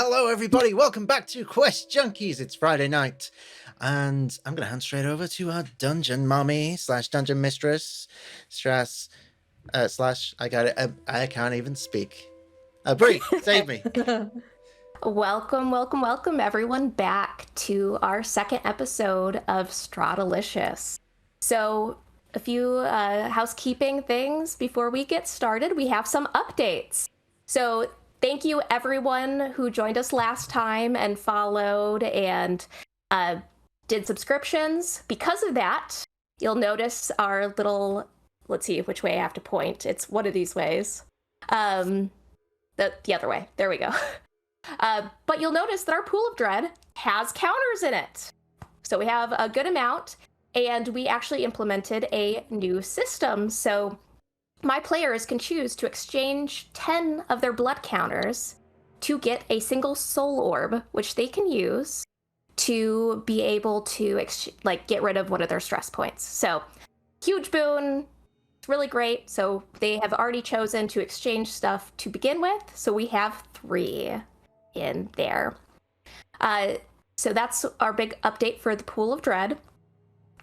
Hello, everybody. Welcome back to Quest Junkies. It's Friday night, and I'm going to hand straight over to our dungeon mommy / dungeon mistress / I got it. I can't even speak. Bree, save me. Welcome, everyone, back to our second episode of Strahdalicious. So, a few housekeeping things before we get started. We have some updates. So, thank you, everyone who joined us last time and followed and did subscriptions. Because of that, you'll notice our little, let's see which way I have to point. It's one of these ways. The other way. There we go. But you'll notice that our Pool of Dread has counters in it. So we have a good amount, and we actually implemented a new system. So my players can choose to exchange 10 of their blood counters to get a single soul orb, which they can use to be able to get rid of one of their stress points. So huge boon. It's really great. So they have already chosen to exchange stuff to begin with. So we have 3 in there. So that's our big update for the Pool of Dread.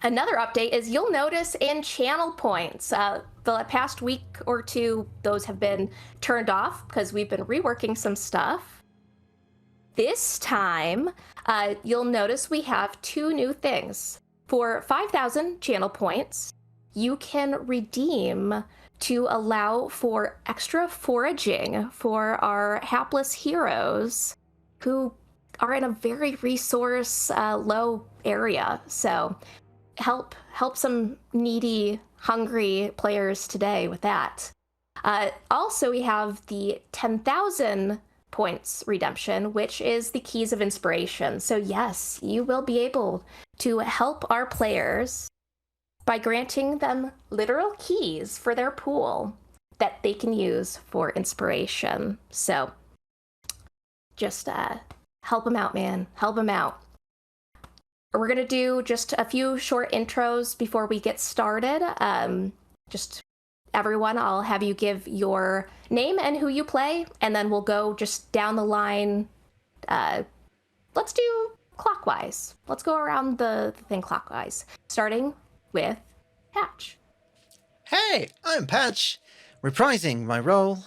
Another update is you'll notice in channel points, the past week or two, those have been turned off because we've been reworking some stuff. This time, you'll notice we have 2 new things. For 5,000 channel points, you can redeem to allow for extra foraging for our hapless heroes who are in a very resource low area. So help some needy, hungry players today with that. Also, we have the 10,000 points redemption, which is the Keys of Inspiration. So yes, you will be able to help our players by granting them literal keys for their pool that they can use for inspiration. So just help them out, man. Help them out. We're going to do just a few short intros before we get started. Just everyone, I'll have you give your name and who you play, and then we'll go just down the line. Let's do clockwise. Let's go around the thing clockwise, starting with Patch. Hey, I'm Patch, reprising my role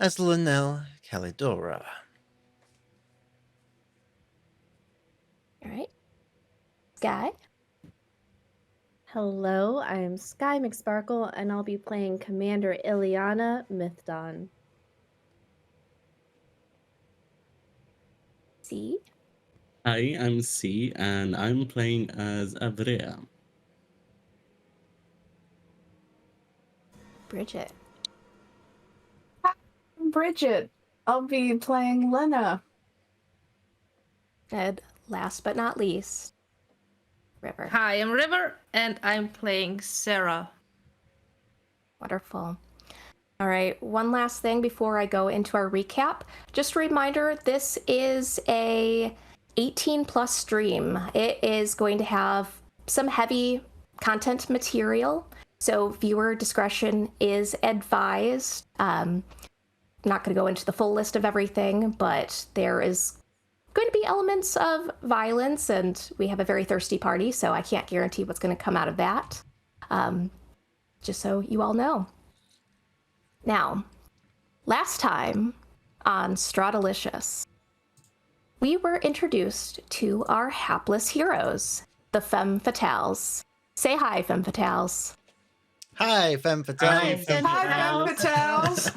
as Linnell Calidora. All right. Sky. Hello, I'm Sky McSparkle, and I'll be playing Commander Ileana Mythdon. C. Hi, I'm C, and I'm playing as Avrea. Bridget. I'm Bridget. I'll be playing Lena. And last but not least, River. Hi, I'm River, and I'm playing Sarah. Wonderful. All right, one last thing before I go into our recap. Just a reminder, this is a 18+ stream. It is going to have some heavy content material, so viewer discretion is advised. I'm not going to go into the full list of everything, but there is going to be elements of violence, and we have a very thirsty party, so I can't guarantee what's going to come out of that. Just so you all know. Now, last time on Strahdalicious, we were introduced to our hapless heroes, the Femme Fatales. Say hi, Femme Fatales. Hi, Femme Fatales. Hi, Femme Fatales.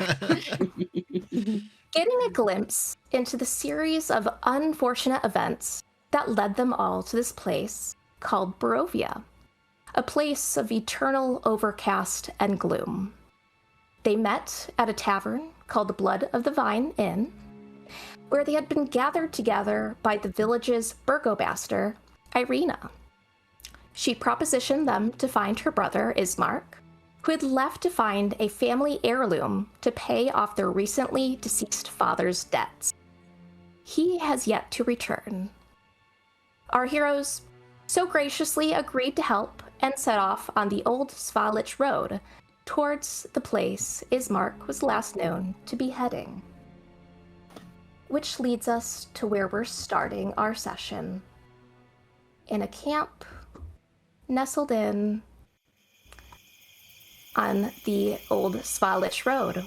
Getting a glimpse into the series of unfortunate events that led them all to this place called Barovia, a place of eternal overcast and gloom. They met at a tavern called the Blood of the Vine Inn, where they had been gathered together by the village's burgomaster, Irina. She propositioned them to find her brother, Ismark, who had left to find a family heirloom to pay off their recently deceased father's debts. He has yet to return. Our heroes so graciously agreed to help and set off on the old Svalich road towards the place Ismark was last known to be heading. which leads us to where we're starting our session. In a camp nestled in on the old Svalich Road,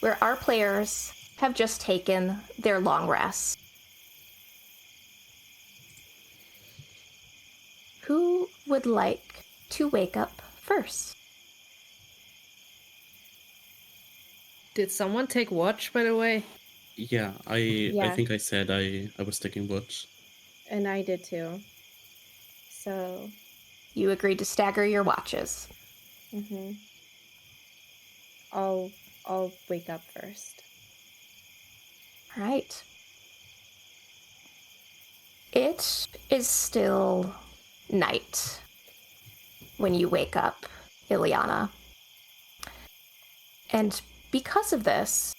where our players have just taken their long rest. Who would like to wake up first? Did someone take watch, by the way? Yeah, I Yeah. think I said I was taking watch. And I did too. So, You agreed to stagger your watches. I'll wake up first. All right. It is still night when you wake up, Ileana. And because of this,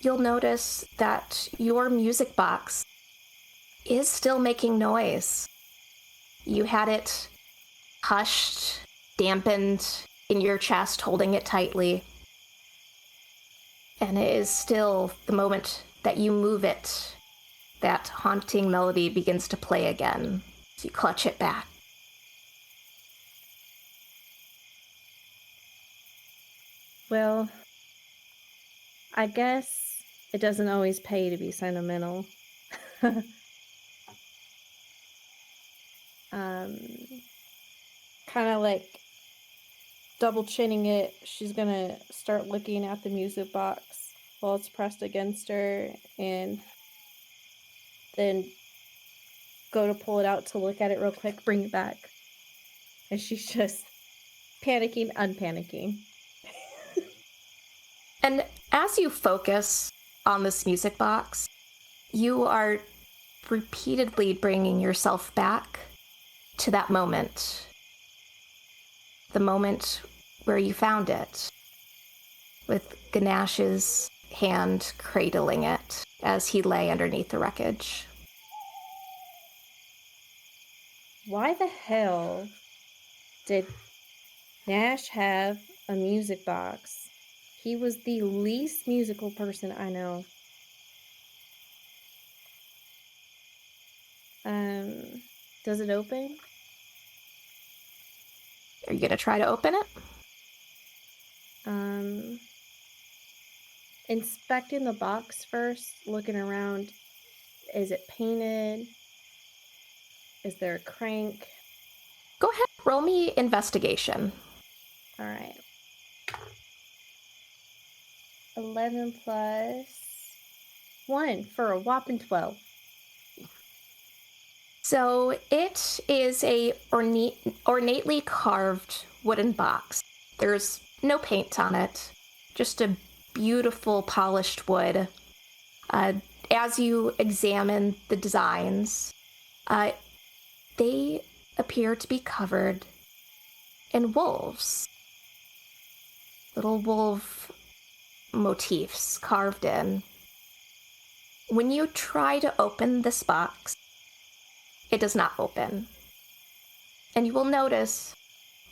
you'll notice that your music box is still making noise. You had it hushed, dampened in your chest, holding it tightly. And it is still the moment that you move it, that haunting melody begins to play again. So you clutch it back. Well, I guess it doesn't always pay to be sentimental. Kind of like double chinning it, she's gonna start looking at the music box while it's pressed against her, and then go to pull it out to look at it real quick, bring it back. And she's just panicking, unpanicking. And as you focus on this music box, you are repeatedly bringing yourself back to that moment. The moment where you found it, with Ganash's hand cradling it as he lay underneath the wreckage. Why the hell did Nash have a music box? He was the least musical person I know. Does it open? Are you gonna try to open it? Inspecting the box first, looking around. Is it painted? Is there a crank? Go ahead, roll me investigation. All right. 11 plus 1 for a whopping 12. So it is a ornately carved wooden box. There's no paint on it, just a beautiful polished wood. As you examine the designs, they appear to be covered in wolves. Little wolf motifs carved in. When you try to open this box, it does not open. And you will notice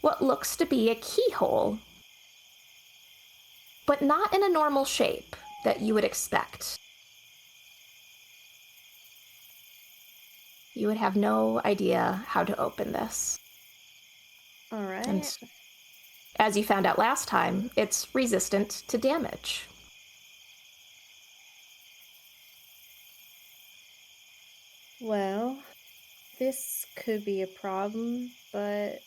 what looks to be a keyhole, but not in a normal shape that you would expect. You would have no idea how to open this. All right. And as you found out last time, it's resistant to damage. Well, this could be a problem, but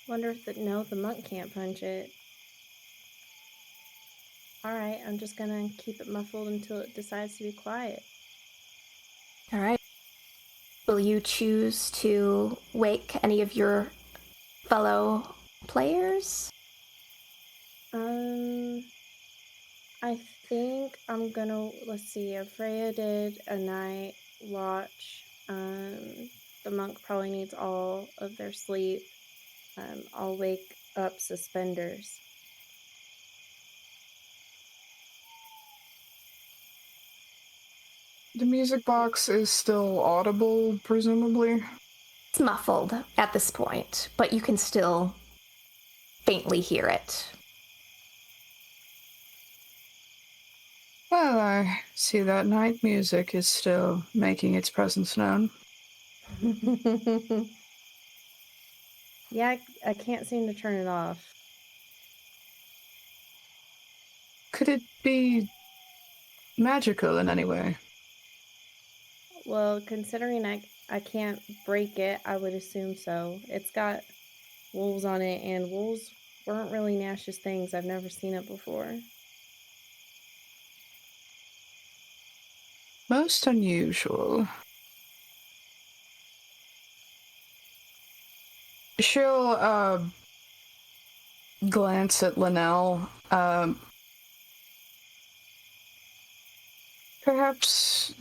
wonder if the monk can't punch it. Alright, I'm just gonna keep it muffled until it decides to be quiet. All right. Will you choose to wake any of your fellow players? I think I'm gonna, let's see, if Freya did a night watch, the monk probably needs all of their sleep. I'll wake up Suspenders. The music box is still audible, presumably. It's muffled at this point, but you can still faintly hear it. Well, I see that night music is still making its presence known. Yeah, I can't seem to turn it off. Could it be magical in any way? Well, considering I can't break it, I would assume so. It's got wolves on it, and wolves weren't really Nash's things. I've never seen it before. Most unusual. She'll glance at Linnell. Perhaps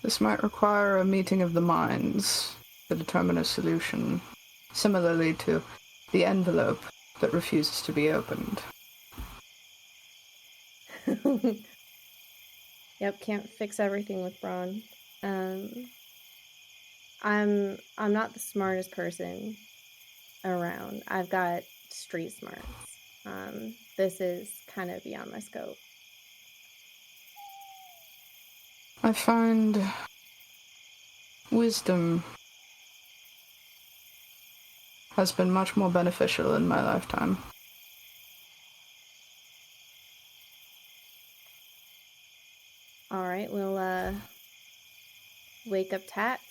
this might require a meeting of the minds to determine a solution, similarly to the envelope that refuses to be opened. Yep, can't fix everything with brawn. I'm not the smartest person around. I've got street smarts. This is kind of beyond my scope. I find wisdom has been much more beneficial in my lifetime. All right, we'll wake up Tax.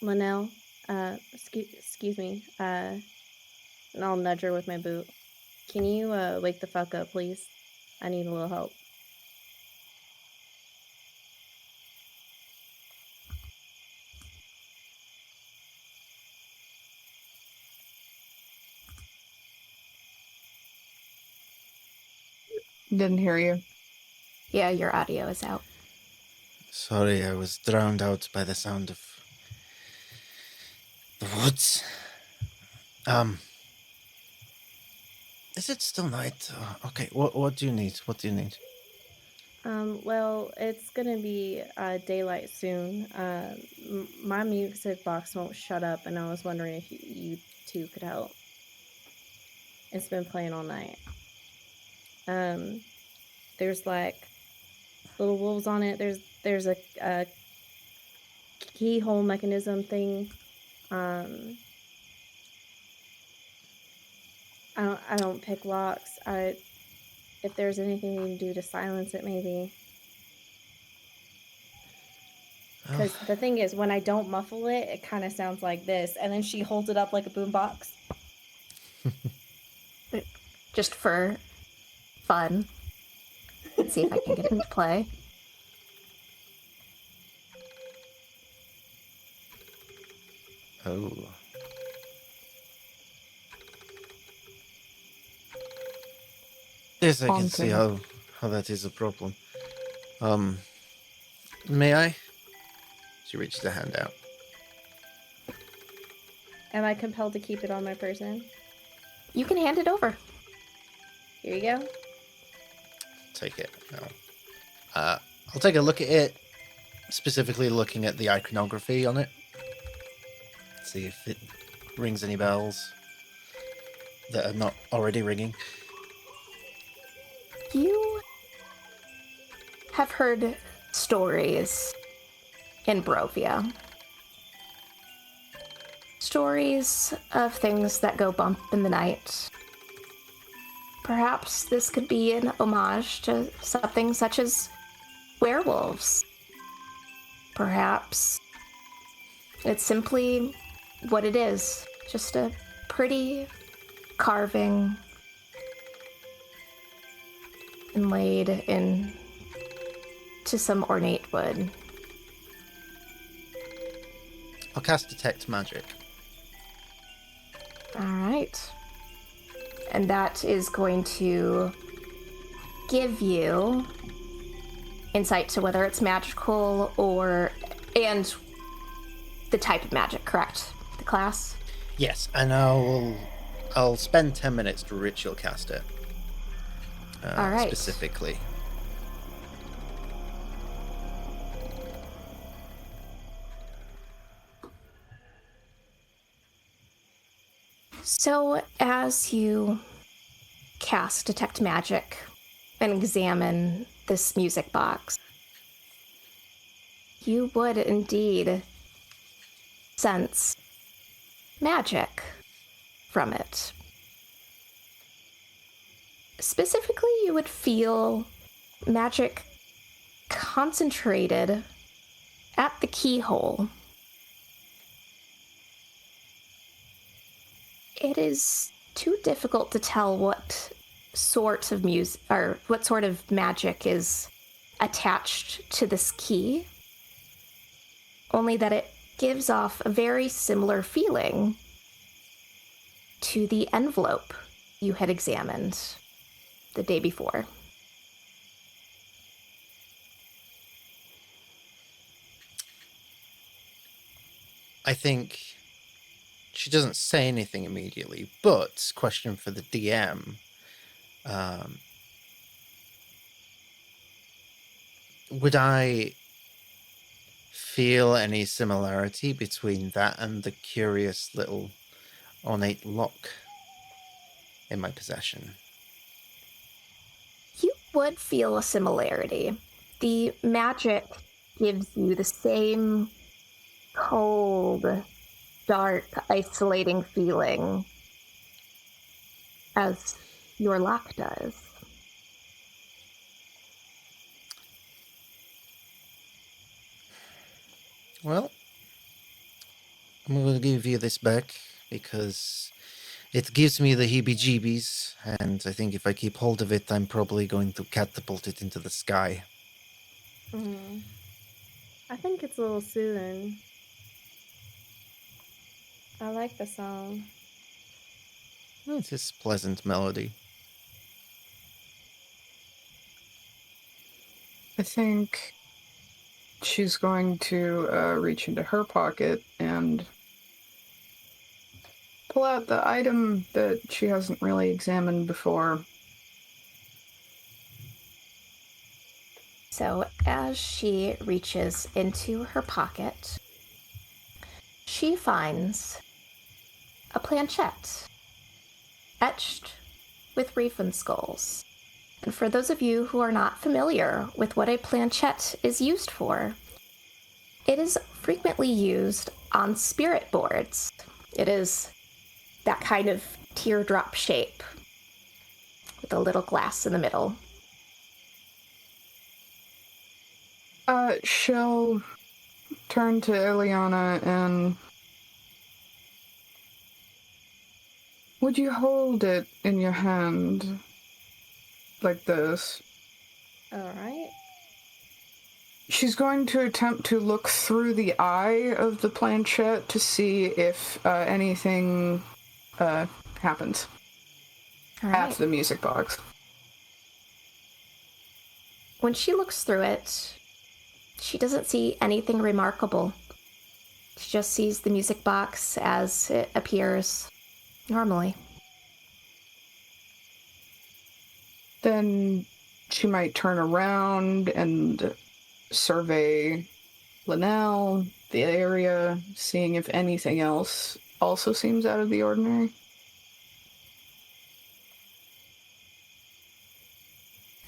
Linnell, excuse me, and I'll nudge her with my boot. Can you wake the fuck up, please? I need a little help. Didn't hear you. Yeah, your audio is out. Sorry, I was drowned out by the sound of the woods. Is it still night? Okay, what do you need? What do you need? Well, it's gonna be daylight soon. My music box won't shut up, and I was wondering if you two could help. It's been playing all night. There's like little wolves on it. There's a keyhole mechanism thing. I don't pick locks. If there's anything we can do to silence it, maybe. Because the thing is, when I don't muffle it, it kind of sounds like this, and then she holds it up like a boombox. Just for fun. Let's see if I can get it into play. Oh. Yes, I can see how that is a problem. May I? She reaches a hand out. Am I compelled to keep it on my person? You can hand it over. Here you go. Take it. No. I'll take a look at it, specifically looking at the iconography on it. See if it rings any bells that are not already ringing. You have heard stories in Barovia. Stories of things that go bump in the night. Perhaps this could be an homage to something such as werewolves. Perhaps it's simply what it is, just a pretty carving inlaid into some ornate wood. I'll cast Detect Magic. All right. And that is going to give you insight to whether it's magical and the type of magic, correct? The class? Yes, and I'll spend 10 minutes to ritual cast it. All right. Specifically. So, as you cast Detect Magic and examine this music box, you would indeed sense magic from it. Specifically, you would feel magic concentrated at the keyhole. It is too difficult to tell what sort of music or what sort of magic is attached to this key, only that it gives off a very similar feeling to the envelope you had examined the day before. I think she doesn't say anything immediately, but question for the DM. Would I feel any similarity between that and the curious little ornate lock in my possession? You would feel a similarity. The magic gives you the same cold, dark, isolating feeling as your lock does. Well, I'm going to give you this back because it gives me the heebie-jeebies, and I think if I keep hold of it, I'm probably going to catapult it into the sky. I think it's a little soothing. I like the song. It's this pleasant melody. I think she's going to reach into her pocket and pull out the item that she hasn't really examined before. So as she reaches into her pocket, she finds a planchette etched with reefin skulls. And for those of you who are not familiar with what a planchette is used for, it is frequently used on spirit boards. It is that kind of teardrop shape with a little glass in the middle. She'll turn to Ileana and... Would you hold it in your hand like this? Alright. She's going to attempt to look through the eye of the planchette to see if anything happens at the music box. When she looks through it, she doesn't see anything remarkable. She just sees the music box as it appears normally. Then she might turn around and survey Linnell, the area, seeing if anything else also seems out of the ordinary.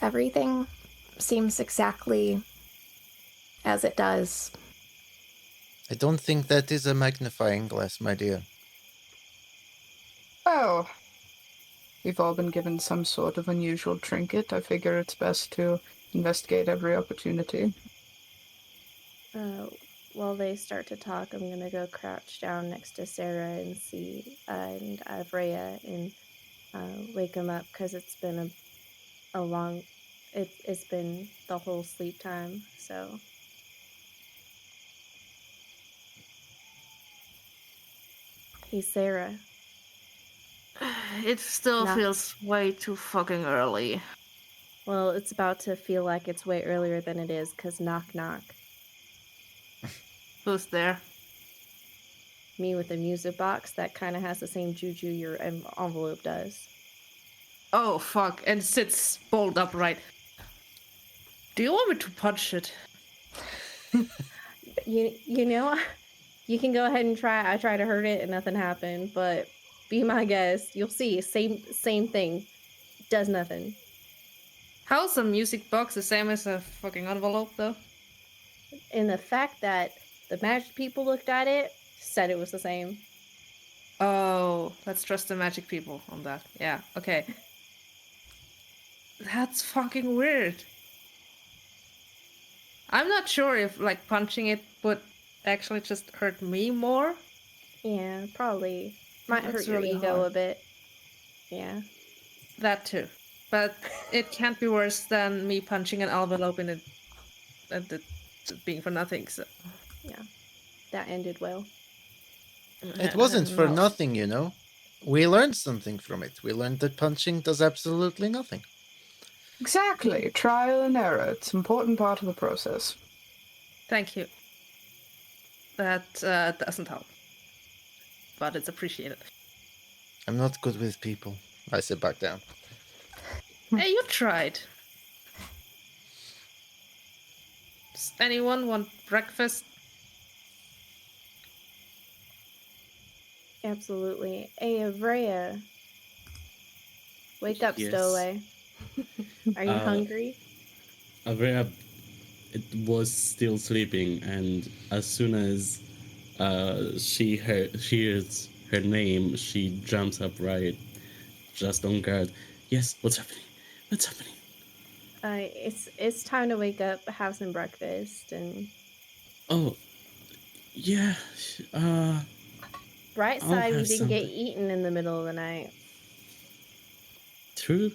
Everything seems exactly as it does. I don't think that is a magnifying glass, my dear. Well, we've all been given some sort of unusual trinket. I figure it's best to investigate every opportunity. While they start to talk, I'm gonna go crouch down next to Sarah and Avrea and wake him up because it's been a long. It's been the whole sleep time, so. Hey, Sarah. It still Not- feels way too fucking early. Well, it's about to feel like it's way earlier than it is, because knock knock. Who's there? Me with the music box that kind of has the same juju your envelope does. Oh, fuck. And sits bolt upright. Do you want me to punch it? You know, you can go ahead and try. I tried to hurt it and nothing happened, but Be my guest. You'll see. Same thing. Does nothing. How's a music box the same as a fucking envelope, though? And the fact that the magic people looked at it, said it was the same. Oh, let's trust the magic people on that. Yeah, okay. That's fucking weird. I'm not sure if, like, punching it would actually just hurt me more. Yeah, probably. Might That's hurt your really ego hard. a bit. Yeah. That too. But it can't be worse than me punching an envelope in it and it being for nothing, so... Yeah. That ended well. It wasn't for No. nothing, you know. We learned something from it. We learned that punching does absolutely nothing. Exactly. Trial and error. It's an important part of the process. Thank you. That doesn't help. But it's appreciated. I'm not good with people. I sit back down. Hey, you tried. Does anyone want breakfast? Absolutely. Hey, Avrea. Wake up, Yes. Stowaway. Are you Uh, hungry? Avria it was still sleeping, and as soon as she hears her name, she jumps upright, just on guard. Yes, what's happening? What's happening? It's time to wake up, have some breakfast, and Oh, yeah. bright I'll side, we have didn't get something. eaten in the middle of the night. True.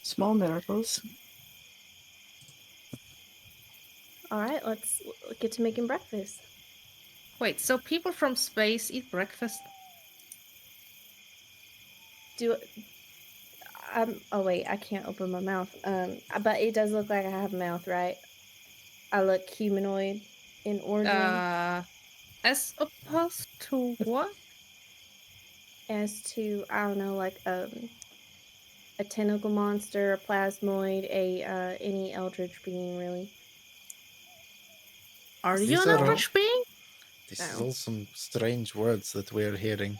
Small miracles. All right, let's get to making breakfast. Wait, so people from space eat breakfast? Oh wait, I can't open my mouth. But it does look like I have a mouth, right? I look humanoid in origin. As opposed to what? As to, I don't know, like a tentacle monster, a plasmoid, any eldritch being, really. Are These you an are all- eldritch being? This is No. all some strange words that we're hearing.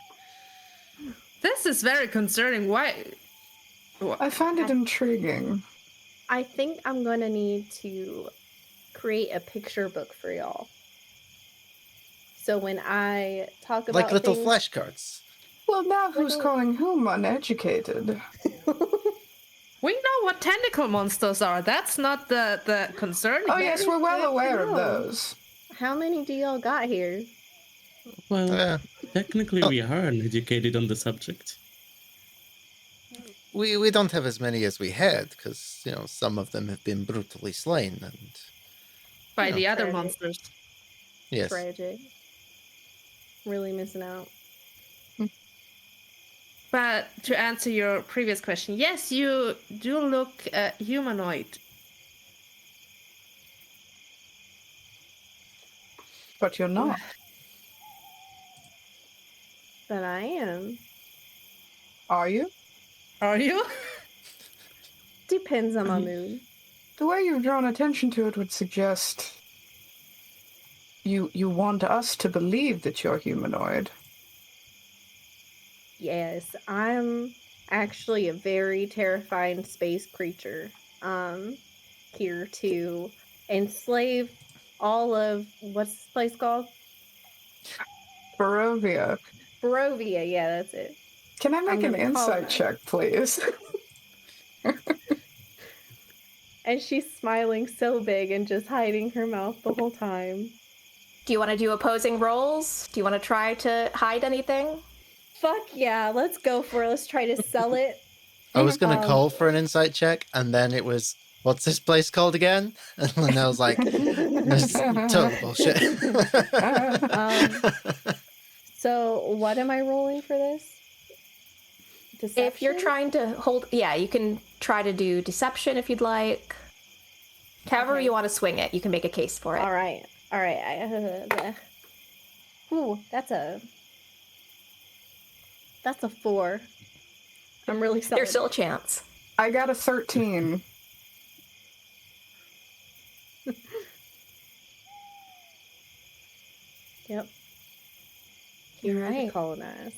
This is very concerning. Why? I find it intriguing. I think I'm gonna need to create a picture book for y'all. So when I talk about Like little things, flashcards. Well, now who's Little- calling whom uneducated? We know what tentacle monsters are. That's not the concern Oh, here. yes, we're well Good to aware of know. those. how many do y'all got here? Well, technically, we are uneducated on the subject. We don't have as many as we had, because, you know, some of them have been brutally slain, and... By Yeah. the other Tragic. monsters. Yes. Tragic. Really missing out. But to answer your previous question, yes, you do look humanoid. But you're not. But I am. Are you? Are you? Depends on my mood. The way you've drawn attention to it would suggest you want us to believe that you're humanoid. Yes, I'm actually a very terrifying space creature. Here to enslave all of what's this place called? Barovia, Barovia. Yeah, that's it. can I make an gonna call insight that. check, please? And she's smiling so big and just hiding her mouth the whole time. Do you want to do opposing rolls? Do you want to try to hide anything? Fuck yeah, let's go for it. Let's try to sell it. I was going to Um, call for an insight check, and then it was, what's this place called again? And I was like, this is total bullshit. So what am I rolling for this? Deception? If you're trying to hold, yeah, you can try to do deception if you'd like. However Okay. you want to swing it, you can make a case for it. All right. Ooh, that's a 4. I'm really sorry. There's still a chance. I got a 13. Yep. here to Right. colonize.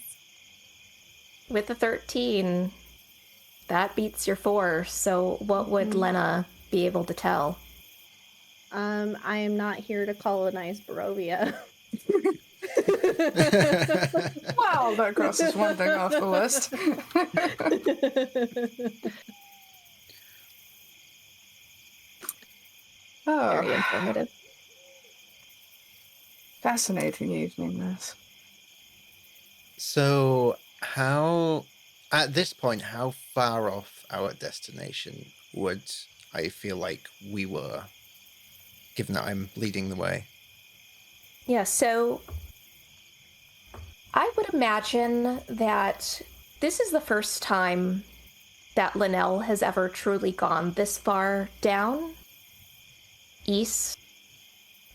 With a 13, that beats your 4. So what would Lena be able to tell? I am not here to colonize Barovia. Wow, that crosses one thing off the list. Very Oh, informative. fascinating evening, this. So, at this point, how far off our destination would I feel like we were, given that I'm leading the way? Yeah, so I would imagine that this is the first time that Linnell has ever truly gone this far down east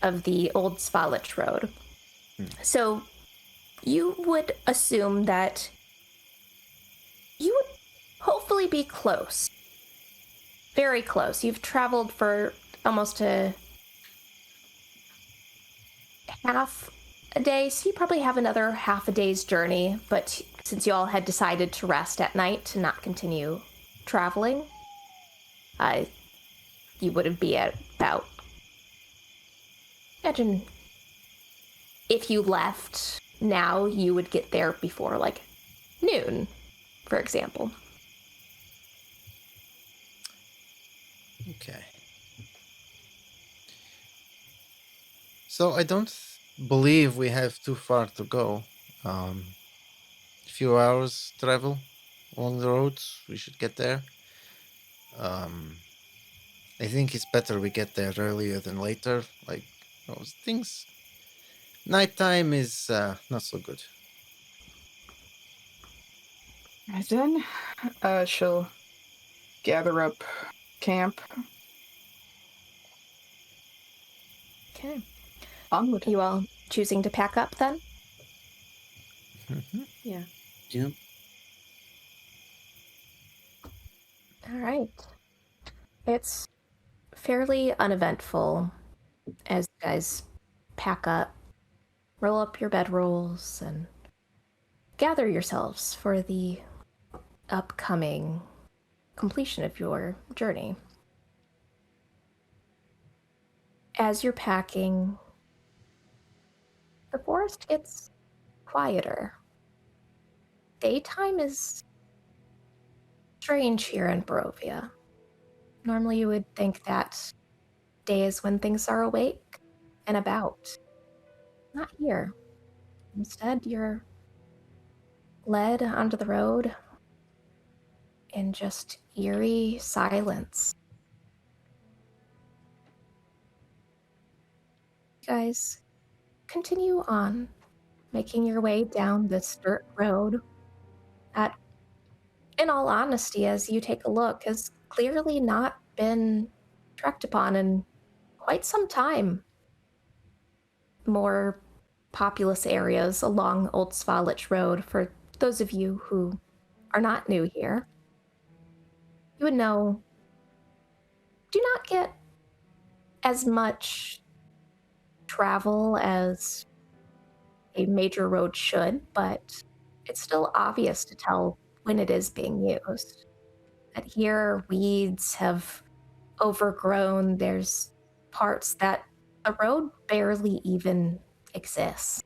of the old Svalich Road. So you would assume that you would hopefully be close. Very close. You've traveled for almost a half a day, so you probably have another half a day's journey, but since you all had decided to rest at night to not continue traveling, you would be at about, imagine if you left now, you would get there before like noon, for example. Okay. So I don't believe we have too far to go. A few hours travel along the roads. We should get there. I think it's better we get there earlier than later. Like those things. Nighttime is not so good. And then she'll gather up camp. Okay. Onward. You all choosing to pack up then? Yeah. Yep. All right. It's fairly uneventful as you guys pack up, roll up your bedrolls, and gather yourselves for the upcoming completion of your journey. As you're packing, the forest gets quieter. Daytime is strange here in Barovia. Normally you would think that day is when things are awake and about. Not here. Instead, you're led onto the road in just eerie silence. You guys continue on, making your way down this dirt road that, in all honesty, as you take a look, has clearly not been trekked upon in quite some time. More populous areas along Old Svalich Road, for those of you who are not new here, you would know, do not get as much travel as a major road should, but it's still obvious to tell when it is being used. That here, weeds have overgrown. There's parts that the road barely even exists.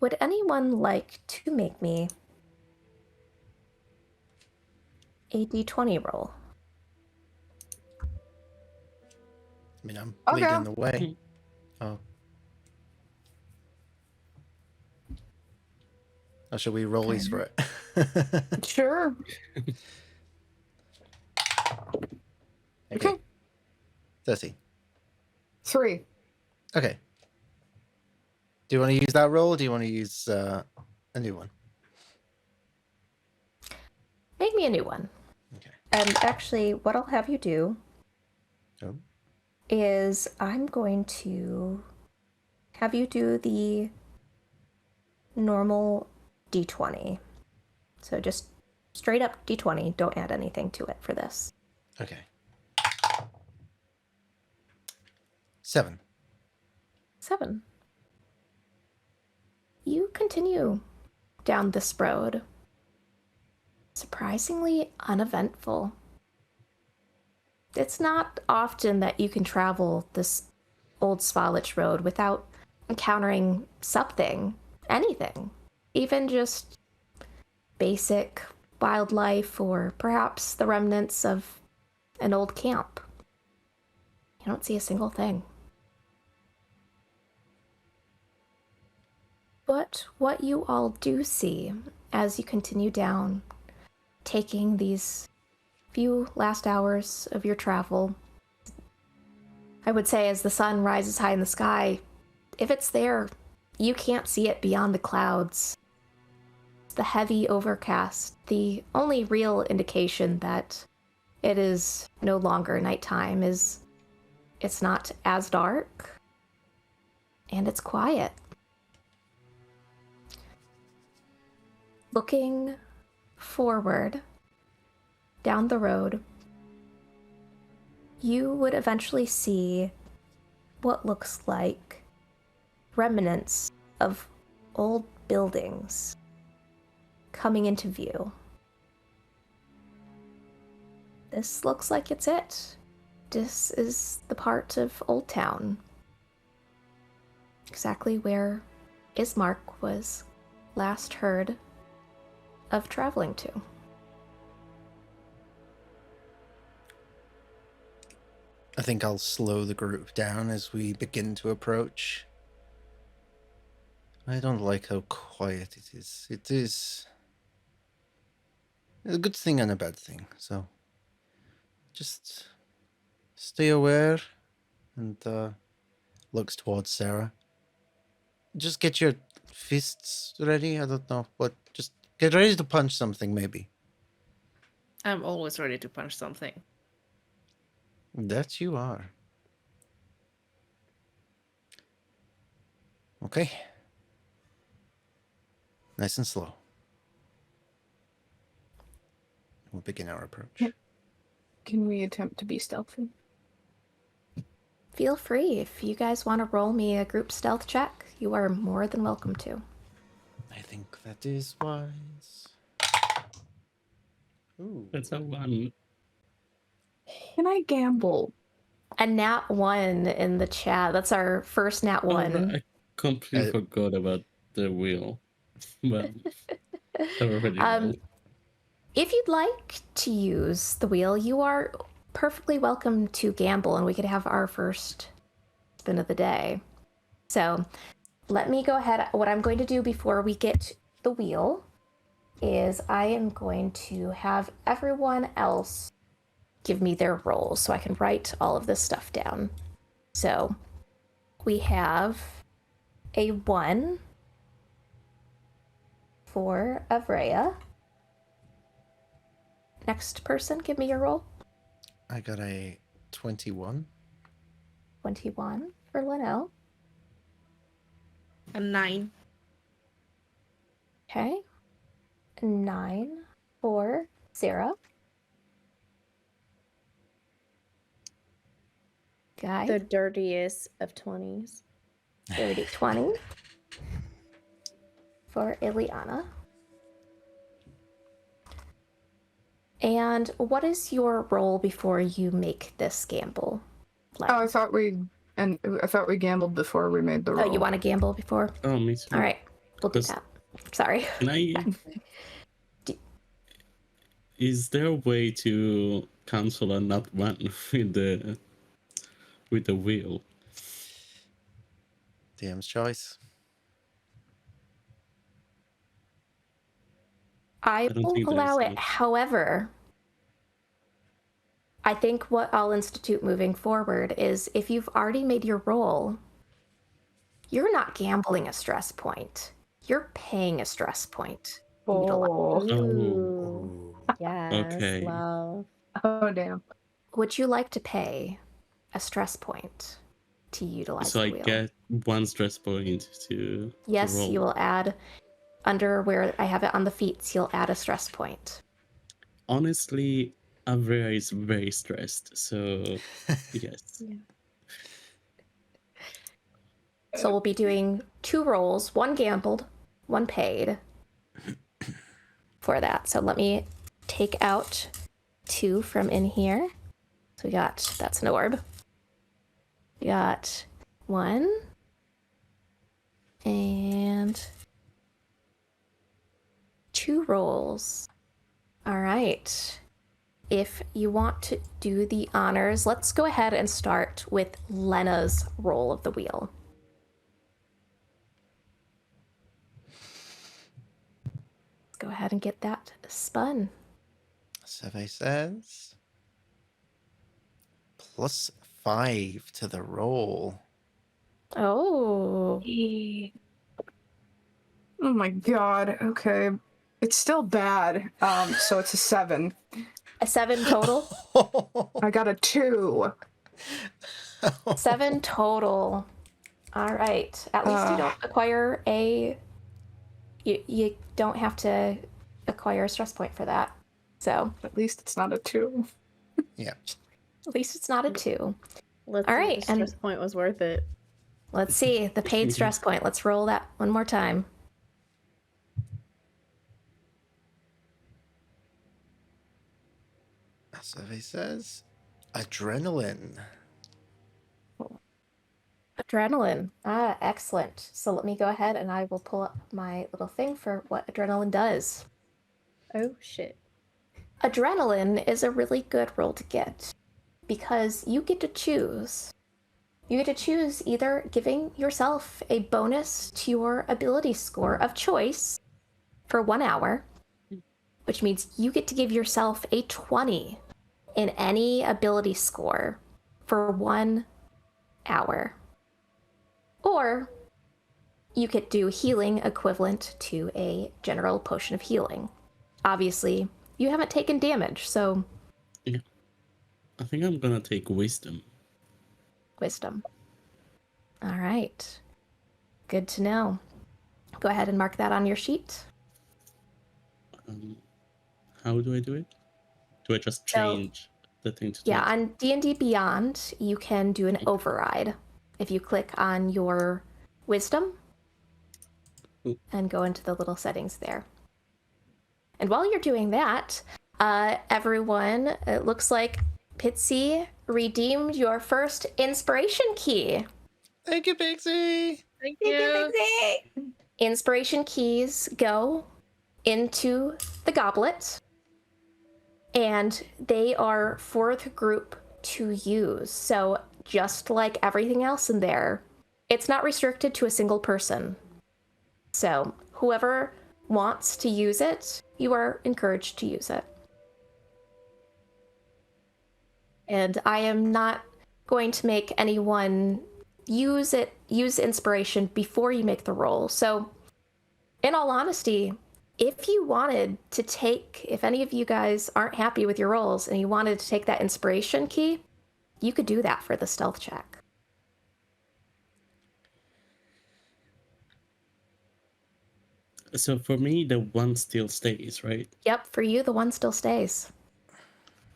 Would anyone like to make me a d20 roll? I mean, I'm Okay. leading the way. Oh. Or should we roll these for it? Sure. Okay. 30. 3. Okay. Do you want to use that roll, or do you want to use a new one? Make me a new one. Okay. And actually, what I'll have you do Oh. is I'm going to have you do the normal d20. So just straight up d20. Don't add anything to it for this. Okay. 7. 7. You continue down this road. Surprisingly uneventful. It's not often that you can travel this old Svalich road without encountering something, anything, even just basic wildlife or perhaps the remnants of an old camp. You don't see a single thing. But what you all do see as you continue down, taking these few last hours of your travel, I would say as the sun rises high in the sky, if it's there, you can't see it beyond the clouds. The heavy overcast, the only real indication that it is no longer nighttime, is it's not as dark and it's quiet. Looking forward down the road, you would eventually see what looks like remnants of old buildings coming into view. This looks like it's it. This is the part of Old Town. Exactly where Ismark was last heard of traveling to. I think I'll slow the group down as we begin to approach. I don't like how quiet it is. It is a good thing and a bad thing, so just stay aware and looks towards Sarah. Just get your fists ready. I don't know, but just get ready to punch something, maybe. I'm always ready to punch something. That you are. Okay. Nice and slow. We'll begin our approach. Yep. Can we attempt to be stealthy? Feel free. If you guys want to roll me a group stealth check, you are more than welcome to. I think that is wise. Ooh. That's a 1. Can I gamble? A nat 1 in the chat. That's our first nat 1. I completely forgot about the wheel. But I already rolled. If you'd like to use the wheel, you are perfectly welcome to gamble, and we could have our first spin of the day. So let me go ahead. What I'm going to do before we get the wheel is I am going to have everyone else give me their rolls so I can write all of this stuff down. So we have a 1 for Avrea. Next person, give me your roll. I got a 21. 21 for Linnell. A 9. Okay. 9 for Sarah. Guy. The dirtiest of 20s. 20 for Ileana. And what is your role before you make this gamble? Oh, I thought we gambled before we made the roll. Oh, you want to gamble before? Oh, me too. All right, we'll do Because- that. Sorry. Can I? Is there a way to cancel a nat 1 with the wheel? DM's choice. I don't will think there allow is it. much. However, I think what I'll institute moving forward is if you've already made your roll, you're not gambling a stress point. You're paying a stress point. Oh. Ooh. Yes. Okay. Love. Oh, damn. Would you like to pay a stress point to utilize So the I wheel? get 1 stress point to Yes, roll. you will add, under where I have it on the feats, you'll add a stress point. Honestly, Avera is very stressed, so yes. So we'll be doing 2 rolls, 1 gambled, 1 paid for that. So let me take out 2 from in here. So we got, that's an orb. We got 1 and 2 rolls. All right. If you want to do the honors, let's go ahead and start with Lena's roll of the wheel. Let's go ahead and get that spun. Survey says +5 to the roll. Oh. Oh my god. Okay. It's still bad. So it's a 7. A 7 total? I got a 2. 7 total. All right. At least you don't acquire a... You don't have to acquire a stress point for that. So... At least it's not a 2. Yeah. At least it's not a 2. Let's All see if right, the stress point was worth it. Let's see. The paid stress point. Let's roll that one more time. Survey says adrenaline. Adrenaline. Ah, excellent. So let me go ahead and I will pull up my little thing for what adrenaline does. Oh, shit. Adrenaline is a really good roll to get because you get to choose. You get to choose either giving yourself a bonus to your ability score of choice for 1 hour, which means you get to give yourself a 20 in any ability score for 1 hour. Or you could do healing equivalent to a general potion of healing. Obviously, you haven't taken damage, so... Yeah. I think I'm gonna take wisdom. Wisdom. All right. Good to know. Go ahead and mark that on your sheet. How do I do it? Do I just change the thing to Yeah, 20? on D&D Beyond, you can do an override. If you click on your wisdom and go into the little settings there. And while you're doing that, everyone, it looks like Pitsy redeemed your first inspiration key. Thank you, Pixie. Thank you. Inspiration keys go into the goblet, and they are for the group to use. So just like everything else in there, it's not restricted to a single person. So whoever wants to use it, you are encouraged to use it. And I am not going to make anyone use inspiration before you make the roll. So in all honesty, if you wanted to take, if any of you guys aren't happy with your rolls and you wanted to take that inspiration key, you could do that for the stealth check. So for me, the 1 still stays, right? Yep, for you, the 1 still stays.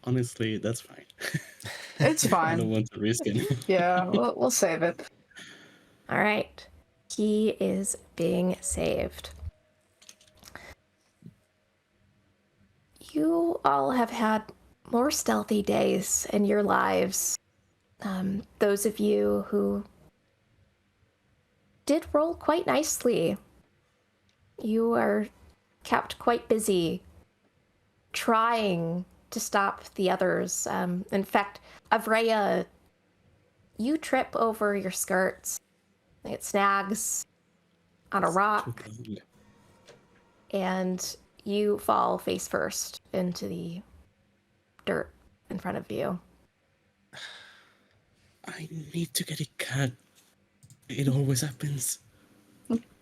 Honestly, that's fine. It's I fine. don't want to risk it. Yeah, we'll save it. All right. Key is being saved. You all have had more stealthy days in your lives. Those of you who did roll quite nicely. You are kept quite busy trying to stop the others. In fact, Avreya, you trip over your skirts. It snags on a rock, and you fall face first into the dirt in front of you. I need to get a cut. It always happens.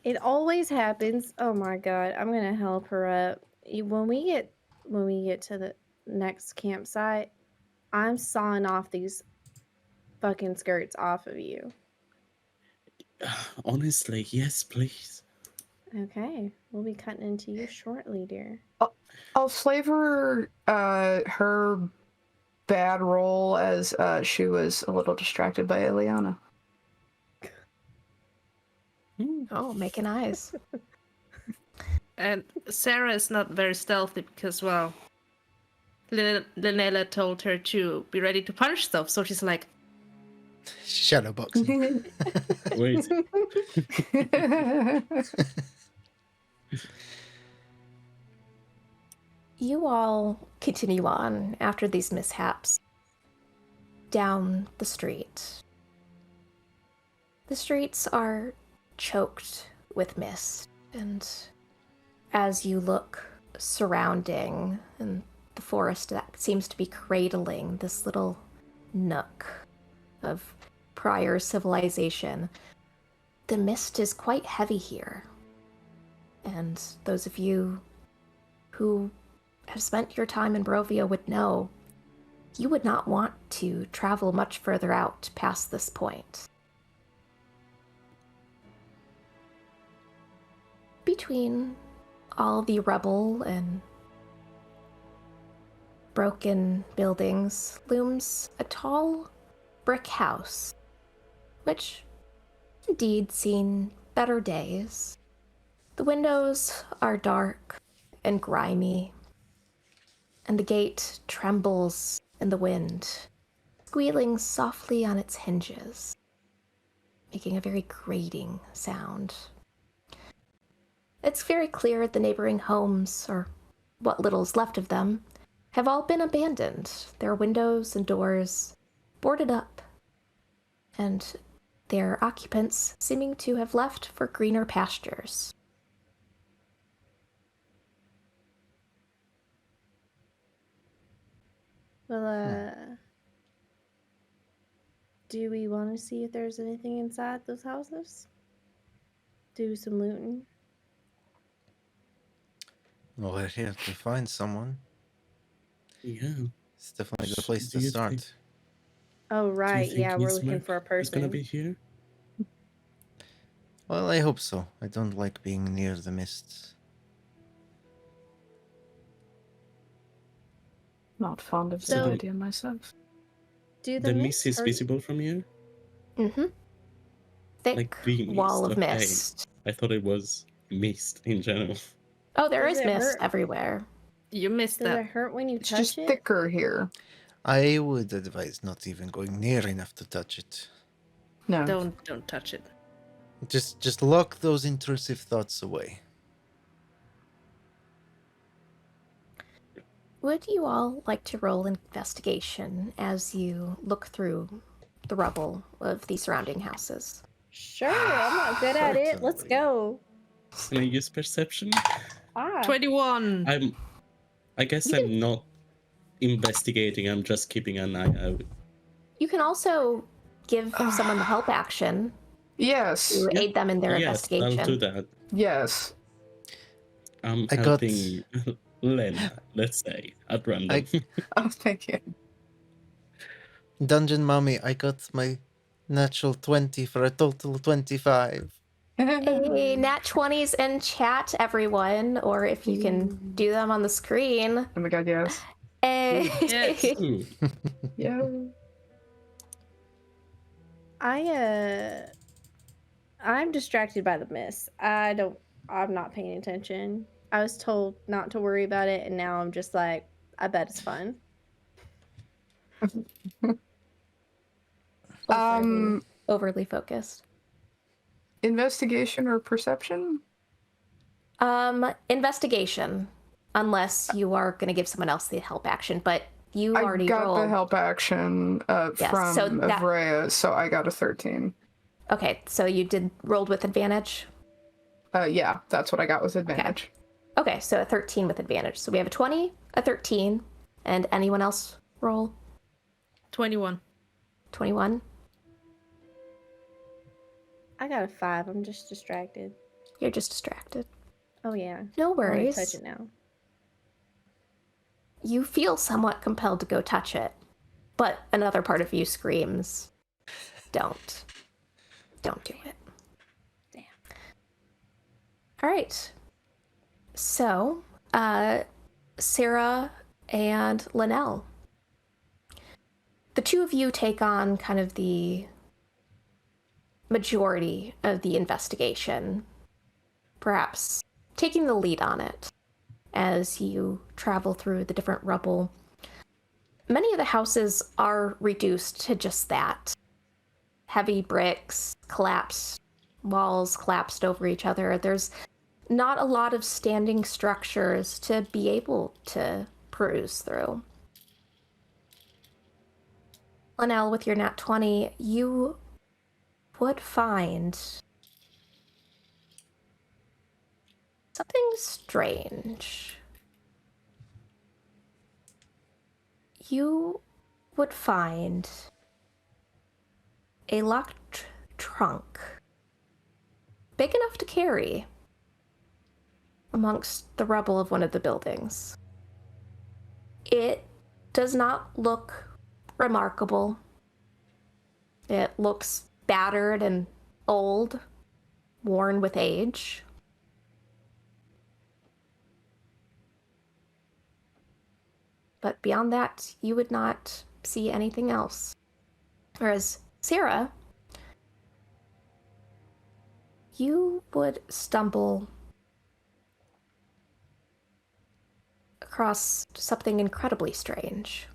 It always happens. Oh my god, I'm gonna help her up. When we get to the next campsite, I'm sawing off these fucking skirts off of you. Honestly, yes, please. Okay, we'll be cutting into you shortly, dear. I'll flavor her bad role as she was a little distracted by Eliana. Oh, making eyes. And Sarah is not very stealthy because, well, Linnella told her to be ready to punch stuff, so she's like, Shadowboxing. Wait. You all continue on after these mishaps down the street. The streets are choked with mist, and as you look surrounding and the forest that seems to be cradling this little nook of prior civilization, the mist is quite heavy here. And those of you who have spent your time in Barovia would know you would not want to travel much further out past this point. Between all the rubble and broken buildings looms a tall brick house, which indeed seen better days. The windows are dark and grimy, and the gate trembles in the wind, squealing softly on its hinges, making a very grating sound. It's very clear the neighboring homes, or what little's left of them, have all been abandoned, their windows and doors boarded up, and their occupants seeming to have left for greener pastures. Well, do we want to see if there's anything inside those houses? Do some looting? Well, we're here to find someone. Yeah. It's definitely the place Do to you start. think- Oh, Do you right. think Yeah, we're Miss looking Merc for a is gonna person. be here? Well, I hope so. I don't like being near the mists. Not fond of So- the idea myself. Do The mist mist is hurt- visible from here? Mm-hmm. Thick Like the wall mist, of okay. mist. I thought it was mist in general. Oh, there Does is it mist hurt? everywhere. you missed Does it that. hurt when you It's touch just it? thicker here. I would advise not even going near enough to touch it. No. Don't touch it. Just lock those intrusive thoughts away. Would you all like to roll investigation as you look through the rubble of the surrounding houses? Sure, I'm not good at it. Let's Certainly. go. Can I use perception? 21. I guess You I'm not investigating, I'm just keeping an eye out. You can also give someone the help action Yes. to aid them in their Yes, I'll investigation. do that. Yes. I'm I got- helping Lena, let's say, at random. Oh, thank you. Dungeon Mommy, I got my natural 20 for a total 25. Hey, nat 20s in chat, everyone, or if you can do them on the screen. Oh my god, yes. Hey. Yes. Ooh, Yeah. I'm distracted by the mist. I'm not paying attention. I was told not to worry about it, and now I'm just like, I bet it's fun. Overly focused. Investigation or perception? Investigation, unless you are going to give someone else the help action, but you I already got rolled. the help action Yes, from so that- Avrea, so I got a 13. Okay, so you rolled with advantage? Yeah, that's what I got with advantage. Okay, so a 13 with advantage. So we have a 20, a 13, and anyone else roll? 21. 21? I got a 5. I'm just distracted. You're just distracted. Oh yeah. No I wanna worries. touch it now. You feel somewhat compelled to go touch it, but another part of you screams, don't. Don't do it. Damn. All right. So, Sarah and Linnell. The two of you take on kind of the majority of the investigation, perhaps taking the lead on it as you travel through the different rubble. Many of the houses are reduced to just that. Heavy bricks, collapsed walls collapsed over each other. There's not a lot of standing structures to be able to peruse through. Linnell, with your nat 20, you would find something strange. You would find a locked trunk, big enough to carry, amongst the rubble of one of the buildings. It does not look remarkable. It looks battered and old, worn with age. But beyond that, you would not see anything else. Whereas Sarah, you would stumble across something incredibly strange.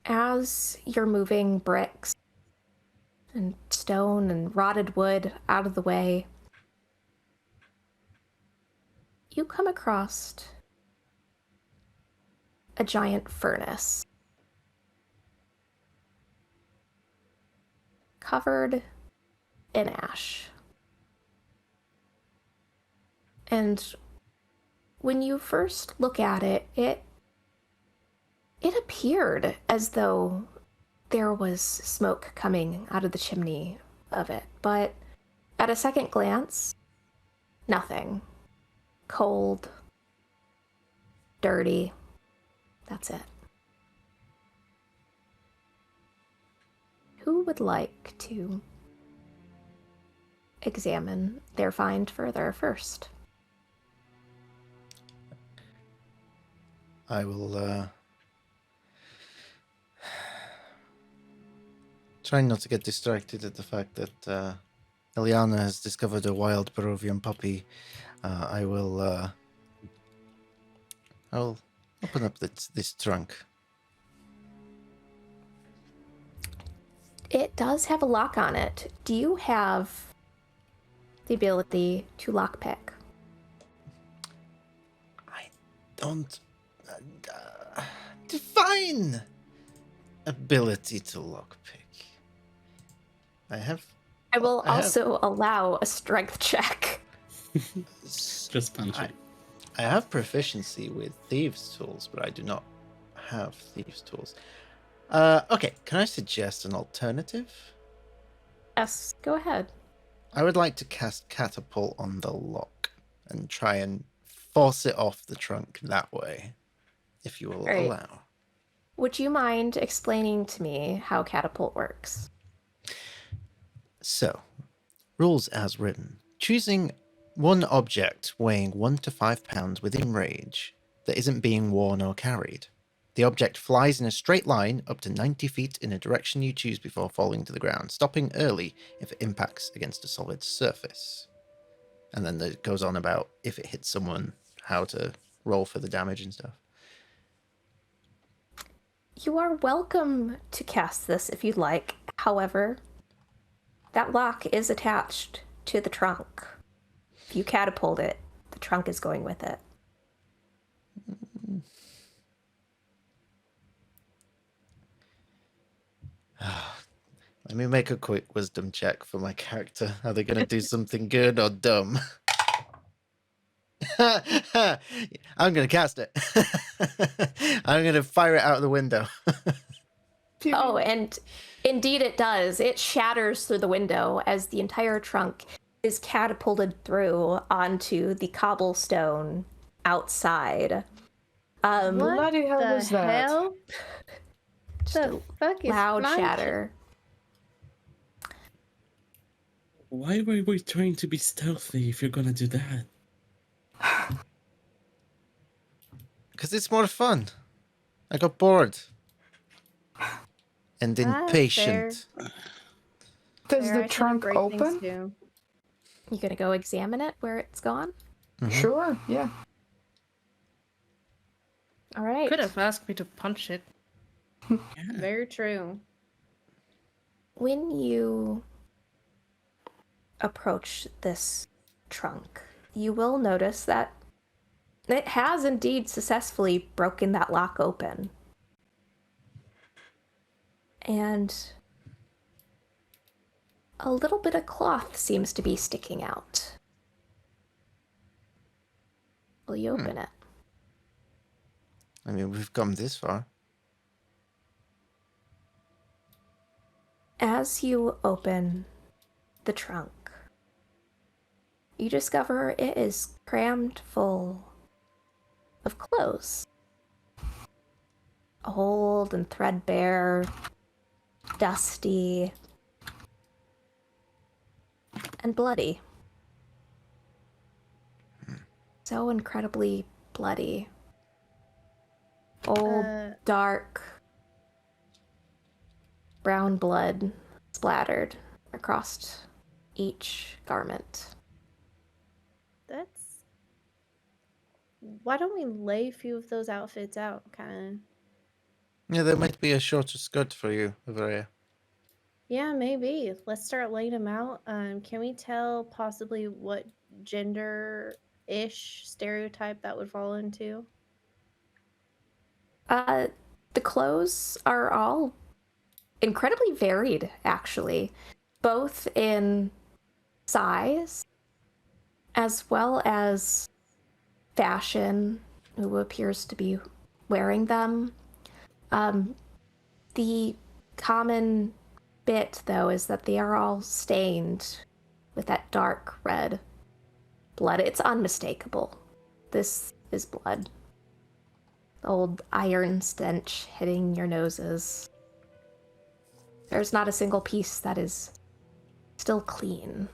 As you're moving bricks and stone and rotted wood out of the way, you come across a giant furnace covered in ash. And when you first look at it, it appeared as though there was smoke coming out of the chimney of it. But at a second glance, nothing. Cold, dirty, that's it. Who would like to examine their find further first? I will try not to get distracted at the fact that Eliana has discovered a wild Barovian puppy. I'll open up this trunk. It does have a lock on it. Do you have the ability to lockpick? I don't define ability to lockpick. I will also allow a strength check. Just punch it. I have proficiency with thieves' tools, but I do not have thieves' tools. Okay, can I suggest an alternative? Yes, go ahead. I would like to cast Catapult on the lock and try and force it off the trunk that way, if you will allow. Would you mind explaining to me how Catapult works? So, rules as written. Choosing one object weighing 1 to 5 pounds within range that isn't being worn or carried. The object flies in a straight line up to 90 feet in a direction you choose before falling to the ground, stopping early if it impacts against a solid surface. And then it goes on about if it hits someone, how to roll for the damage and stuff. You are welcome to cast this if you'd like. However, that lock is attached to the trunk. If you catapult it, the trunk is going with it. Let me make a quick wisdom check for my character. Are they going to do something good or dumb? I'm going to cast it. I'm going to fire it out of the window. Oh, and indeed it does. It shatters through the window as the entire trunk is catapulted through onto the cobblestone outside. Bloody hell the was that? hell? The fuck is Loud flying shatter. Why were we trying to be stealthy if you're gonna do that? Because it's more fun. I got bored. and Fair. impatient. Does Fair, the I shouldn't trunk break things open? too. You gonna go examine it where it's gone? Mhm. Sure, yeah. All right. Could have asked me to punch it. Yeah. Very true. When you approach this trunk, you will notice that it has indeed successfully broken that lock open. And a little bit of cloth seems to be sticking out. Will you open it? I mean, we've come this far. As you open the trunk, you discover it is crammed full of clothes. Old and threadbare, dusty, and bloody. So incredibly bloody. Old, dark, brown blood splattered across each garment. That's. Why don't we lay a few of those outfits out, kind of? Yeah, there might be a shorter skirt for you, Bavaria. Yeah, maybe. Let's start laying them out. Can we tell possibly what gender-ish stereotype that would fall into? The clothes are all incredibly varied, actually, both in size as well as fashion, who appears to be wearing them. The common bit, though, is that they are all stained with that dark red blood. It's unmistakable. This is blood. The old iron stench hitting your noses. There's not a single piece that is still clean.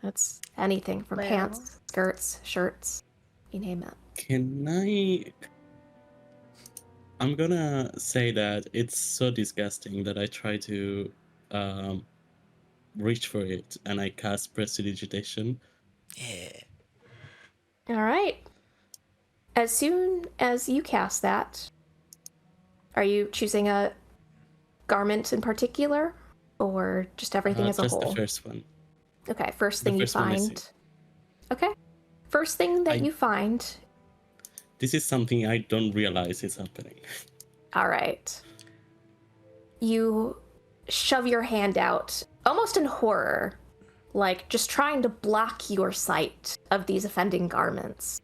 That's anything from Well. pants, skirts, shirts, you name it. Can I'm gonna say that it's so disgusting that I try to reach for it and I cast prestidigitation. Yeah. All right. As soon as you cast that, are you choosing a garment in particular, or just everything as a Just whole? the first one. Okay, first The thing first you one I see. find. Okay. First thing that I- you find. This is something I don't realize is happening. All right. You shove your hand out, almost in horror, like just trying to block your sight of these offending garments.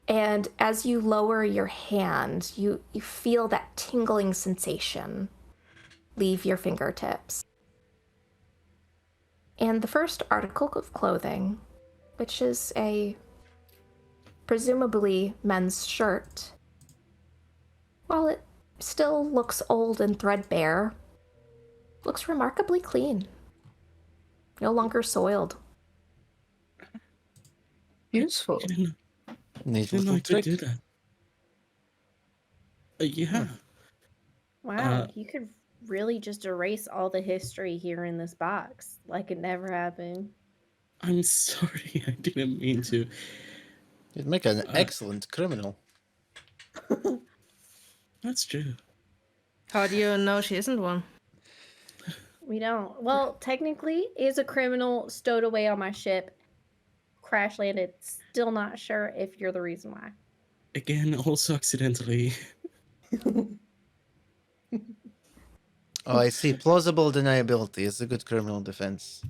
And as you lower your hand, you feel that tingling sensation leave your fingertips. And the first article of clothing, which is a presumably men's shirt, while it still looks old and threadbare, looks remarkably clean. No longer soiled. Useful. I didn't Neat know little I could do trick. that. Yeah. Wow, you could really just erase all the history here in this box, like it never happened. I'm sorry. I didn't mean to. You'd make an excellent criminal. That's true. How do you know she isn't one? We don't. Well, technically, is a criminal stowed away on my ship, crash landed. Still not sure if you're the reason why. Again, also accidentally. Oh, I see. Plausible deniability is a good criminal defense.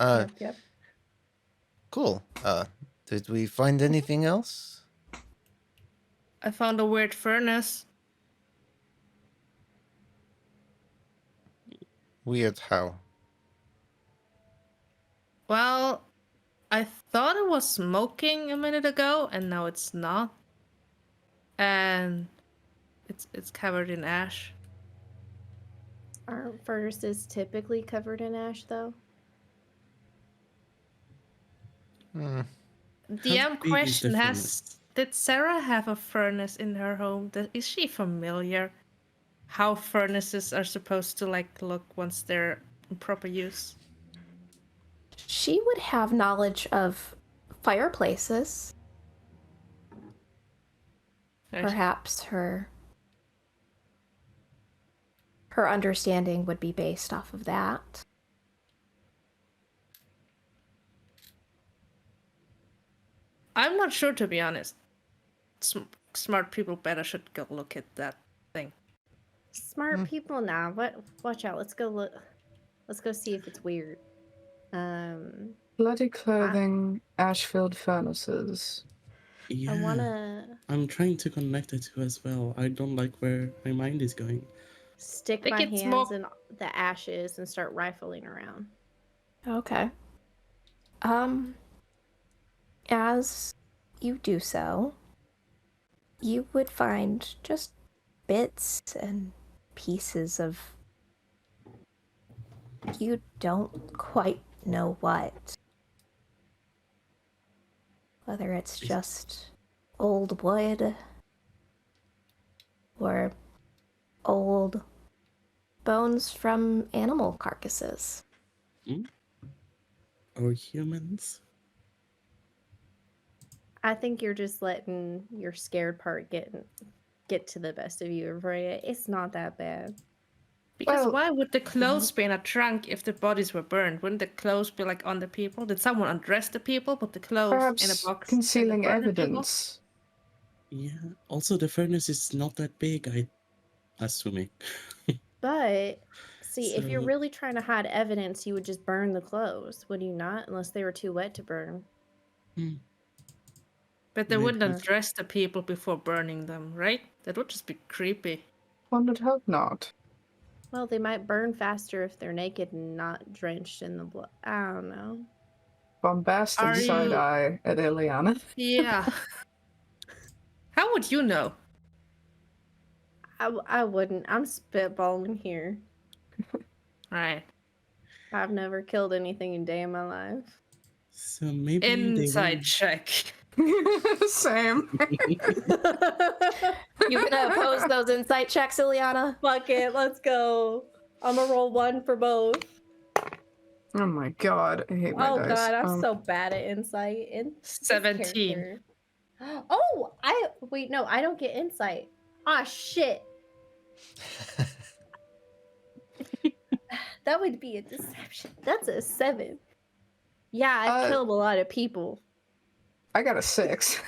Yep. Cool. Did we find anything else? I found a weird furnace. Weird how? Well, I thought it was smoking a minute ago, and now it's not. And it's covered in ash. Aren't furnaces typically covered in ash, though? DM big is the question: furnace? Did Sarah have a furnace in her home? Is she familiar how furnaces are supposed to look once they're in proper use? She would have knowledge of fireplaces. Right. Perhaps her understanding would be based off of that. I'm not sure, to be honest. Smart people better should go look at that thing. Smart people now. Watch out. Let's go look. Let's go see if it's weird. Bloody clothing, ash-filled furnaces. Yeah. I wanna I'm trying to connect the two as well. I don't like where my mind is going. stick Think my it's hands more- in the ashes and start rifling around. Okay. As you do so, you would find just bits and pieces of you don't quite know what. Whether it's just old wood or old bones from animal carcasses. Or humans? I think you're just letting your scared part get to the best of you, Maria. It's not that bad. Because Well, why would the clothes be in a trunk if the bodies were burned? Wouldn't the clothes be on the people? Did someone undress the people, put the clothes in a Perhaps box, concealing and then burn the people? evidence. Yeah. Also, the furnace is not that big, I'm assuming. But see, if you're So- really trying to hide evidence, you would just burn the clothes, would you not? Unless they were too wet to burn. But they Maybe. wouldn't undress the people before burning them, right? That would just be creepy. One would hope not. Well, they might burn faster if they're naked and not drenched in the blood. I don't know. Bombastic Are side you- eye at Ileana. Yeah. How would you know? I wouldn't. I'm spitballing here. Right. I've never killed anything a day in my life. So maybe Inside they check. Same. You gonna oppose those insight checks, Ileana? Fuck it, let's go. I'm gonna roll 1 for both. Oh my god, I hate my Oh dice. god, I'm so bad at insight. This 17. character. Oh, wait, no, I don't get insight. Ah, shit. That would be a deception. That's a 7. Yeah, I've killed a lot of people. I got a 6.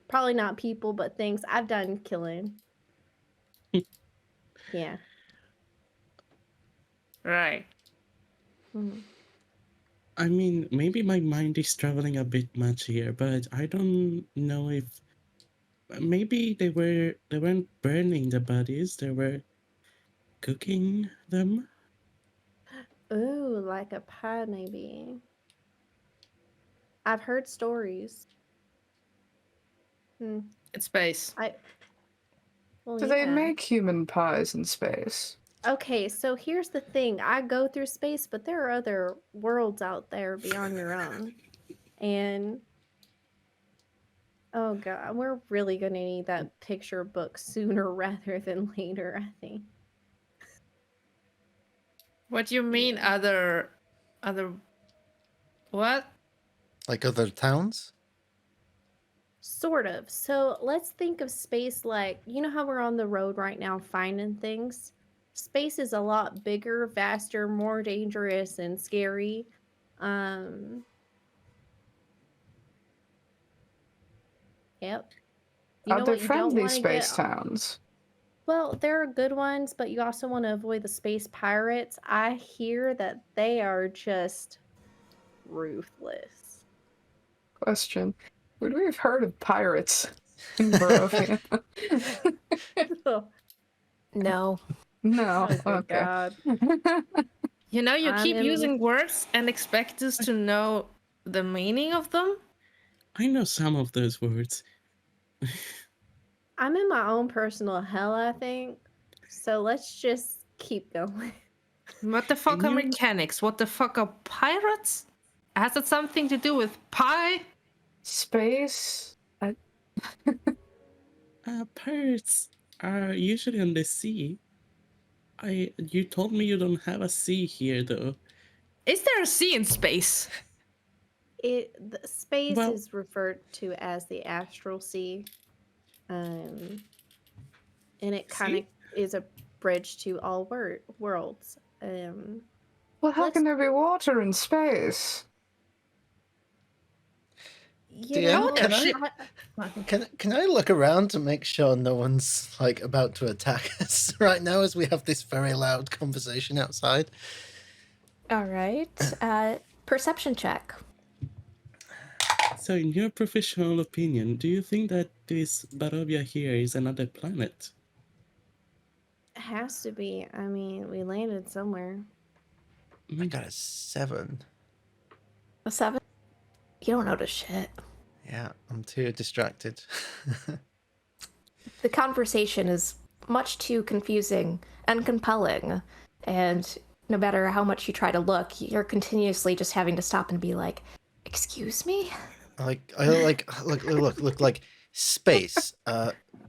Probably not people, but things. I've done killing. Yeah. Right. Mhm. I mean, maybe my mind is traveling a bit much here, but I don't know if maybe they weren't burning the bodies, they were cooking them. Ooh, like a pie, maybe. I've heard stories. It's space. Well, Do they yeah. make human pies in space? Okay, so here's the thing. I go through space, but there are other worlds out there beyond your own. And oh god, we're really gonna need that picture book sooner rather than later, I think. What do you mean other what? Like other towns? Sort of. So let's think of space like, you know how we're on the road right now finding things? Space is a lot bigger, vaster, more dangerous, and scary. Yep. You Are know there what? You don't friendly want to space get. towns? Well, there are good ones, but you also want to avoid the space pirates. I hear that they are just ruthless. Question. Would we have heard of pirates in Barovia? No. No. Oh, good Okay. God. You know, you I'm keep in- using words and expect us to know the meaning of them. I know some of those words. I'm in my own personal hell, I think. So let's just keep going. What the fuck are You- mechanics? What the fuck are pirates? Has it something to do with pie? Space? Pirates are usually on the sea. You told me you don't have a sea here, though. Is there a sea in space? The space Well- is referred to as the astral sea, and it kind of See? is a bridge to all worlds. Well, how Let's- can there be water in space? You DM, know, can I- Can I look around to make sure no one's like about to attack us right now as we have this very loud conversation outside? All right. Perception check. So, in your professional opinion, do you think that this Barovia here is another planet? has to be. I mean, we landed somewhere. I got a 7. A 7? You don't notice shit. Yeah, I'm too distracted. The conversation is much too confusing and compelling, and no matter how much you try to look, you're continuously just having to stop and be like, "Excuse me?" Look like space.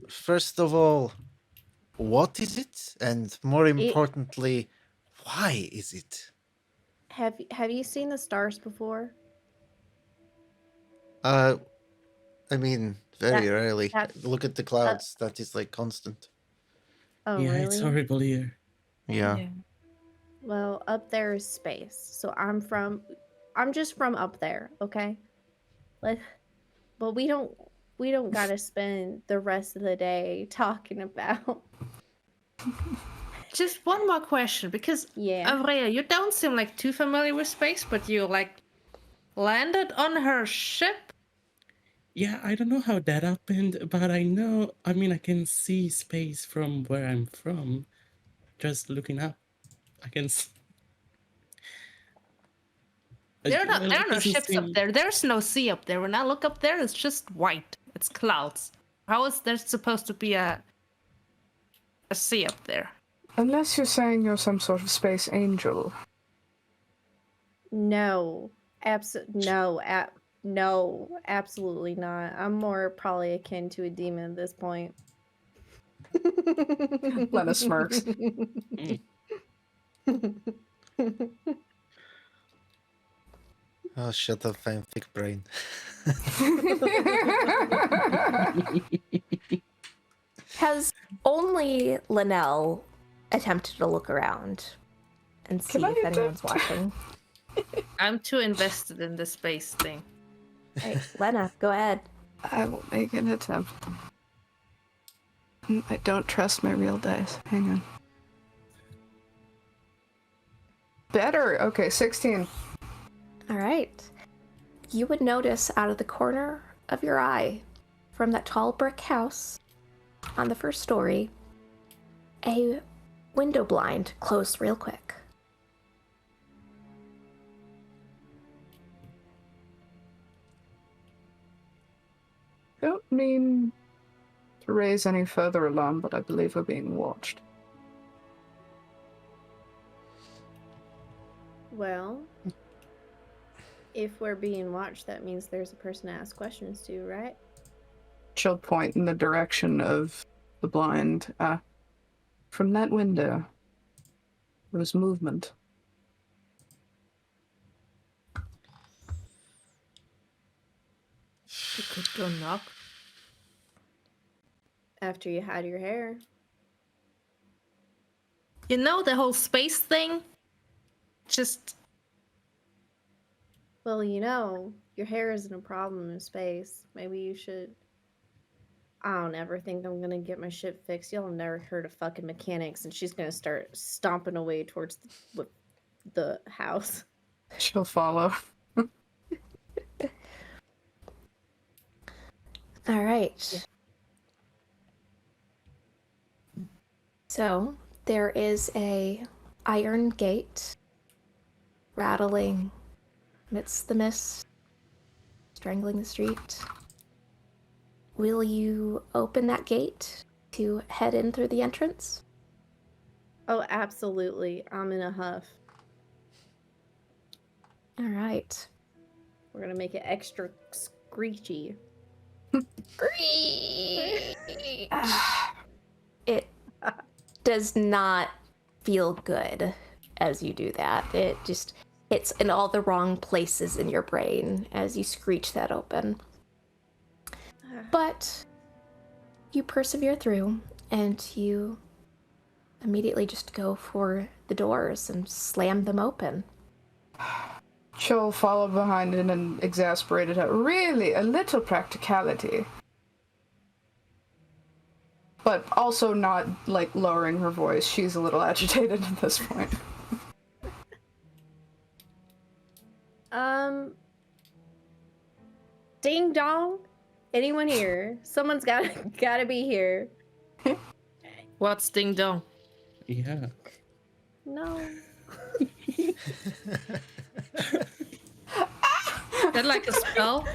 First of all, what is it? And more importantly, why is it? Have you seen the stars before? I mean, very That- rarely. that's- Look at the clouds. That is like constant. Oh, Yeah, really? it's horrible here. Yeah. Well, up there is space. So I'm just from up there, okay? But we don't gotta spend the rest of the day talking about. Just one more question, because Yeah. Aurea, you don't seem like too familiar with space, but you like landed on her ship. Yeah, I don't know how that happened, but I know, I mean, I can see space from where I'm from. Just looking up. I can see. There are no doesn't ships up seem- there. There's no sea up there. When I look up there, it's just white. It's clouds. How is there supposed to be a sea up there? Unless you're saying you're some sort of space angel. No. No, absolutely not. I'm more probably akin to a demon at this point. Lena smirks. Oh, shut up, fanfic brain. Has only Linnell attempted to look around and see Can I if anyone's attempt? watching? I'm too invested in the space thing. Hey, Lena, go ahead. I will make an attempt. I don't trust my real dice. Hang on. Better. Okay, 16. All right. You would notice out of the corner of your eye, from that tall brick house on the first story, a window blind closed real quick. Don't mean to raise any further alarm, but I believe we're being watched. Well, if we're being watched, that means there's a person to ask questions to, right? She'll point in the direction of the blind. From that window, there was movement. You could go knock. After you had your hair. You know the whole space thing? Just Well, you know, your hair isn't a problem in space. Maybe you should. I don't ever think I'm gonna get my ship fixed. Y'all have never heard of fucking mechanics, and she's gonna start stomping away towards the house. She'll follow. All right. So there is a iron gate rattling amidst the mist, strangling the street. Will you open that gate to head in through the entrance? Oh, absolutely. I'm in a huff. All right. We're gonna make it extra screechy. It does not feel good as you do that. It just hits in all the wrong places in your brain as you screech that open. But you persevere through, and you immediately just go for the doors and slam them open. She'll follow behind in an exasperated, really, a little practicality. But also not, like, lowering her voice. She's a little agitated at this point. Ding dong. Anyone here? Someone's gotta be here. What's ding dong? Yeah. No. Is that like a spell?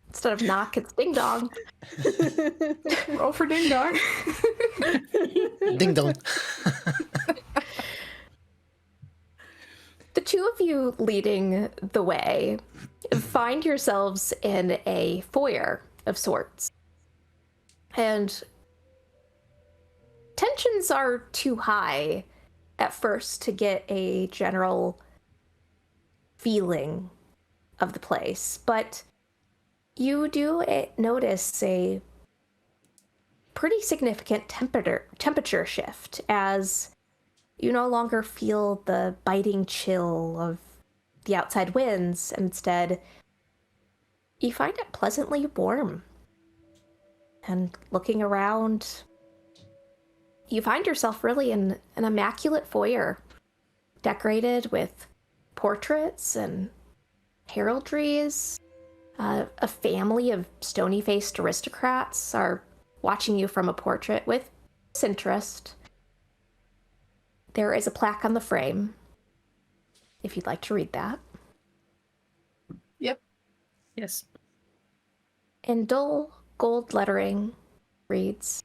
Instead of knock, it's ding dong. Roll for ding dong. Ding dong. The two of you leading the way find yourselves in a foyer of sorts. And tensions are too high at first to get a general feeling of the place, but you do notice a pretty significant temperature shift as you no longer feel the biting chill of the outside winds, and instead you find it pleasantly warm. And looking around, you find yourself really in an immaculate foyer, decorated with portraits and heraldries. A family of stony-faced aristocrats are watching you from a portrait with interest. There is a plaque on the frame, if you'd like to read that. Yep. Yes. In dull gold lettering reads,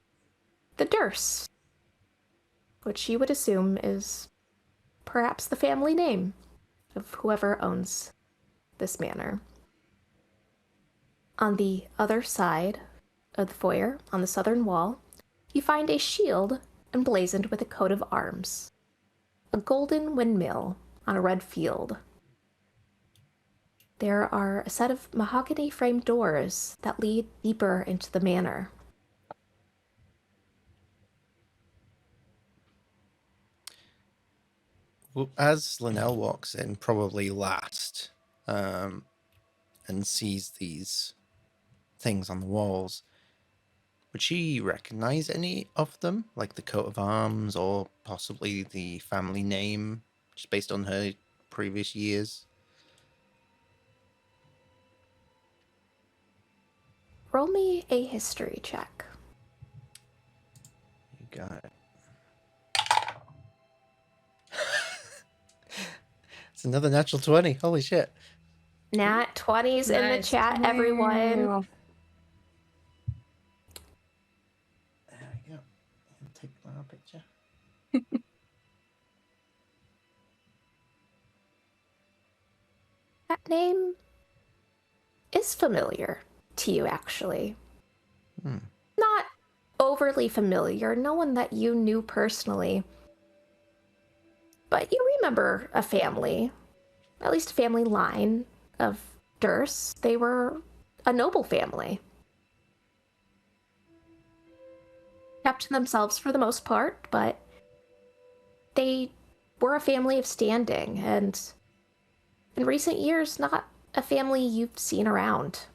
"The Durst," which you would assume is perhaps the family name of whoever owns this manor. On the other side of the foyer, on the southern wall, you find a shield emblazoned with a coat of arms. A golden windmill on a red field. There are a set of mahogany framed doors that lead deeper into the manor. Well, as Linnell walks in, probably last, and sees these things on the walls, would she recognize any of them, like the coat of arms or possibly the family name, just based on her previous years? Roll me a history check. You got it. It's another natural 20. Holy shit. Nat 20s in the Nice. chat, everyone. There we go. Take my picture. That name is familiar to you, actually. Not overly familiar, no one that you knew personally. But you remember a family, at least a family line of Durst. They were a noble family. Kept to themselves for the most part, but they were a family of standing, and in recent years, not a family you've seen around.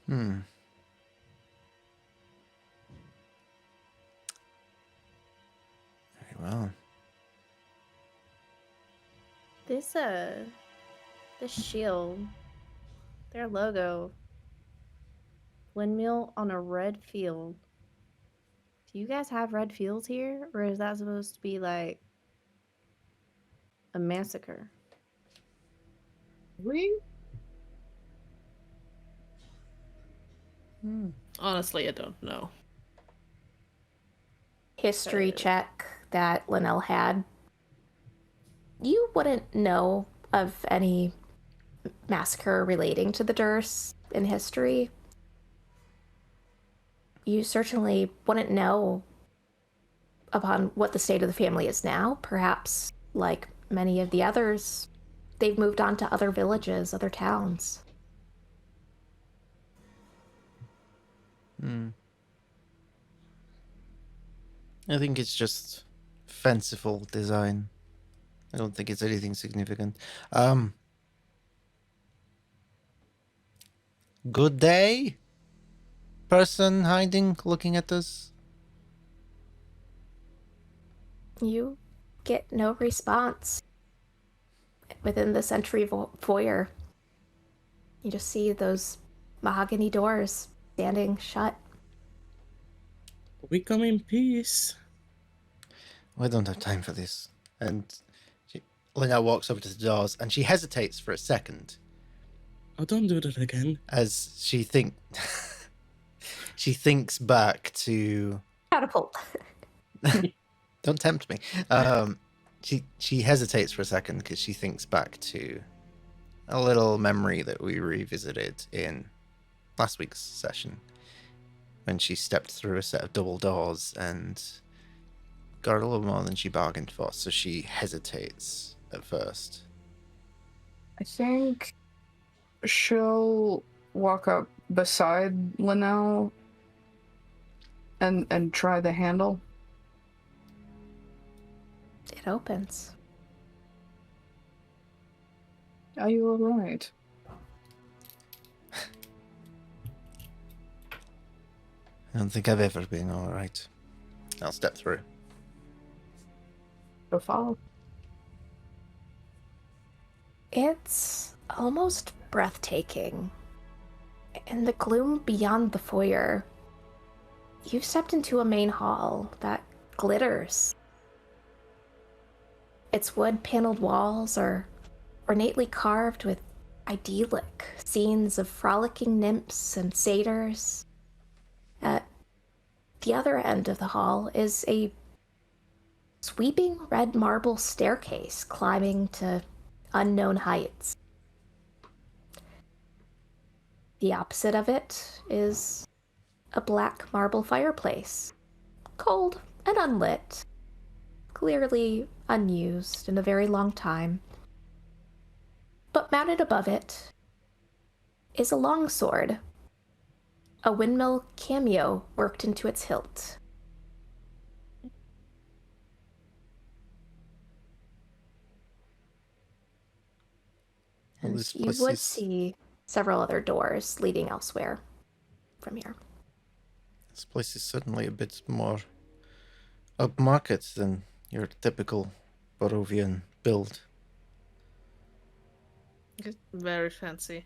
Very well. This shield, their logo, windmill on a red field. Do you guys have red fields here, or is that supposed to be like a massacre? Honestly, I don't know. History check that Linnell had You wouldn't know of any massacre relating to the Durst in history. You certainly wouldn't know upon what the state of the family is now. Perhaps, like many of the others, they've moved on to other villages, other towns. I think it's just fanciful design. I don't think it's anything significant. Good day? Person hiding, looking at us? You get no response within the sentry foyer. You just see those mahogany doors standing shut. We come in peace. I don't have time for this. And Lena walks over to the doors and she hesitates for a second Oh, don't do that again. as she thinks back to. Catapult. Don't tempt me. She hesitates for a second because she thinks back to a little memory that we revisited in last week's session when she stepped through a set of double doors and got a little more than she bargained for. So she hesitates at first. I think she'll walk up beside Linnell and try the handle. It opens. Are you alright? I don't think I've ever been all right. I'll step through. Go follow. It's almost breathtaking. In the gloom beyond the foyer, you've stepped into a main hall that glitters. Its wood-paneled walls are ornately carved with idyllic scenes of frolicking nymphs and satyrs. At the other end of the hall is a sweeping red marble staircase climbing to unknown heights. The opposite of it is a black marble fireplace, cold and unlit, clearly unused in a very long time. But mounted above it is a longsword, a windmill cameo worked into its hilt. Well, And this you place would is- see several other doors leading elsewhere from here. This place is certainly a bit more upmarket than your typical Barovian build. It's very fancy.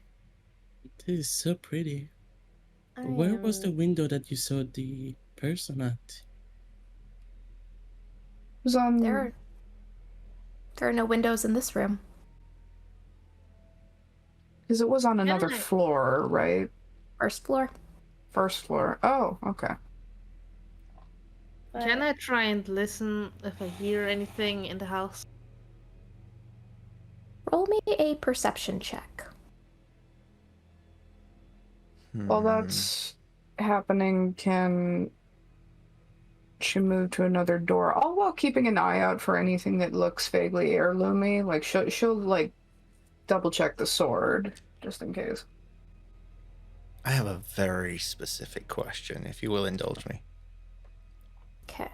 This is so pretty. Where was the window that you saw the person at? It was on. There are no windows in this room. Because it was on another I- floor, right? First floor. First floor. Oh, okay. Can I try and listen if I hear anything in the house? Roll me a perception check. While that's happening, can she move to another door? All while keeping an eye out for anything that looks vaguely heirloomy. Like she'll like double check the sword just in case. I have a very specific question, if you will indulge me. Okay.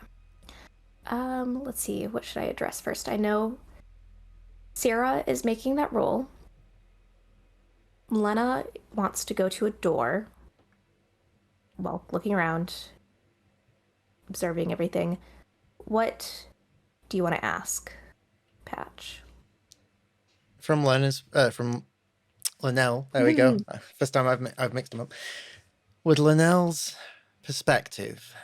Let's see. What should I address first? I know Sarah is making that roll. Lena wants to go to a door. Well, looking around, observing everything. What do you want to ask, Patch? From Linnell. There we go. First time I've mixed them up. With Linnell's perspective,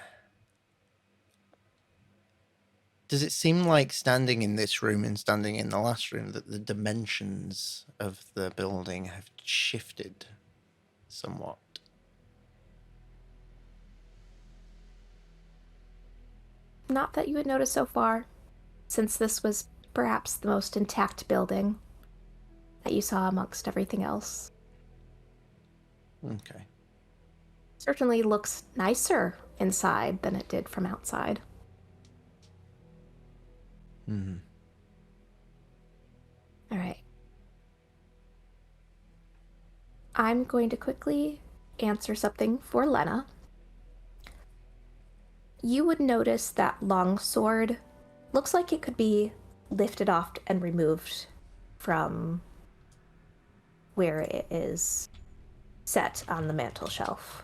does it seem like standing in this room and standing in the last room that the dimensions of the building have shifted somewhat? Not that you would notice so far, since this was perhaps the most intact building that you saw amongst everything else. Okay. Certainly looks nicer inside than it did from outside. Mm-hmm. All right. I'm going to quickly answer something for Lena. You would notice that longsword looks like it could be lifted off and removed from where it is set on the mantel shelf.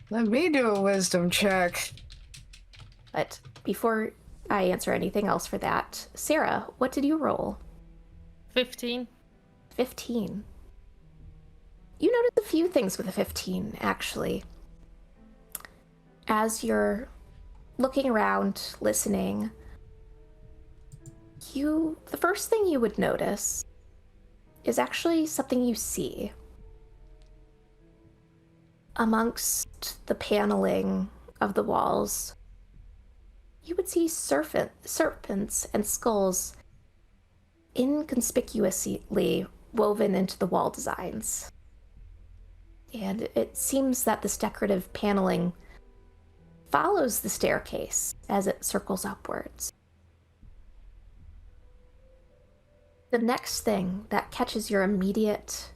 Let me do a wisdom check. But before I answer anything else for that, Sarah, what did you roll? 15. 15. You notice a few things with a 15, actually. As you're looking around, listening, the first thing you would notice is actually something you see. Amongst the paneling of the walls, you would see serpents and skulls inconspicuously woven into the wall designs. And it seems that this decorative paneling follows the staircase as it circles upwards. The next thing that catches your immediate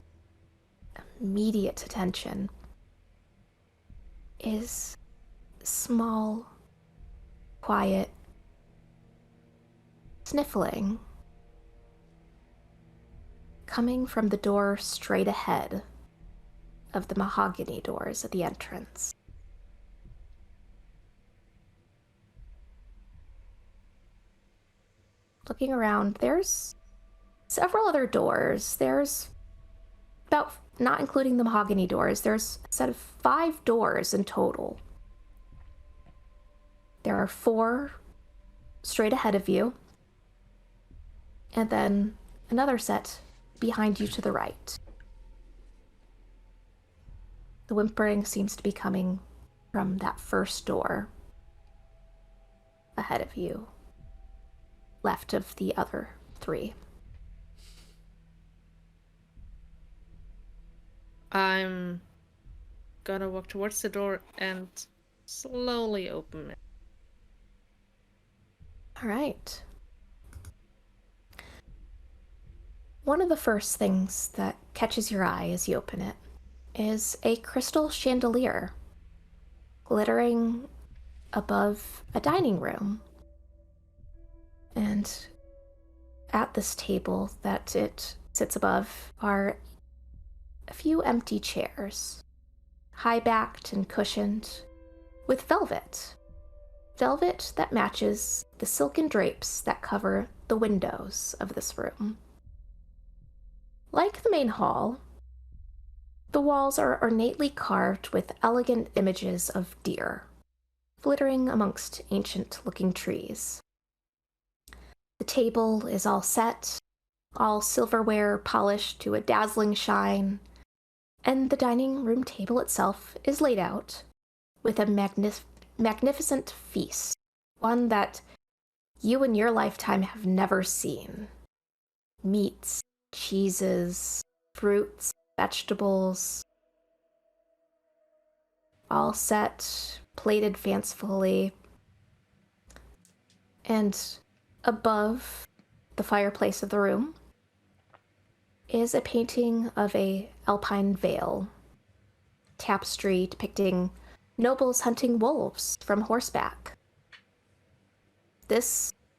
attention is small, quiet sniffling coming from the door straight ahead of the mahogany doors at the entrance. Looking around, there's several other doors. There's about, not including the mahogany doors, there's a set of 5 doors in total. There are 4 straight ahead of you, and then another set behind you to the right. The whimpering seems to be coming from that first door ahead of you, left of the other 3. I'm gonna walk towards the door and slowly open it. All right. One of the first things that catches your eye as you open it is a crystal chandelier glittering above a dining room. And at this table that it sits above are a few empty chairs, high-backed and cushioned, with velvet. Velvet that matches the silken drapes that cover the windows of this room. Like the main hall, the walls are ornately carved with elegant images of deer, glittering amongst ancient-looking trees. The table is all set, all silverware polished to a dazzling shine, and the dining room table itself is laid out with a magnificent feast, one that you in your lifetime have never seen. Meats, cheeses, fruits, vegetables, all set, plated fancifully. And above the fireplace of the room is a painting of a alpine vale, tapestry depicting nobles hunting wolves from horseback.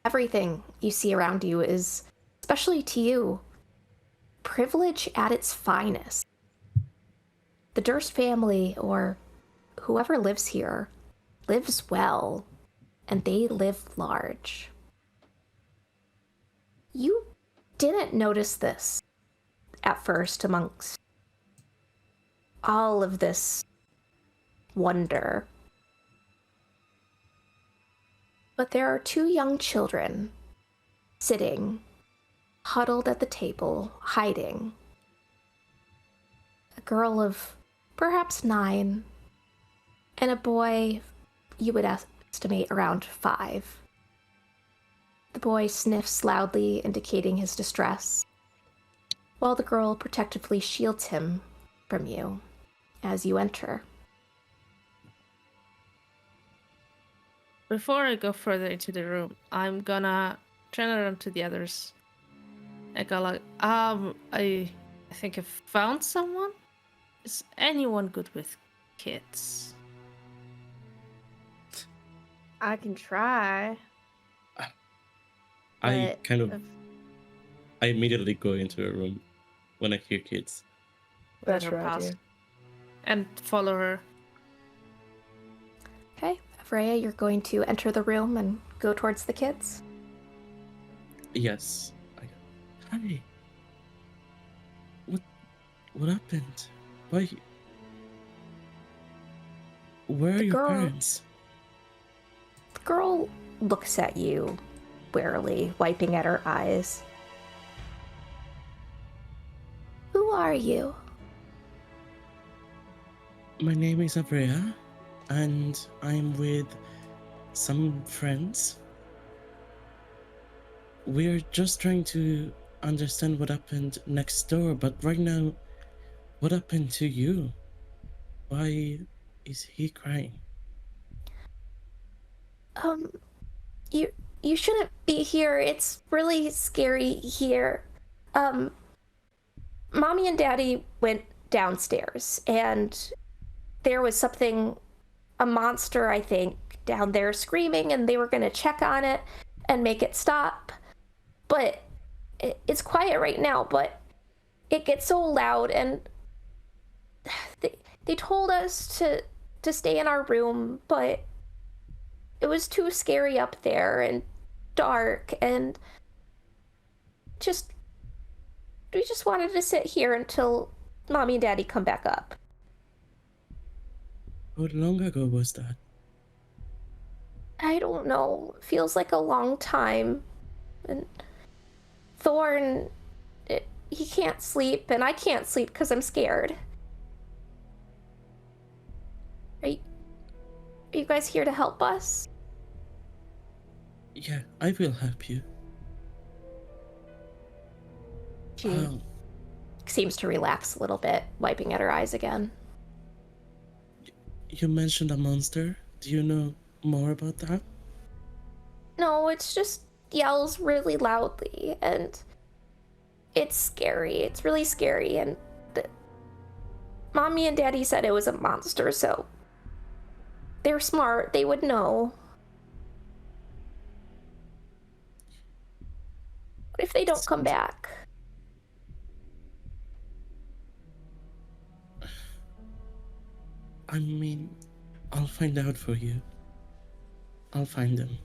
Everything you see around you is, especially to you, privilege at its finest. The Durst family, or whoever lives here, lives well, and they live large. You didn't notice this at first amongst all of this wonder. But there are 2 young children sitting, huddled at the table, hiding. A girl of perhaps 9, and a boy you would estimate around 5. The boy sniffs loudly, indicating his distress, while the girl protectively shields him from you as you enter. Before I go further into the room, I'm gonna turn around to the others. I go like, I think I found someone. Is anyone good with kids? I can try. I but kind of if- I immediately go into a room when I hear kids. That's Let her right, pass yeah. and follow her. Okay, Freya, you're going to enter the room and go towards the kids. Yes. Hi. What happened? Why? Where are The your girl- parents? The girl looks at you warily, wiping at her eyes. Who are you? My name is Abrea, and I'm with some friends. We're just trying to understand what happened next door, but right now, what happened to you? Why is he crying? You shouldn't be here. It's really scary here. Mommy and Daddy went downstairs, and there was a monster, I think, down there screaming, and they were going to check on it and make it stop. But it's quiet right now, but it gets so loud, and they told us to stay in our room, but it was too scary up there and dark, and we just wanted to sit here until Mommy and Daddy come back up. How long ago was that? I don't know. Feels like a long time. And Thorn, he can't sleep, and I can't sleep because I'm scared. Are you guys here to help us? Yeah, I will help you. She seems to relax a little bit, wiping at her eyes again. You mentioned a monster. Do you know more about that? No, it's just yells really loudly, and it's scary. It's really scary, and Mommy and Daddy said it was a monster, so they're smart. They would know. What if they don't come back? I mean, I'll find out for you. I'll find them.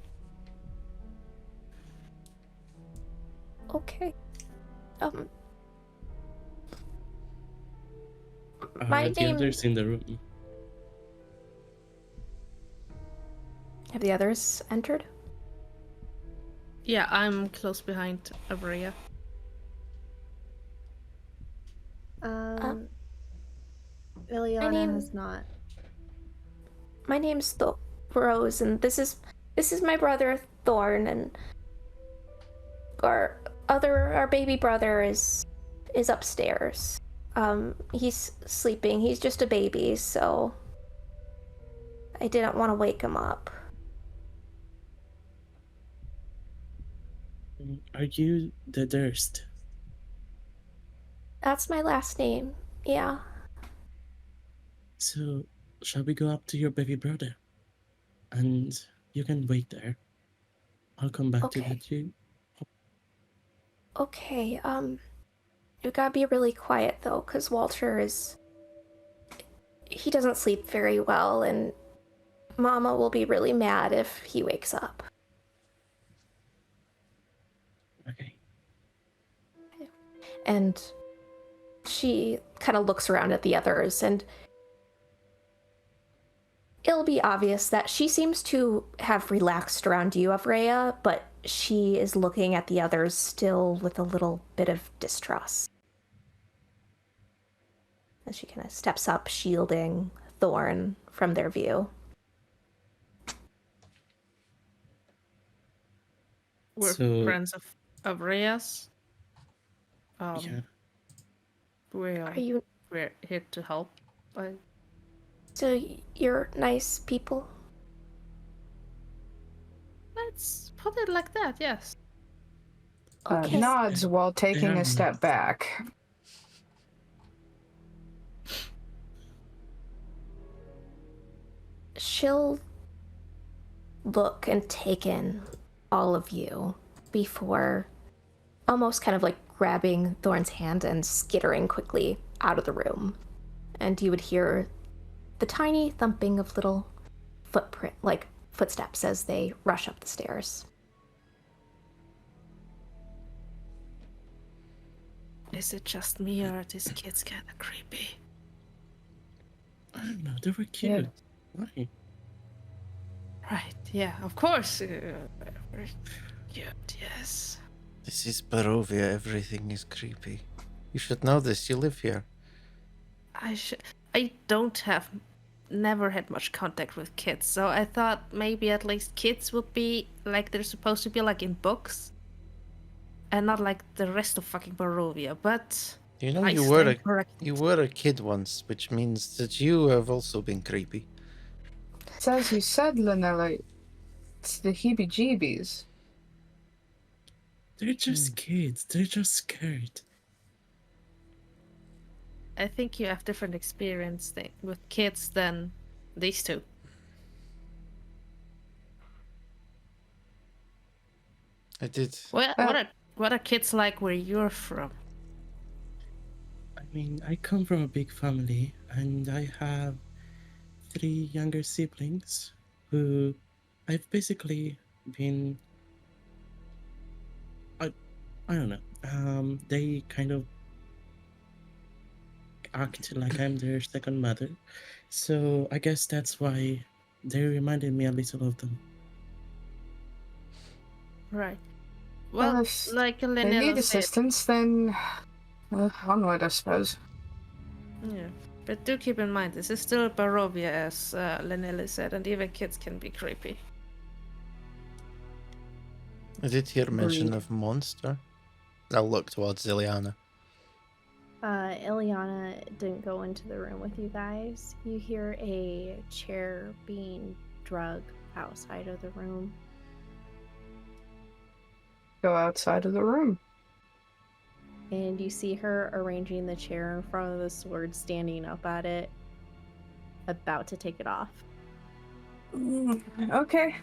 Okay. Are My the name- others in the room? Have the others entered? Yeah, I'm close behind Abrea. Ileana name- has not. My name's Rose, and this is my brother Thorn, and our baby brother is upstairs. He's sleeping. He's just a baby, so I didn't want to wake him up. Are you the Durst? That's my last name. Yeah. So, shall we go up to your baby brother? And you can wait there. I'll come back to Okay. get you. Okay, you gotta be really quiet though, because Walter he doesn't sleep very well, and Mama will be really mad if he wakes up. Okay. And she kind of looks around at the others, and it'll be obvious that she seems to have relaxed around you, Avrea, but she is looking at the others still with a little bit of distrust. As she kind of steps up, shielding Thorn from their view. We're So friends of Rhea's. yeah, We're Are you? we're here to help. I, So you're nice people? let's put it like that. Yes. Okay. Nods while taking are a step back. She'll look and take in all of you before almost kind of like grabbing Thorn's hand and skittering quickly out of the room. And you would hear the tiny thumping of little footsteps as they rush up the stairs. Is it just me or are these kids kind of creepy? I don't know. They were cute. Why? Right. Yeah. Of course. Very cute. Yes. This is Barovia. Everything is creepy. You should know this. You live here. I don't have. Never had much contact with kids, so I thought maybe at least kids would be like they're supposed to be like in books, and not like the rest of fucking Barovia. But You know, I you were stand corrected. you were a kid once, which means that you have also been creepy. It's as you said, Linnella. It's the heebie-jeebies. They're just kids. They're just scared. I think you have different experience with kids than these two. I did. What are kids like where you're from? I mean, I come from a big family, and I have 3 younger siblings who I've basically been. I don't know. They kind of act like I'm their second mother, so I guess that's why they reminded me a little of them. Right. Well, if like they Linnella need said, assistance, then onward, I suppose. yeah. But do keep in mind, this is still Barovia, as Linnella said, and even kids can be creepy. I did hear mention Agreed. of monster. I'll look towards Ileana. Ileana didn't go into the room with you guys. You hear a chair being dragged outside of the room. Go outside of the room. And you see her arranging the chair in front of the sword, standing up at it, about to take it off. Okay.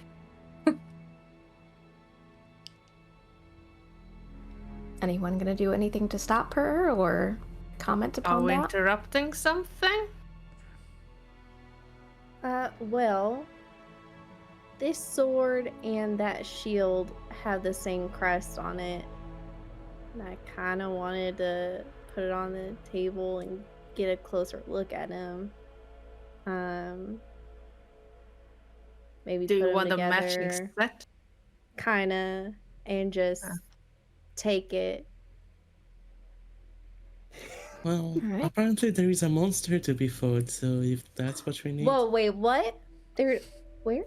Anyone gonna do anything to stop her or comment Are upon we that? interrupting something? Well, this sword and that shield have the same crest on it. And I kind of wanted to put it on the table and get a closer look at him. Maybe Do put you them want a together, matching set? kind of, and just take it. Well, Alright. apparently there is a monster to be fought, so if that's what we need. Whoa, wait, what? Where?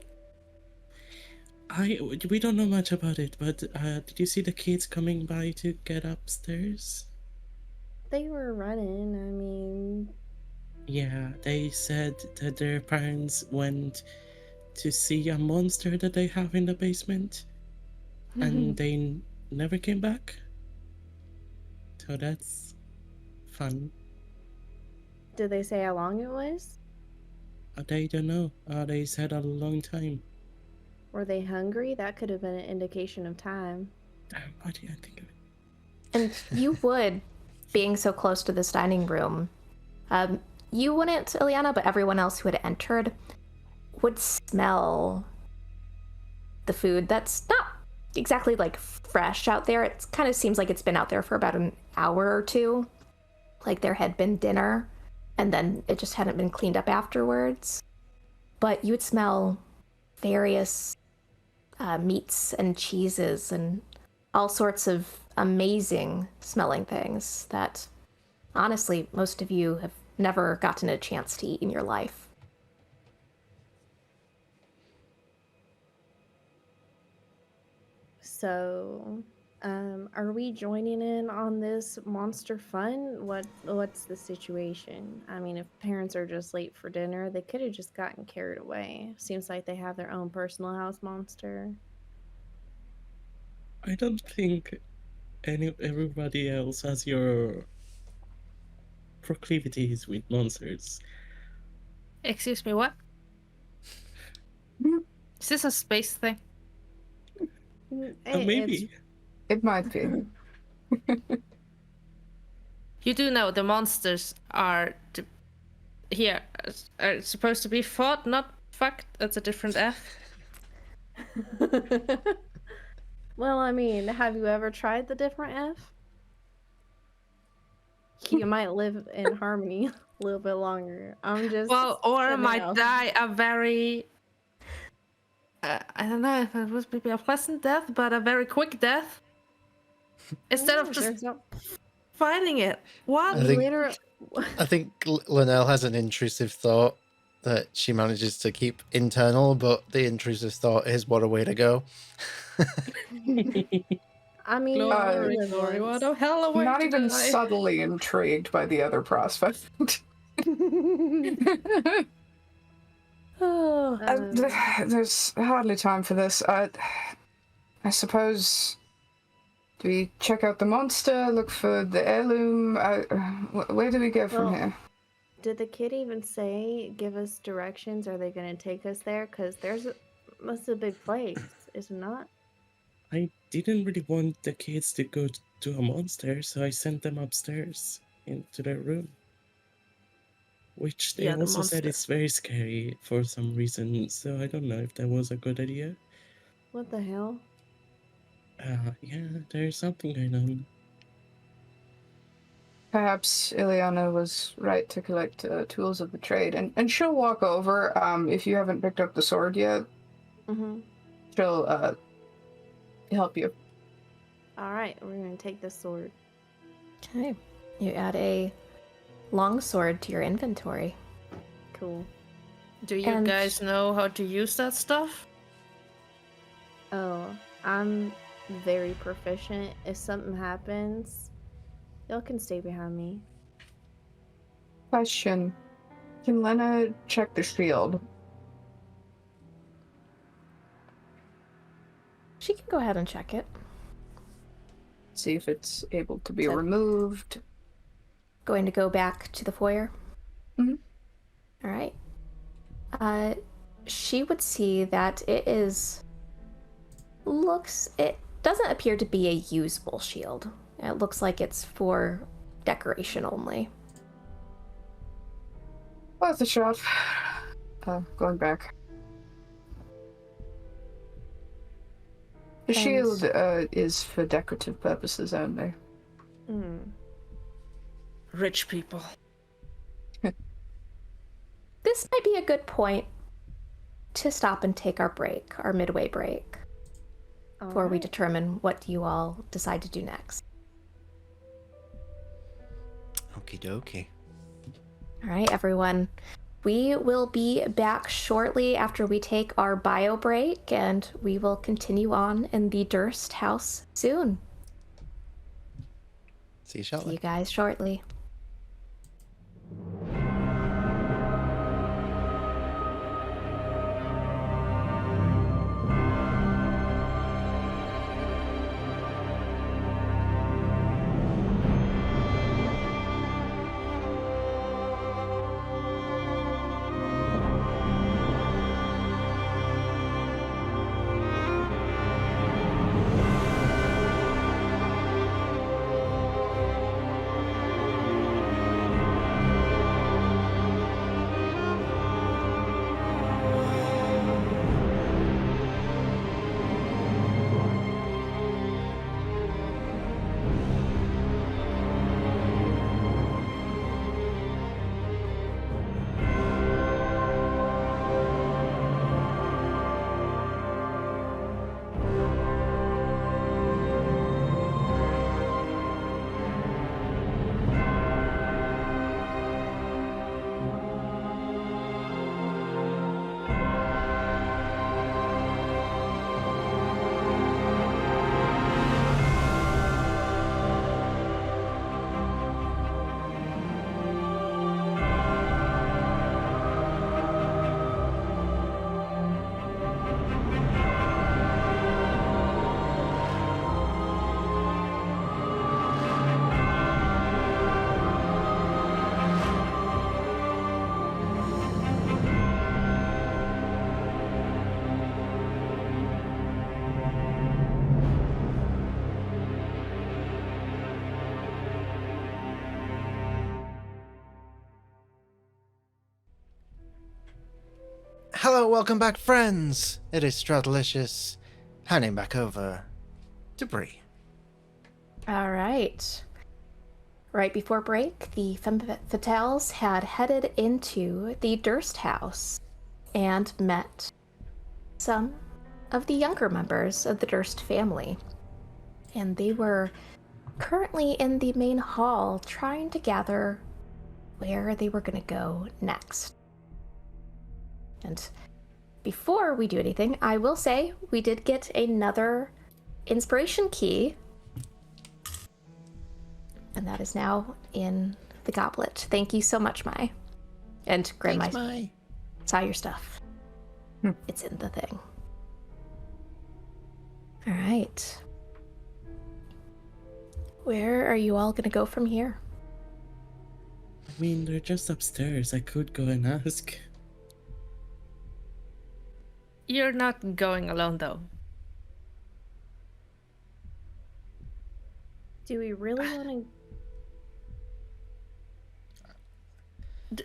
We don't know much about it, but did you see the kids coming by to get upstairs? They were running. I mean, Yeah, they said that their parents went to see a monster that they have in the basement, and they never came back. So that's fun. did they say how long it was? They don't know. They said a long time. Were they hungry? That could have been an indication of time. Damn, why did I think of it? And you would, being so close to this dining room, you wouldn't, Ileana, but everyone else who had entered would smell the food that's not exactly like fresh out there. It kind of seems like it's been out there for about an hour or two. Like there had been dinner and then it just hadn't been cleaned up afterwards. But you would smell various meats and cheeses and all sorts of amazing smelling things that honestly most of you have never gotten a chance to eat in your life. So, are we joining in on this monster fun? What's the situation? I mean, if parents are just late for dinner, they could have just gotten carried away. Seems like they have their own personal house monster. I don't think everybody else has your proclivities with monsters. Excuse me, what? Is this a space thing? Maybe. It might be. You do know the monsters are are supposed to be fought, not fucked. That's a different F. Well, I mean, have you ever tried the different F? You might live in harmony a little bit longer. I'm just or might die a very I don't know if it would be a pleasant death, but a very quick death. Instead of just fighting it. What? I think Linnell has an intrusive thought that she manages to keep internal, but the intrusive thought is what a way to go. I mean, Glory, what a hell of a way Not to even die. subtly intrigued by the other prospect. There's hardly time for this. I suppose. Do we check out the monster? Look for the heirloom? Where do we go from here? Did the kid even say, give us directions? Are they going to take us there? Because must be a big place, is it not? I didn't really want the kids to go to a monster, so I sent them upstairs into their room. Which they the also said monster. is very scary for some reason, so I don't know if that was a good idea. What the hell? Yeah, there's something going on. Perhaps Ileana was right to collect tools of the trade, and she'll walk over. If you haven't picked up the sword yet, she'll help you. All right, we're gonna take this sword. Okay. You add a long sword to your inventory. Cool. Do you guys know how to use that stuff? Oh, I'm very proficient. If something happens, y'all can stay behind me. Question. Can Lena check the shield? She can go ahead and check it. See if it's able to be removed. Going to go back to the foyer? Mm-hmm. All right. She would see that it doesn't appear to be a usable shield. It looks like it's for decoration only. Worth a shot. Going back. The shield is for decorative purposes only. Rich people. This might be a good point to stop and take our midway break, before we determine what you all decide to do next. Okie dokie. All right, everyone. We will be back shortly after we take our bio break, and we will continue on in the Durst house soon. See you shortly. See you guys shortly. Hello, welcome back, friends. It is Strahdalicious, handing back over to Bree. All right. Right before break, the Femme Fatales had headed into the Durst house and met some of the younger members of the Durst family. And they were currently in the main hall trying to gather where they were going to go next. And before we do anything, I will say we did get another inspiration key. And that is now in the goblet. Thank you so much, Mai. And Grandma, Thanks, Mai. saw your stuff. It's in the thing. All right. Where are you all going to go from here? I mean, they're just upstairs. I could go and ask. You're not going alone, though. Do we really want to?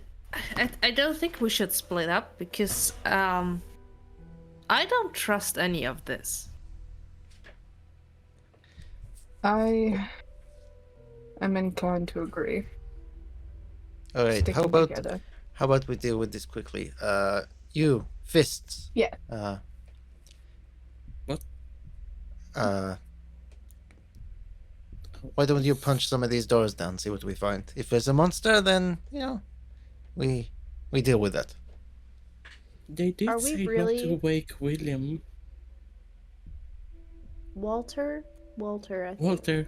I don't think we should split up because I don't trust any of this. I am inclined to agree. All right, Sticking together. how about we deal with this quickly? You, fists. Yeah. What? Why don't you punch some of these doors down, see what we find? If there's a monster, then, we deal with that. They did Are we say not to really- wake William. Walter, I think. Walter.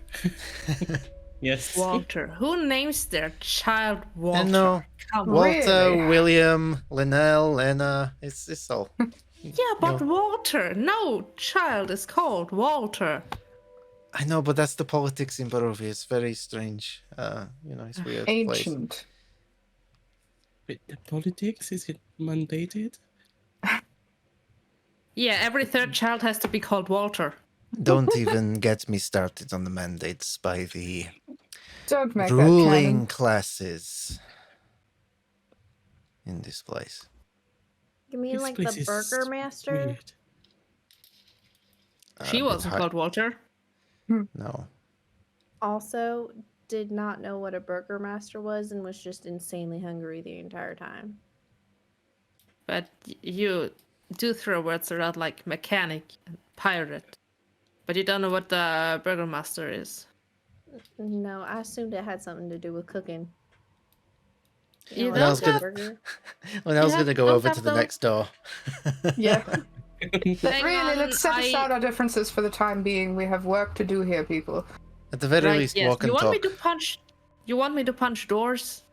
Yes. Walter. Who names their child Walter? And no, Come on. Walter, Really? William, Linnell, Lena, it's all. Yeah, but Walter. No child is called Walter. I know, but that's the politics in Barovia. It's very strange. It's a weird place. Ancient. Wait, the politics? Is it mandated? Yeah, every third child has to be called Walter. Don't even get me started on the mandates by the Don't make that ruling canon. classes in this place. You mean This like place the is Burger Master? weird. She it's wasn't called Walter. No. Also, did not know what a Burger Master was and was just insanely hungry the entire time. But you do throw words around like mechanic and pirate. But you don't know what the Burgermaster is. No, I assumed it had something to do with cooking. You like don't a have- burger. Well, I was Yeah, going to go don't over have to the those- next door. Yeah. But Hang really, on, let's set I- aside our differences for the time being. We have work to do here, people. At the very Right, least, yes. walk and You want talk. me to punch? You want me to punch doors?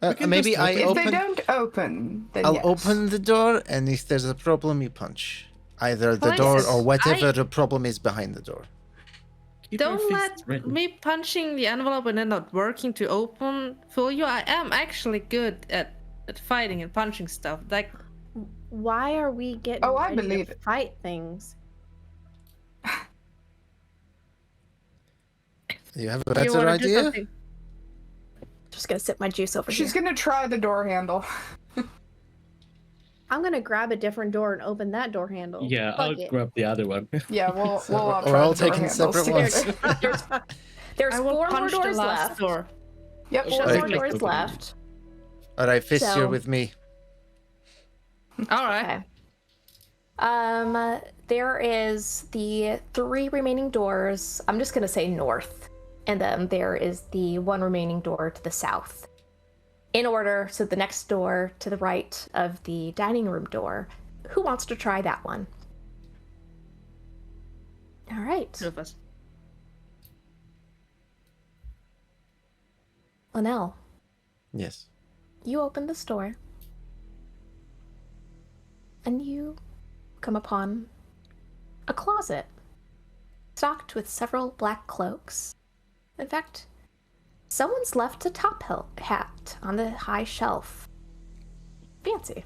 We can Maybe just I open- If open. they don't open, then I'll yes. open the door, and if there's a problem, you punch. Either the Well, door yes, or whatever I- the problem is behind the door. Keep our Don't fists let ready. me punching the envelope and then not working to open fool you. I am actually good at fighting and punching stuff. Like, Why are we getting Oh, I ready believe to it. fight things? You have a you better wanna do idea? something? Just going to sip my juice over She's here. gonna try the door handle. I'm gonna grab a different door and open that door handle. Yeah, Fuck I'll it. grab the other one. Yeah, we'll So all we're try all the door taking handles separate together. ones. There's I will 4 more punch the doors last left. door. Yep. Four Right. more doors left. All right, fists, So- you're with me. All right. Okay. There is the 3 remaining doors. I'm just gonna say north, and then there is the 1 remaining door to the south. In order, so the next door to the right of the dining room door. Who wants to try that one? All right, Two of us. Linnell, Yes. you open this door, and you come upon a closet stocked with several black cloaks. In fact, someone's left a top hat on the high shelf. Fancy.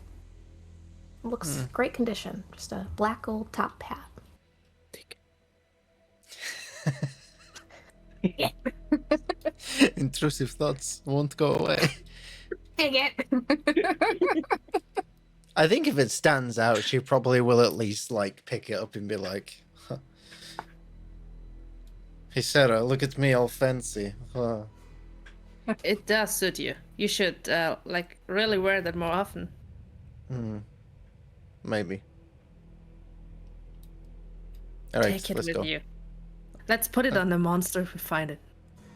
Looks great condition. Just a black old top hat. Intrusive thoughts won't go away. Dang it. I think if it stands out, she probably will at least like pick it up and be like, huh. "Hey Sarah, look at me all fancy." Huh. It does suit you. You should like really wear that more often. Maybe. All right, Take it let's with go. you. Let's put it on the monster if we find it.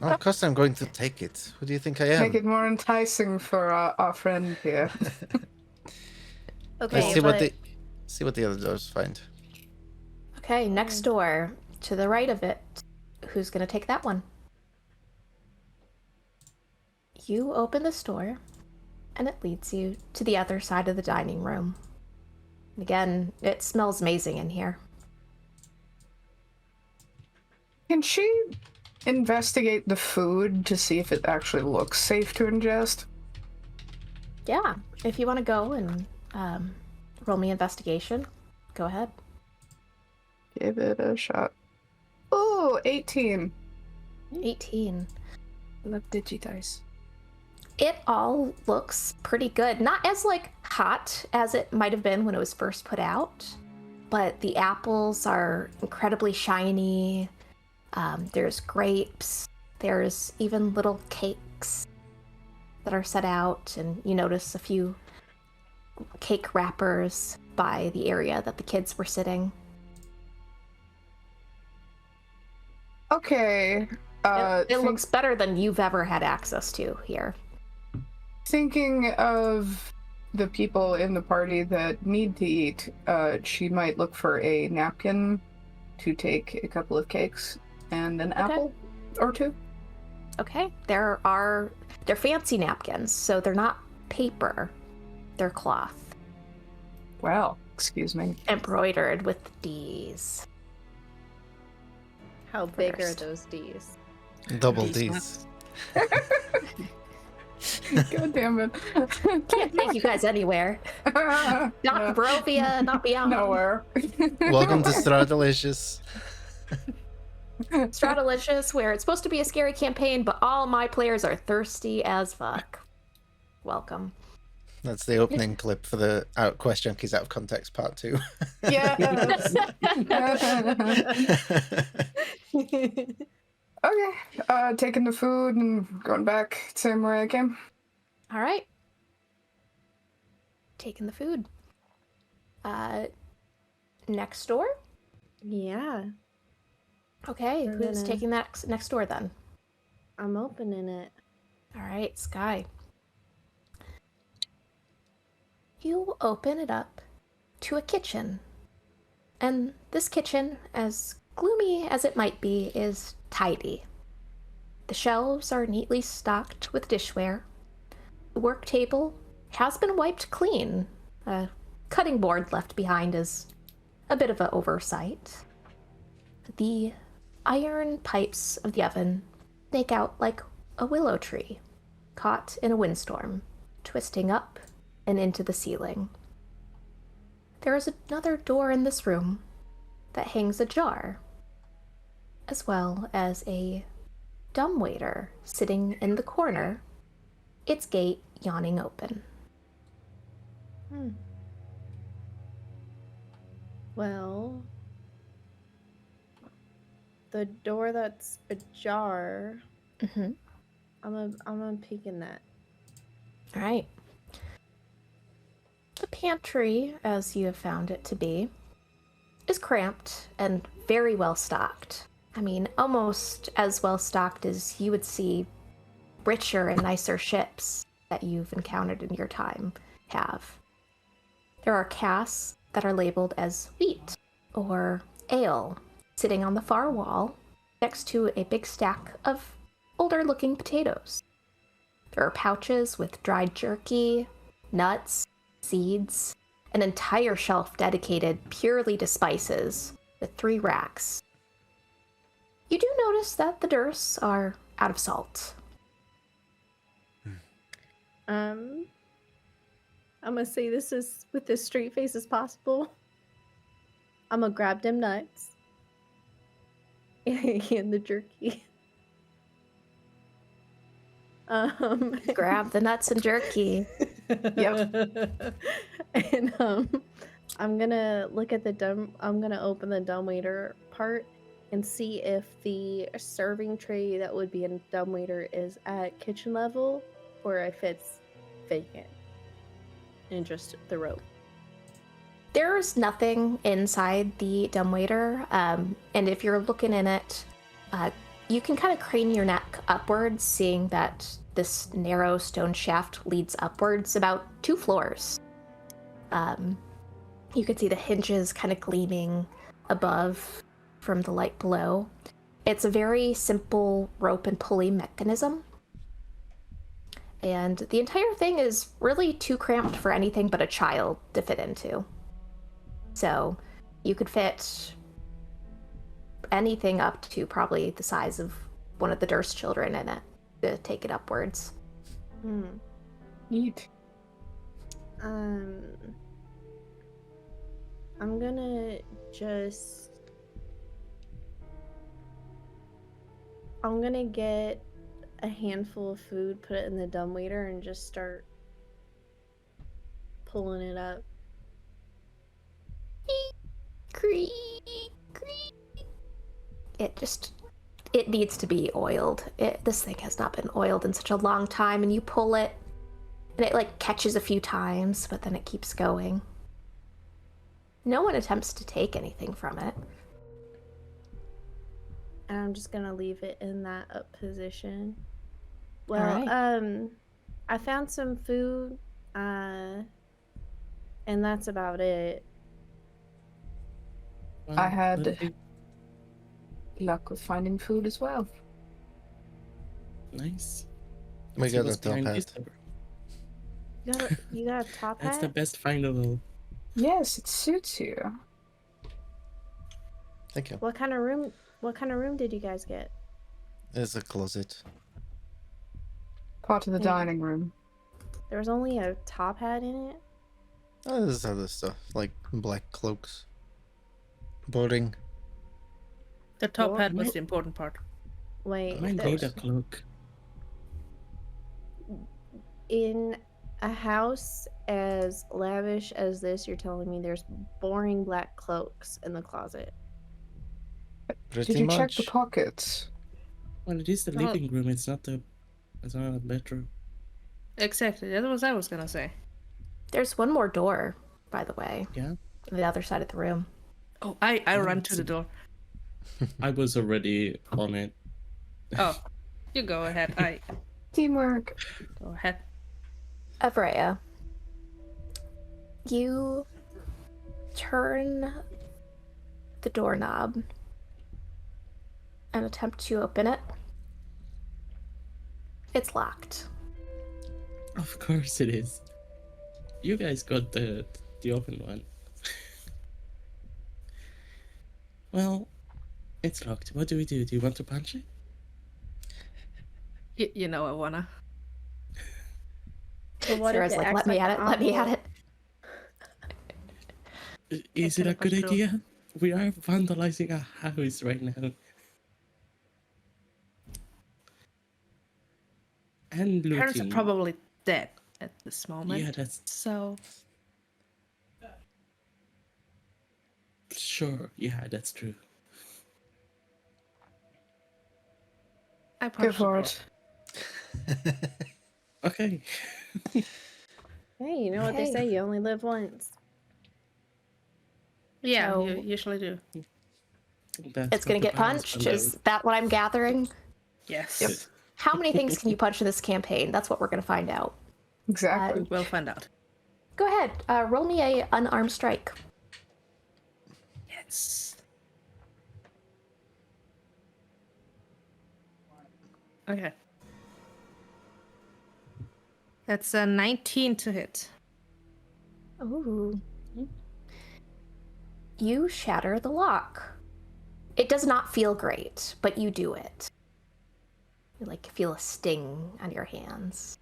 Oh, of course, I'm going to take it. Who do you think I am? Make it more enticing for our friend here. Okay, Let's see but what the other doors find. okay, next door to the right of it. Who's gonna take that one? You open this door, and it leads you to the other side of the dining room. Again, it smells amazing in here. Can she investigate the food to see if it actually looks safe to ingest? Yeah, if you want to go and roll me investigation, go ahead. Give it a shot. Oh, 18. 18. Love digidice. It all looks pretty good. Not as like hot as it might have been when it was first put out, but the apples are incredibly shiny. There's grapes. There's even little cakes that are set out, and you notice a few cake wrappers by the area that the kids were sitting. Okay. It looks better than you've ever had access to here. Thinking of the people in the party that need to eat, she might look for a napkin to take a couple of cakes and an apple or two. Okay, they're fancy napkins, so they're not paper. They're cloth, Wow, excuse me. embroidered with D's. How big are First. those D's? Double These D's. God damn it. Can't take you guys anywhere. Not Barovia, not beyond. Nowhere. Welcome to Strahdalicious. Strahdalicious, where it's supposed to be a scary campaign, but all my players are thirsty as fuck. Welcome. That's the opening clip for the Quest Junkies Out of Context Part 2. Yes. Okay. Taking the food and going back same way I came. All right. Taking the food. Next door? Yeah, Okay, We're who's gonna- taking that next door then? I'm opening it. All right, Sky. You open it up to a kitchen. And this kitchen, as gloomy as it might be, is tidy. The shelves are neatly stocked with dishware. The work table has been wiped clean. A cutting board left behind is a bit of an oversight. The iron pipes of the oven snake out like a willow tree caught in a windstorm, twisting up and into the ceiling. There is another door in this room that hangs ajar, as well as a dumbwaiter sitting in the corner, its gate yawning open. Well, the door that's ajar, Mm-hmm. I'm gonna peek in that. All right. The pantry, as you have found it to be, is cramped and very well stocked. I mean, almost as well stocked as you would see richer and nicer ships that you've encountered in your time have. There are casks that are labeled as wheat or ale sitting on the far wall next to a big stack of older looking potatoes. There are pouches with dried jerky, nuts, seeds, an entire shelf dedicated purely to spices with 3 racks. You do notice that the Dursts are out of salt. I'm gonna say this is with as straight face as possible. I'm gonna grab them nuts and the jerky. Grab the nuts and jerky. And I'm gonna look at the dumb. I'm gonna open the dumbwaiter part and see if the serving tray that would be in dumbwaiter is at kitchen level or if it's vacant and just the rope. There's nothing inside the dumbwaiter, and if you're looking in it, you can kind of crane your neck upwards, seeing that this narrow stone shaft leads upwards about 2 floors. You can see the hinges kind of gleaming above from the light below. It's a very simple rope and pulley mechanism. And the entire thing is really too cramped for anything but a child to fit into. So you could fit anything up to probably the size of one of the Durst children in it to take it upwards. Neat. I'm gonna get a handful of food, put it in the dumbwaiter, and just start pulling it up. Creak, creak. It needs to be oiled. This thing has not been oiled in such a long time, and you pull it, and it like catches a few times, but then it keeps going. No one attempts to take anything from it. And I'm just gonna leave it in that up position. Well, Alright. I found some food, and that's about it. Well, I had let it luck with finding food as well. be nice. We Let's see got what's a top behind hat. this door. You got a top That's hat? the best find of all. Yes, it suits you. Thank you. What kind of room did you guys get? There's a closet. Part of the Yeah. dining room. There was only a top hat in it? Oh, there's other stuff, like black cloaks. Boarding. The top Well, hat was the important part. Wait, I might there- need a cloak. in a house as lavish as this, you're telling me there's boring black cloaks in the closet. Pretty Did you much. check the pockets? Well, it is the Oh. living room. It's not a bedroom. Exactly, that was I was gonna say. There's one more door, by the way, Yeah. on the other side of the room. Oh, I ran to the door. I was already on it. Oh, you go ahead. I Teamwork. go ahead. Avrea, you turn the doorknob and attempt to open it. It's locked. Of course it is. You guys got the open one. Well, it's locked. What do we do? Do you want to punch it? You know I wanna. But what if Sarah's it like, acts let me at an it, let me at envelope? it. Is it a could've good pushed through. idea? We are vandalizing a house right now. And looting. Parents are probably dead at this moment. Yeah, that's So sure. Yeah, that's true. I Go punched for the it. Okay. Hey, you know what they Hey. say, you only live once. door. Yeah, So- you usually do. That's It's gonna what the get parents punched. can Is do. that what I'm gathering? Yes. How many things can you punch in this campaign? That's what we're gonna find out. Exactly. We'll find out. Go ahead, roll me a unarmed strike. Yes. Okay. That's a 19 to hit. Ooh. You shatter the lock. It does not feel great, but you do it. You like feel a sting on your hands.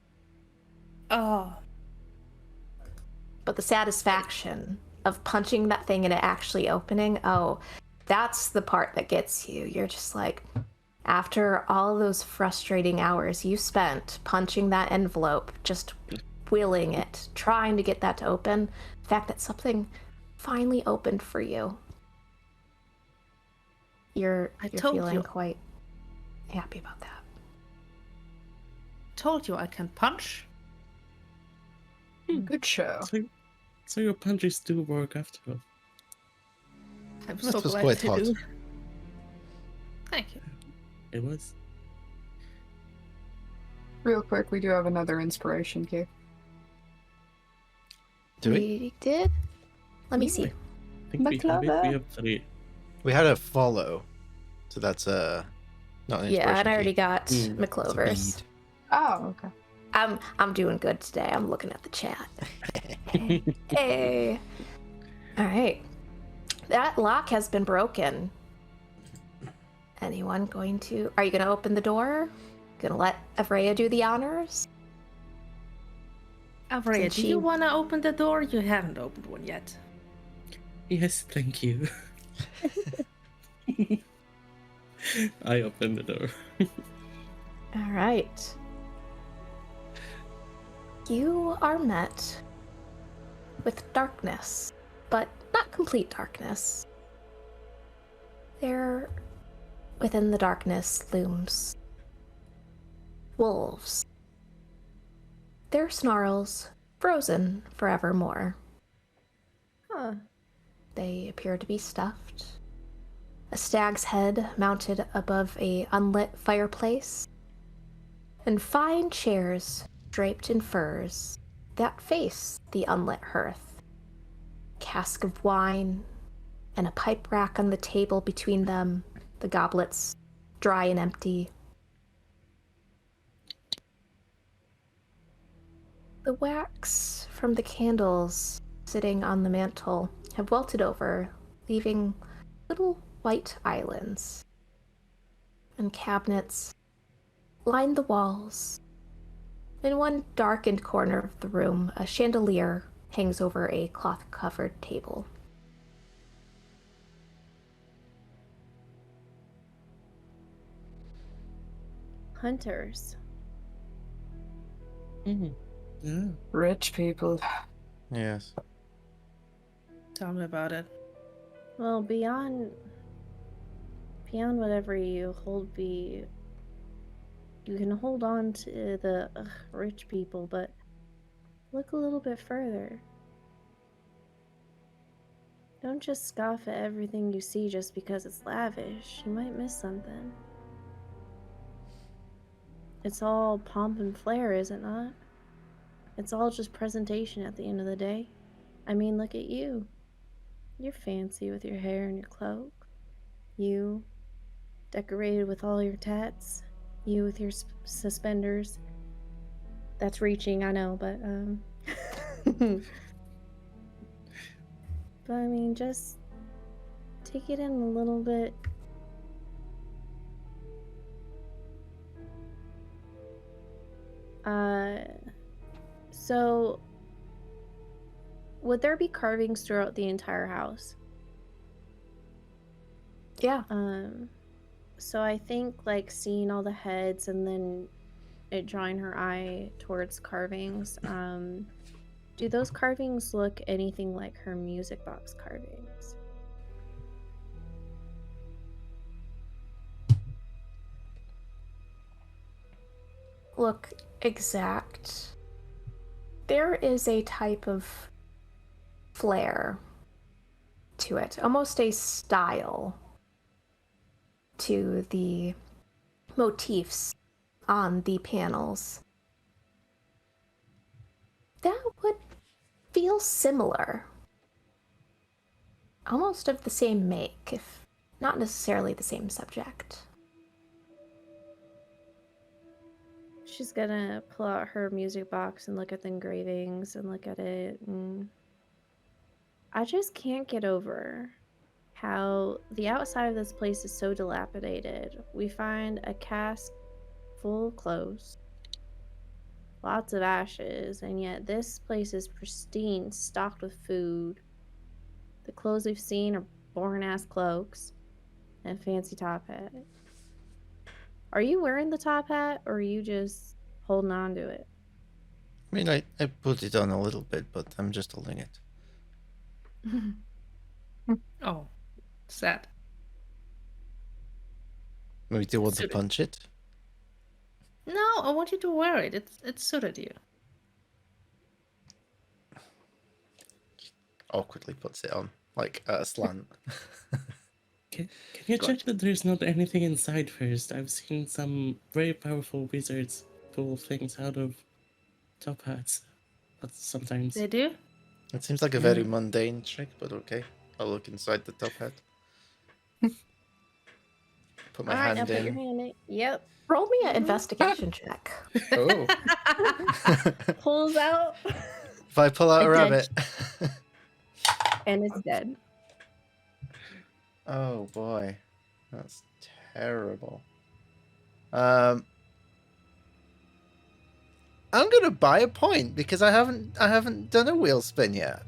Oh. But the satisfaction of punching that thing and it actually opening, oh, that's the part that gets you. You're just like, after all those frustrating hours you spent punching that envelope, just willing it, trying to get that to open. The fact that something finally opened for you. You're told feeling you. quite happy about that. Told you I can punch. Good show. So your punches do work after all. I'm That so was glad quite they hot. do. Thank you. It was. Real quick, we do have another inspiration cue. Do we? We did? Let me see. I think we have it. Baklava. We have 3. We had a follow, so that's not an Yeah, and inspiration I already key. got Mm, It's a McClover's. bead. Oh, okay. I'm doing good today. I'm looking at the chat. Hey. All right. That lock has been broken. Anyone going to... Are you going to open the door? Gonna let Avrea do the honors? Avrea, Since do she- you want to open the door? You haven't opened one yet. Yes, thank you. I opened the door. All right. You are met with darkness, but not complete darkness. There, within the darkness, looms wolves. Their snarls frozen forevermore. Huh. They appear to be stuffed. A stag's head mounted above a unlit fireplace, and fine chairs draped in furs that face the unlit hearth. Cask of wine and a pipe rack on the table between them, the goblets dry and empty. The wax from the candles sitting on the mantel have welted over, leaving little white islands. And cabinets line the walls. In one darkened corner of the room, a chandelier hangs over a cloth-covered table. Hunters. Yeah. Rich people. Yes. Tell me about it. Well, beyond whatever you hold you can hold on to the rich people, but look a little bit further. Don't just scoff at everything you see just because it's lavish. You might miss something. It's all pomp and flair, is it not? It's all just presentation at the end of the day. I mean, look at you. You're fancy with your hair and your cloak. You, decorated with all your tats. You with your suspenders. That's reaching, I know, but, But, I mean, just take it in a little bit. So, would there be carvings throughout the entire house? Yeah. So I think, like, seeing all the heads and then it drawing her eye towards carvings, do those carvings look anything like her music box carvings? Look exact. There is a type of flair to it, almost a style to the motifs on the panels. That would feel similar. Almost of the same make, if not necessarily the same subject. She's gonna pull out her music box and look at the engravings and look at it, and I just can't get over how the outside of this place is so dilapidated. We find a cask full of clothes, lots of ashes, and yet this place is pristine, stocked with food. The clothes we've seen are boring-ass cloaks and a fancy top hat. Are you wearing the top hat, or are you just holding on to it? I mean, I put it on a little bit, but I'm just holding it. Oh, sad. Maybe do you want to Suited. punch it? No, I want you to wear it. It suited you. Awkwardly puts it on, like at a slant. Can you check that there's not anything inside first? I've seen some very powerful wizards pull things out of top hats. But sometimes. They do? It seems like a very mundane trick, but okay. I'll look inside the top hat. Put my Alright, now hand put your in. hand in. Yep. Roll me an investigation check. Oh. Pulls out If I pull out a A dead rabbit. and it's dead. Oh boy. That's terrible. I'm gonna buy a point because I haven't done a wheel spin yet.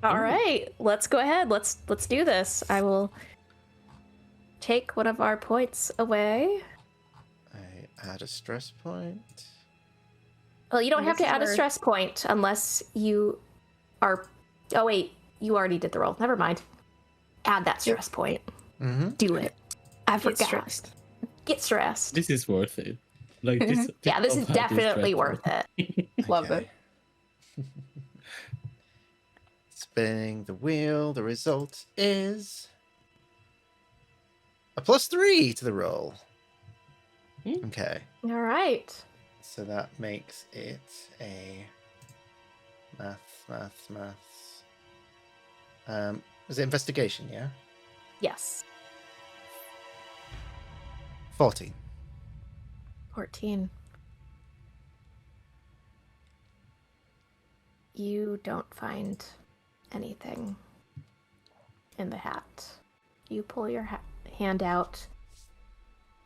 All right, let's go ahead. Let's do this. I will take one of our points away. I add a stress point. Well, you don't And have this to is add a where- stress point unless you are. Oh wait, you already did the roll. Never mind. Add that stress point. Mm-hmm. Do it. I Get forgot. stressed. Get stressed. This is worth it. Like this. Yeah, this is top hat definitely dreadful. worth it. Love it. Spinning the wheel. The result is a +3 to the roll. Okay, All right. so that makes it a maths. Was it investigation? Yeah, Yes. 14. 14. You don't find anything in the hat. You pull your hand out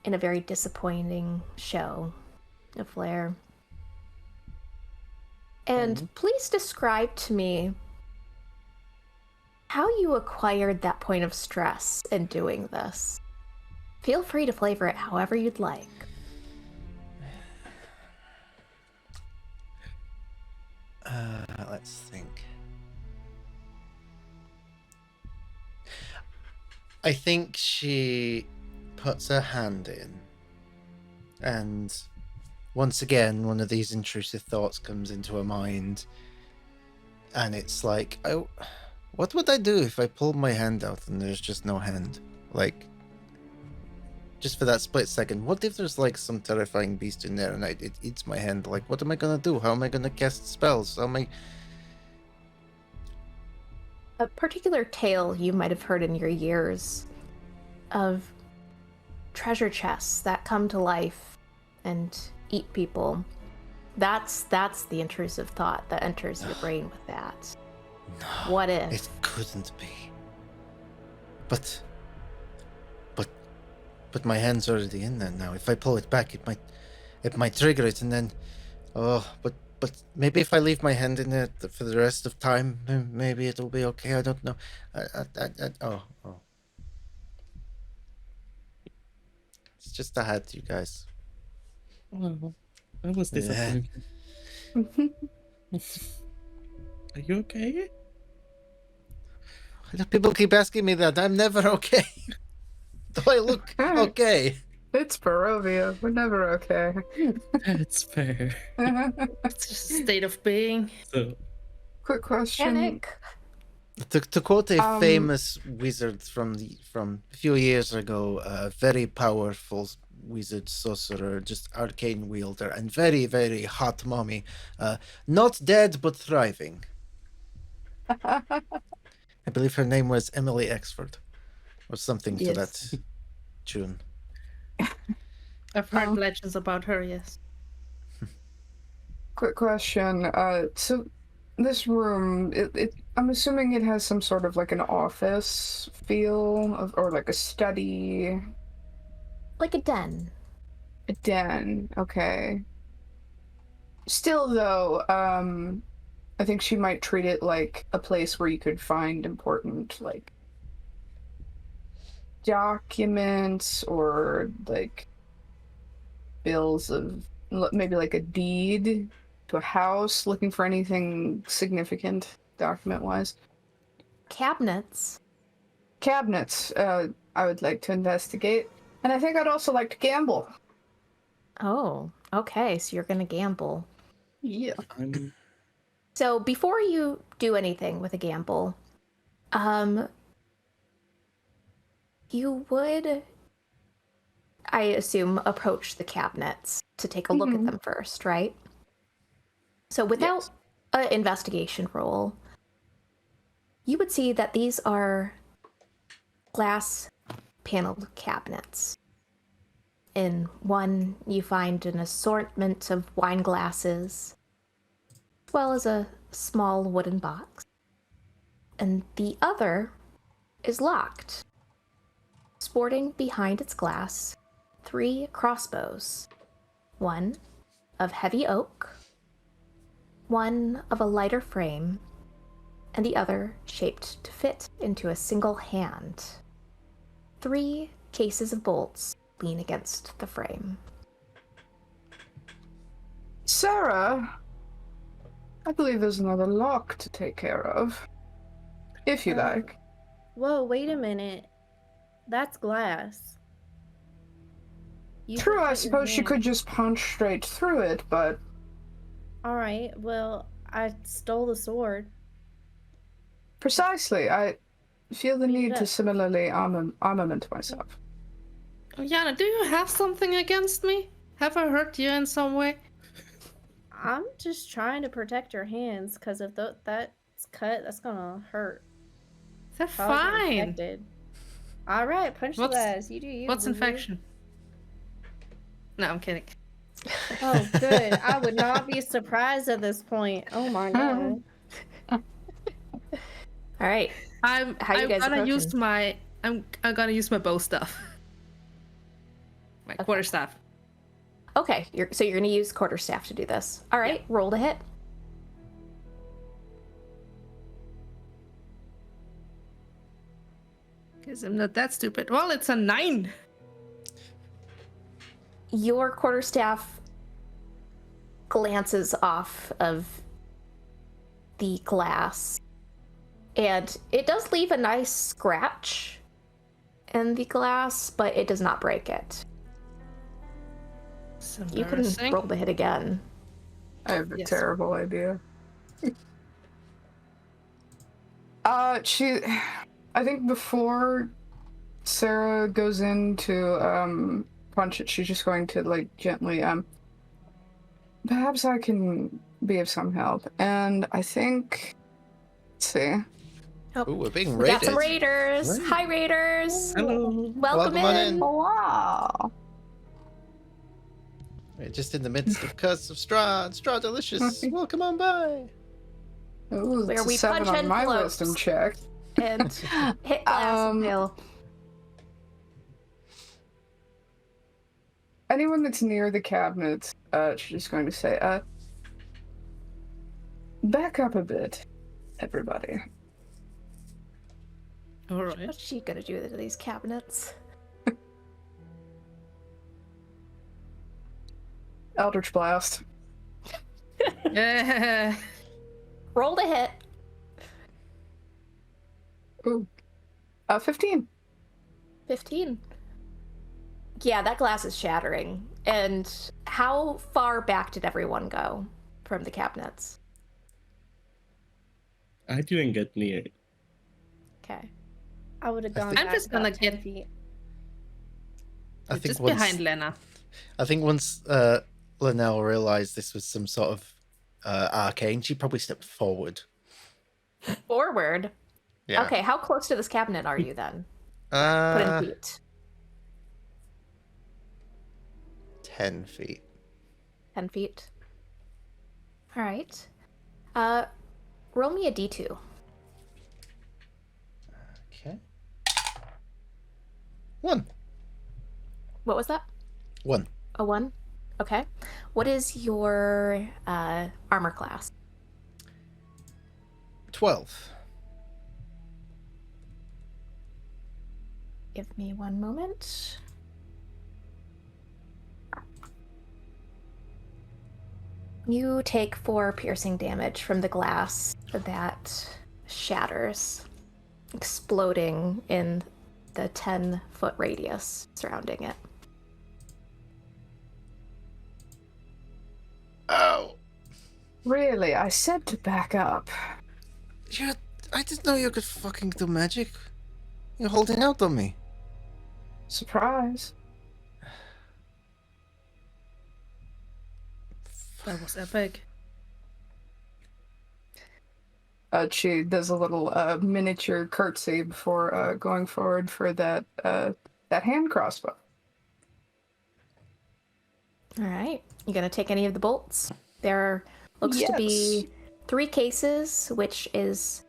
in a very disappointing show of flair. And please describe to me how you acquired that point of stress in doing this. Feel free to flavor it however you'd like. Let's think. I think she puts her hand in, and once again, one of these intrusive thoughts comes into her mind, and it's like, oh, what would I do if I pulled my hand out and there's just no hand? Like, just for that split second, what if there's like some terrifying beast in there and it eats my hand? Like, what am I gonna do? How am I gonna cast spells? How am I... A particular tale you might have heard in your years of treasure chests that come to life and eat people. That's the intrusive thought that enters your brain with that. No, What if? it couldn't be. But my hand's already in there now. If I pull it back, it might trigger it, and then, but maybe if I leave my hand in there for the rest of time, maybe it'll be okay. I don't know. Oh, it's just a hat, you guys. Well, I was Yeah. disappointed. Are you okay? People keep asking me that. I'm never okay. Do I look okay? It's Barovia. We're never okay. That's fair. It's just a state of being. So, Quick question. Panic. To quote a Um, famous wizard from a few years ago, a very powerful wizard sorcerer, just arcane wielder, and very, very hot mommy. Not dead, but thriving. I believe her name was Emily Exford, or something to Yes. that tune. I've heard legends about her, yes. Quick question. So this room, I'm assuming it has some sort of like an office feel or like a study, Like a den. a den. Okay. Still though, I think she might treat it like a place where you could find important like documents or like bills of maybe like a deed to a house, looking for anything significant document-wise. Cabinets. Cabinets, I would like to investigate. And I think I'd also like to gamble. Oh, okay. So you're gonna gamble. Yeah. So before you do anything with a gamble, you would, I assume, approach the cabinets to take a look at them first, right? So without an investigation roll, you would see that these are glass paneled cabinets. In one, you find an assortment of wine glasses, as well as a small wooden box. And the other is locked, sporting behind its glass 3 crossbows. One of heavy oak, one of a lighter frame, and the other shaped to fit into a single hand. 3 cases of bolts lean against the frame. Sarah, I believe there's another lock to take care of. If you like. Whoa, wait a minute. That's glass. You True, put I your suppose she hand- could just punch straight through it, but Alright, well, I stole the sword. precisely, I feel the Beat need it to up. similarly armament myself. Yana, do you have something against me? Have I hurt you in some way? I'm just trying to protect your hands, because if that's cut, that's gonna hurt. They're Probably get fine. infected. Alright, punch the What's- glass. You do you. What's boo-boo. infection? No, I'm kidding. Oh, good. I would not be surprised at this point. Oh my god. All right. I'm How you guys gonna use approaching? my I'm gonna use my bow staff. My Okay. quarterstaff. Okay, so you're gonna use quarterstaff to do this. All right, roll to hit. Because I'm not that stupid. Well, it's a 9. Your quarterstaff glances off of the glass, and it does leave a nice scratch in the glass, but it does not break it. It's You can embarrassing. roll the hit again. I have a Yes. terrible idea. I think before Sarah goes in to punch it, she's just going to like gently perhaps I can be of some help. And I think, let's see. Oh, Ooh, we're being we raided. got some raiders. Right. Hi, raiders. Hello. Welcome on in. in. Oh, wow. We're just in the midst of Curse of Strahd. Strahdalicious. Welcome on by. Ooh, Where it's a we 7 punch on my envelopes. wisdom check. And hit glass and fail. Anyone that's near the cabinet, she's just going to say, back up a bit, everybody. All right. What's she gonna do to these cabinets? Eldritch Blast. Yeah. Roll to hit. Ooh. 15. 15. Yeah, that glass is shattering. And how far back did everyone go from the cabinets? I didn't get near it. Okay. I would have gone think- I'm back just gonna about 10 get- feet. I think Just once, behind Lena. I think once Linnell realised this was some sort of arcane, she probably stepped forward. Forward. Yeah. Okay, how close to this cabinet are you then? Put in feet. 10 feet. 10 feet. All right. Roll me a d2. Okay. 1. What was that? 1. A 1? Okay. What is your armor class? 12. Give me one moment. You take 4 piercing damage from the glass that shatters, exploding in the 10-foot radius surrounding it. Ow. Really? I said to back up. I didn't know you could fucking do magic. You're holding out on me. Surprise. That was epic. She does a little miniature curtsy before going forward for that hand crossbow. All right. You gonna take any of the bolts? There looks to be 3 cases, which is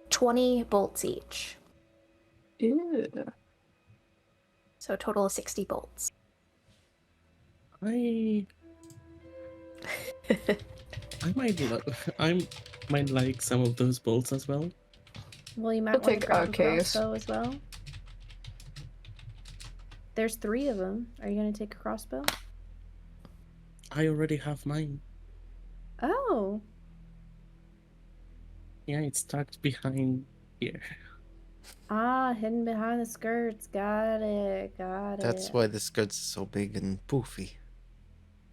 20 bolts each. Ew. So a total of 60 bolts. I might like some of those bolts as well. Well, you might We'll want to take grab a case. crossbow as well. There's 3 of them. Are you going to take a crossbow? I already have mine. Oh. Yeah, it's tucked behind here. Ah, hidden behind the skirts. Got it. That's why the skirts are so big and poofy.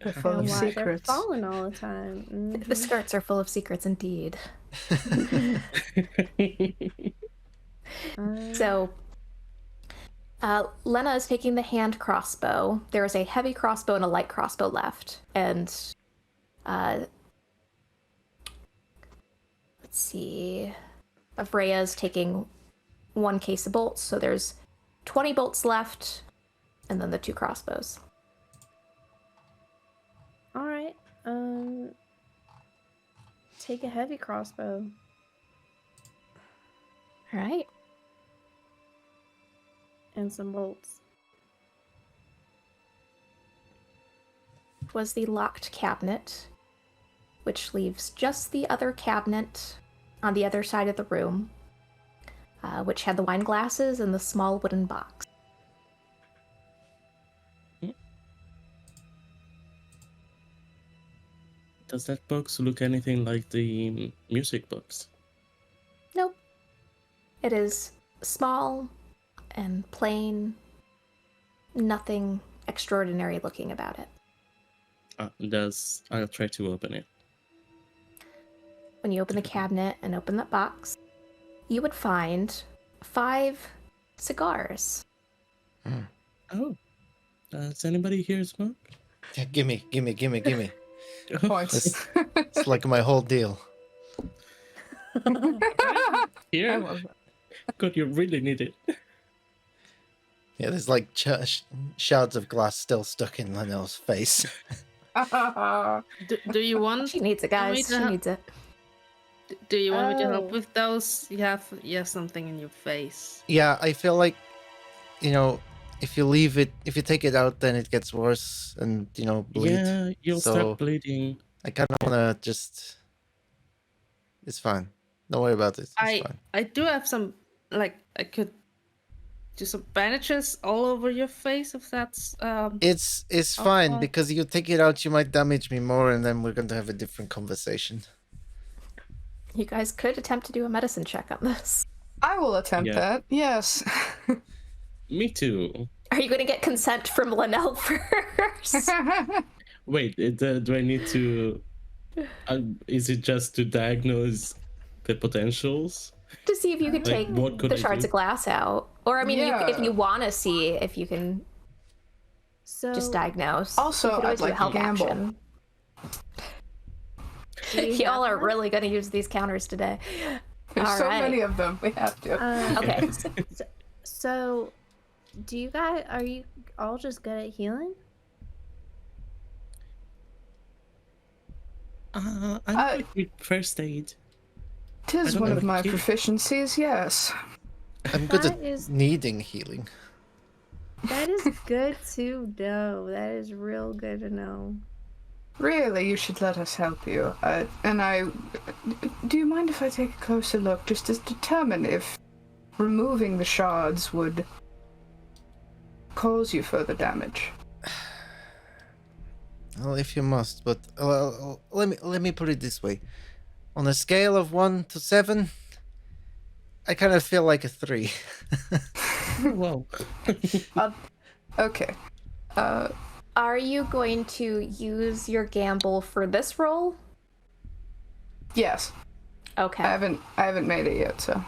They're full And of why they're secrets. falling all the time. The skirts are full of secrets indeed. So, Lena is taking the hand crossbow. There is a heavy crossbow and a light crossbow left. And, let's see. Avrea is taking 1 case of bolts. So there's 20 bolts left, and then the 2 crossbows. All right. Take a heavy crossbow. All right. And some bolts. Was the locked cabinet, which leaves just the other cabinet on the other side of the room, which had the wine glasses and the small wooden box. Does that box look anything like the music box? Nope. It is small and plain. Nothing extraordinary looking about it. I'll try to open it. When you open the cabinet and open that box, you would find 5 cigars. Oh, does anybody here smoke? Yeah, gimme. Points. It's like my whole deal. I Here? love God, you really need it. Yeah, there's like shards of glass still stuck in Linnell's face. that. Do you want? She needs it, guys. She needs it. Do you want me to Oh. help with those? You have something in your face. Yeah, I feel like, if you take it out, then it gets worse and, bleed. Yeah, you'll So- start bleeding. I kind of want to just... It's fine. Don't worry about it. It's fine. I do have some, I could do some bandages all over your face if that's It's Oh, fine, fine. because you take it out, you might damage me more, and then we're going to have a different conversation. You guys could attempt to do a medicine check on this. I will attempt Yeah. that. Yes. Me too. Are you going to get consent from Linnell first? Wait, do I need to... is it just to diagnose the potentials? To see if you could Like, take what could the I shards do? of glass out. Or, I mean, if Yeah. you want to see if you can So just diagnose. Also, you could always I'd do like a to help gamble. action. do you Y'all have are one? really going to use these counters today. There's All so right. many of them. We have to. Okay. So, are you all just good at healing? I'm good with first aid. Tis don't one know of what my to do. proficiencies, yes. I'm good That at is- needing healing. That is good to know. That is real good to know. Really, you should let us help you. Do you mind if I take a closer look just to determine if removing the shards would cause you further damage? Well, if you must, but let me put it this way: on a scale of 1 to 7, I kind of feel like a 3. Whoa. Okay. Are you going to use your gamble for this roll? Yes. Okay. I haven't made it yet, so.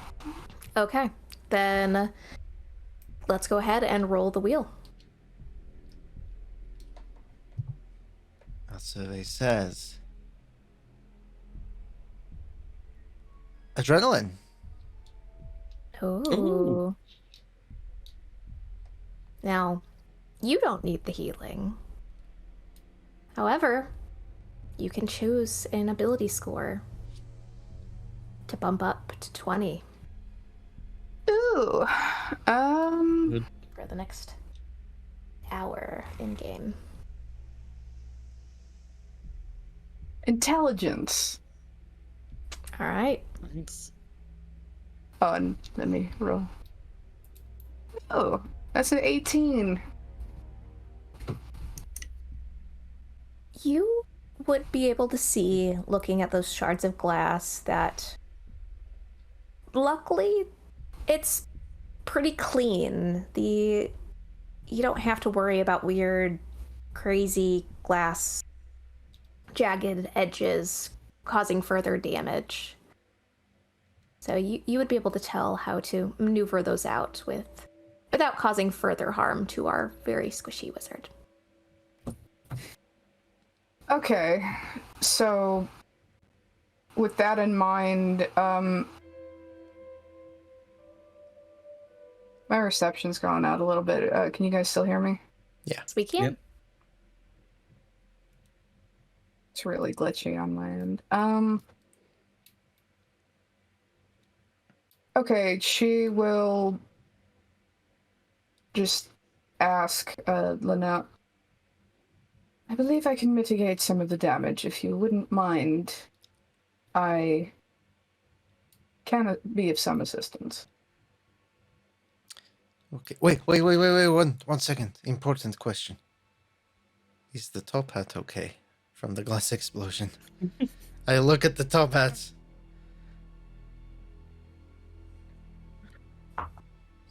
Okay. Then let's go ahead and roll the wheel. Our survey says adrenaline. Ooh. Now, you don't need the healing. However, you can choose an ability score to bump up to 20 Ooh. for the next hour in game. Intelligence. All right. Thanks. Oh, and let me roll. Oh, that's an 18. You would be able to see, looking at those shards of glass, that luckily it's pretty clean. You don't have to worry about weird, crazy glass, jagged edges causing further damage. So you would be able to tell how to maneuver those out without causing further harm to our very squishy wizard. Okay, so with that in mind, my reception's gone out a little bit. Can you guys still hear me? Yes, we can. Yep. It's really glitchy on my end. Okay, she will just ask Lynette. I believe I can mitigate some of the damage. If you wouldn't mind, I can be of some assistance. Okay. Wait. 1 second. Important question. Is the top hat okay from the glass explosion? I look at the top hat.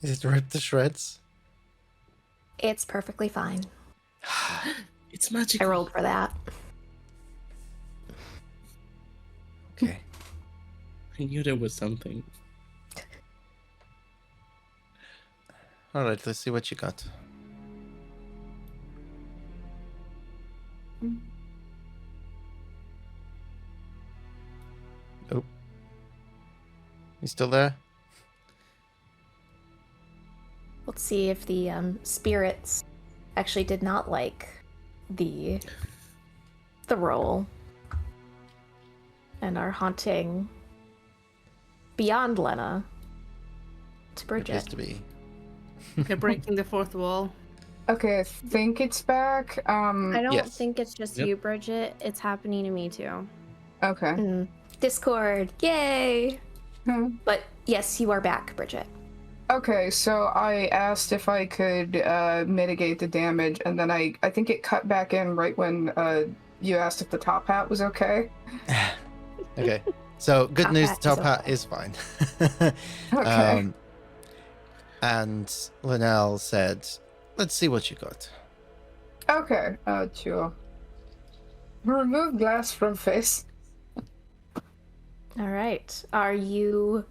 Is it ripped to shreds? It's perfectly fine. It's magical. I rolled for that. Okay. I knew there was something. All right. Let's see what you got. Oh. You still there? Let's see if the spirits actually did not like the roll and are haunting beyond Lena to Appears Bridget. to be. Okay, breaking the fourth wall. Okay, I think it's back. I don't Yes. think it's just Yep. you, Bridget. It's happening to me too. Okay. Discord, yay! Hmm. But yes, you are back, Bridget. Okay, so I asked if I could mitigate the damage, and then I think it cut back in right when you asked if the top hat was okay. Okay. So good Top news. hat The top is hat okay. is fine. Okay. And Linnell said, "Let's see what you got." Okay, sure. Remove glass from face. All right. Are you...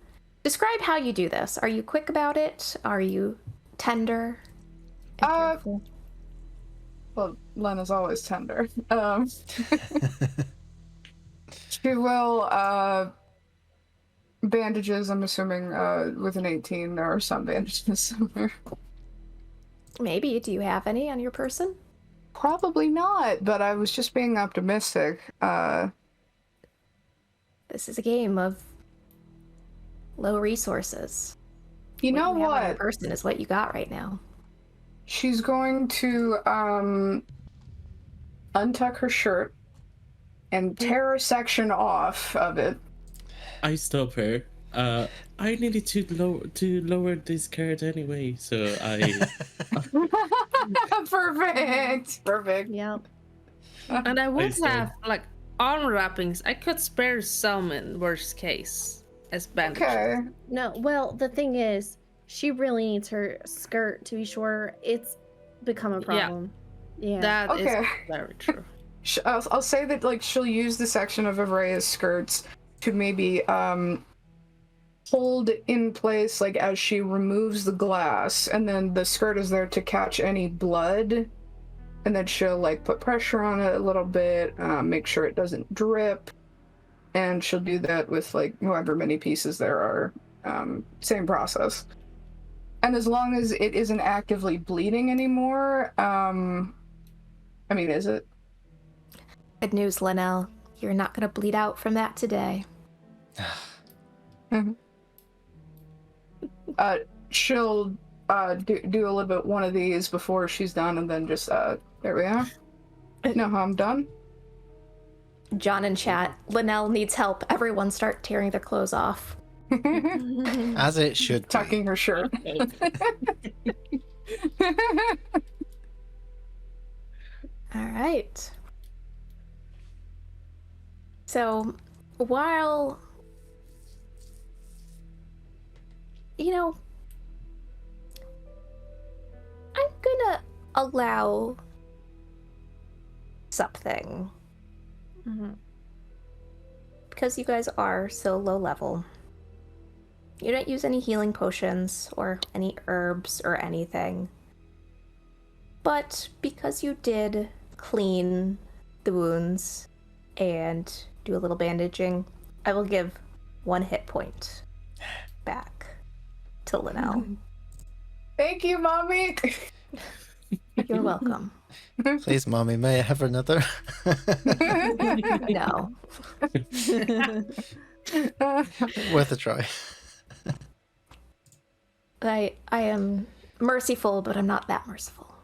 Describe how you do this. Are you quick about it? Are you tender and careful? Well, Lena's always tender. She will, bandages, I'm assuming, with an 18, there are some bandages somewhere. Maybe. Do you have any on your person? Probably not, but I was just being optimistic. This is a game of low resources. You know you have on your what? person is what you got right now. She's going to, untuck her shirt and tear a section off of it. I stop her. I needed to lower this card anyway, so I Perfect. Yep. And I would see. have like arm wrappings. I could spare some in worst case as bandages. Okay. No, well, the thing is, she really needs her skirt to be shorter. It's become a Yeah. problem. Yeah. That is Okay. very true. I'll say that like she'll use the section of Avraya's skirts to maybe hold in place like as she removes the glass, and then the skirt is there to catch any blood, and then she'll like put pressure on it a little bit, make sure it doesn't drip, and she'll do that with like however many pieces there are. Same process. And as long as it isn't actively bleeding anymore, I mean, is it? Good news, Linnell. You're not going to bleed out from that today. She'll do a little bit one of these before she's done, and then just there we are. Know how I'm done. John in chat, Linnell needs help. Everyone start tearing their clothes off. As it should be. Tucking her shirt. All right. So, while, I'm gonna allow something. Because you guys are so low level. You don't use any healing potions or any herbs or anything. But because you did clean the wounds and do a little bandaging, I will give 1 hit point back to Linnell. Thank you, Mommy. You're welcome. Please, Mommy, may I have another? No. Worth a try. I am merciful, but I'm not that merciful.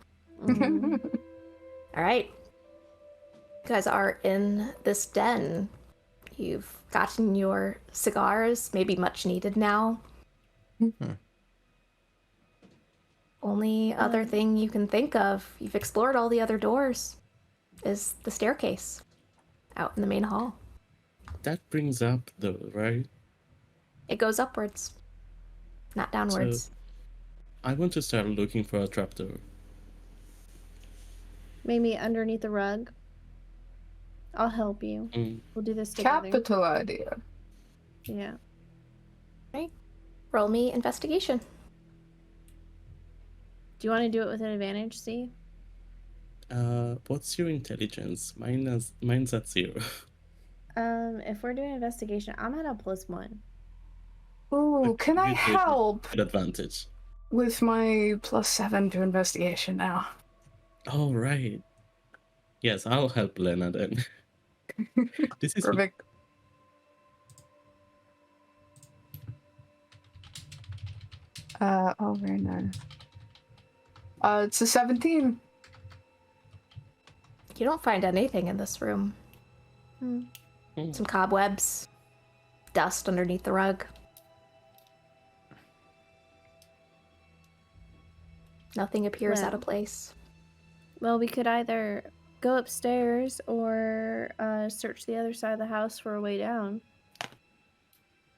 All right. You guys are in this den. You've gotten your cigars, maybe much needed now. Only other thing you can think of, you've explored all the other doors, is the staircase out in the main hall. That brings up though, right? It goes upwards, not downwards. So, I want to start looking for a trapdoor. Maybe underneath the rug. I'll help you. We'll do this together. Capital idea. Yeah. Right. Roll me investigation. Do you want to do it with an advantage, C? What's your intelligence? Mine's at 0. If we're doing investigation, I'm at a +1. Ooh, can I You do it help with advantage? with my +7 to investigation now? Oh, right. Yes, I'll help Lena then. This is Perfect. Oh, very nice. It's a 17. You don't find anything in this room. Some cobwebs, dust underneath the rug. Nothing appears out of place. Well, we could either go upstairs or search the other side of the house for a way down.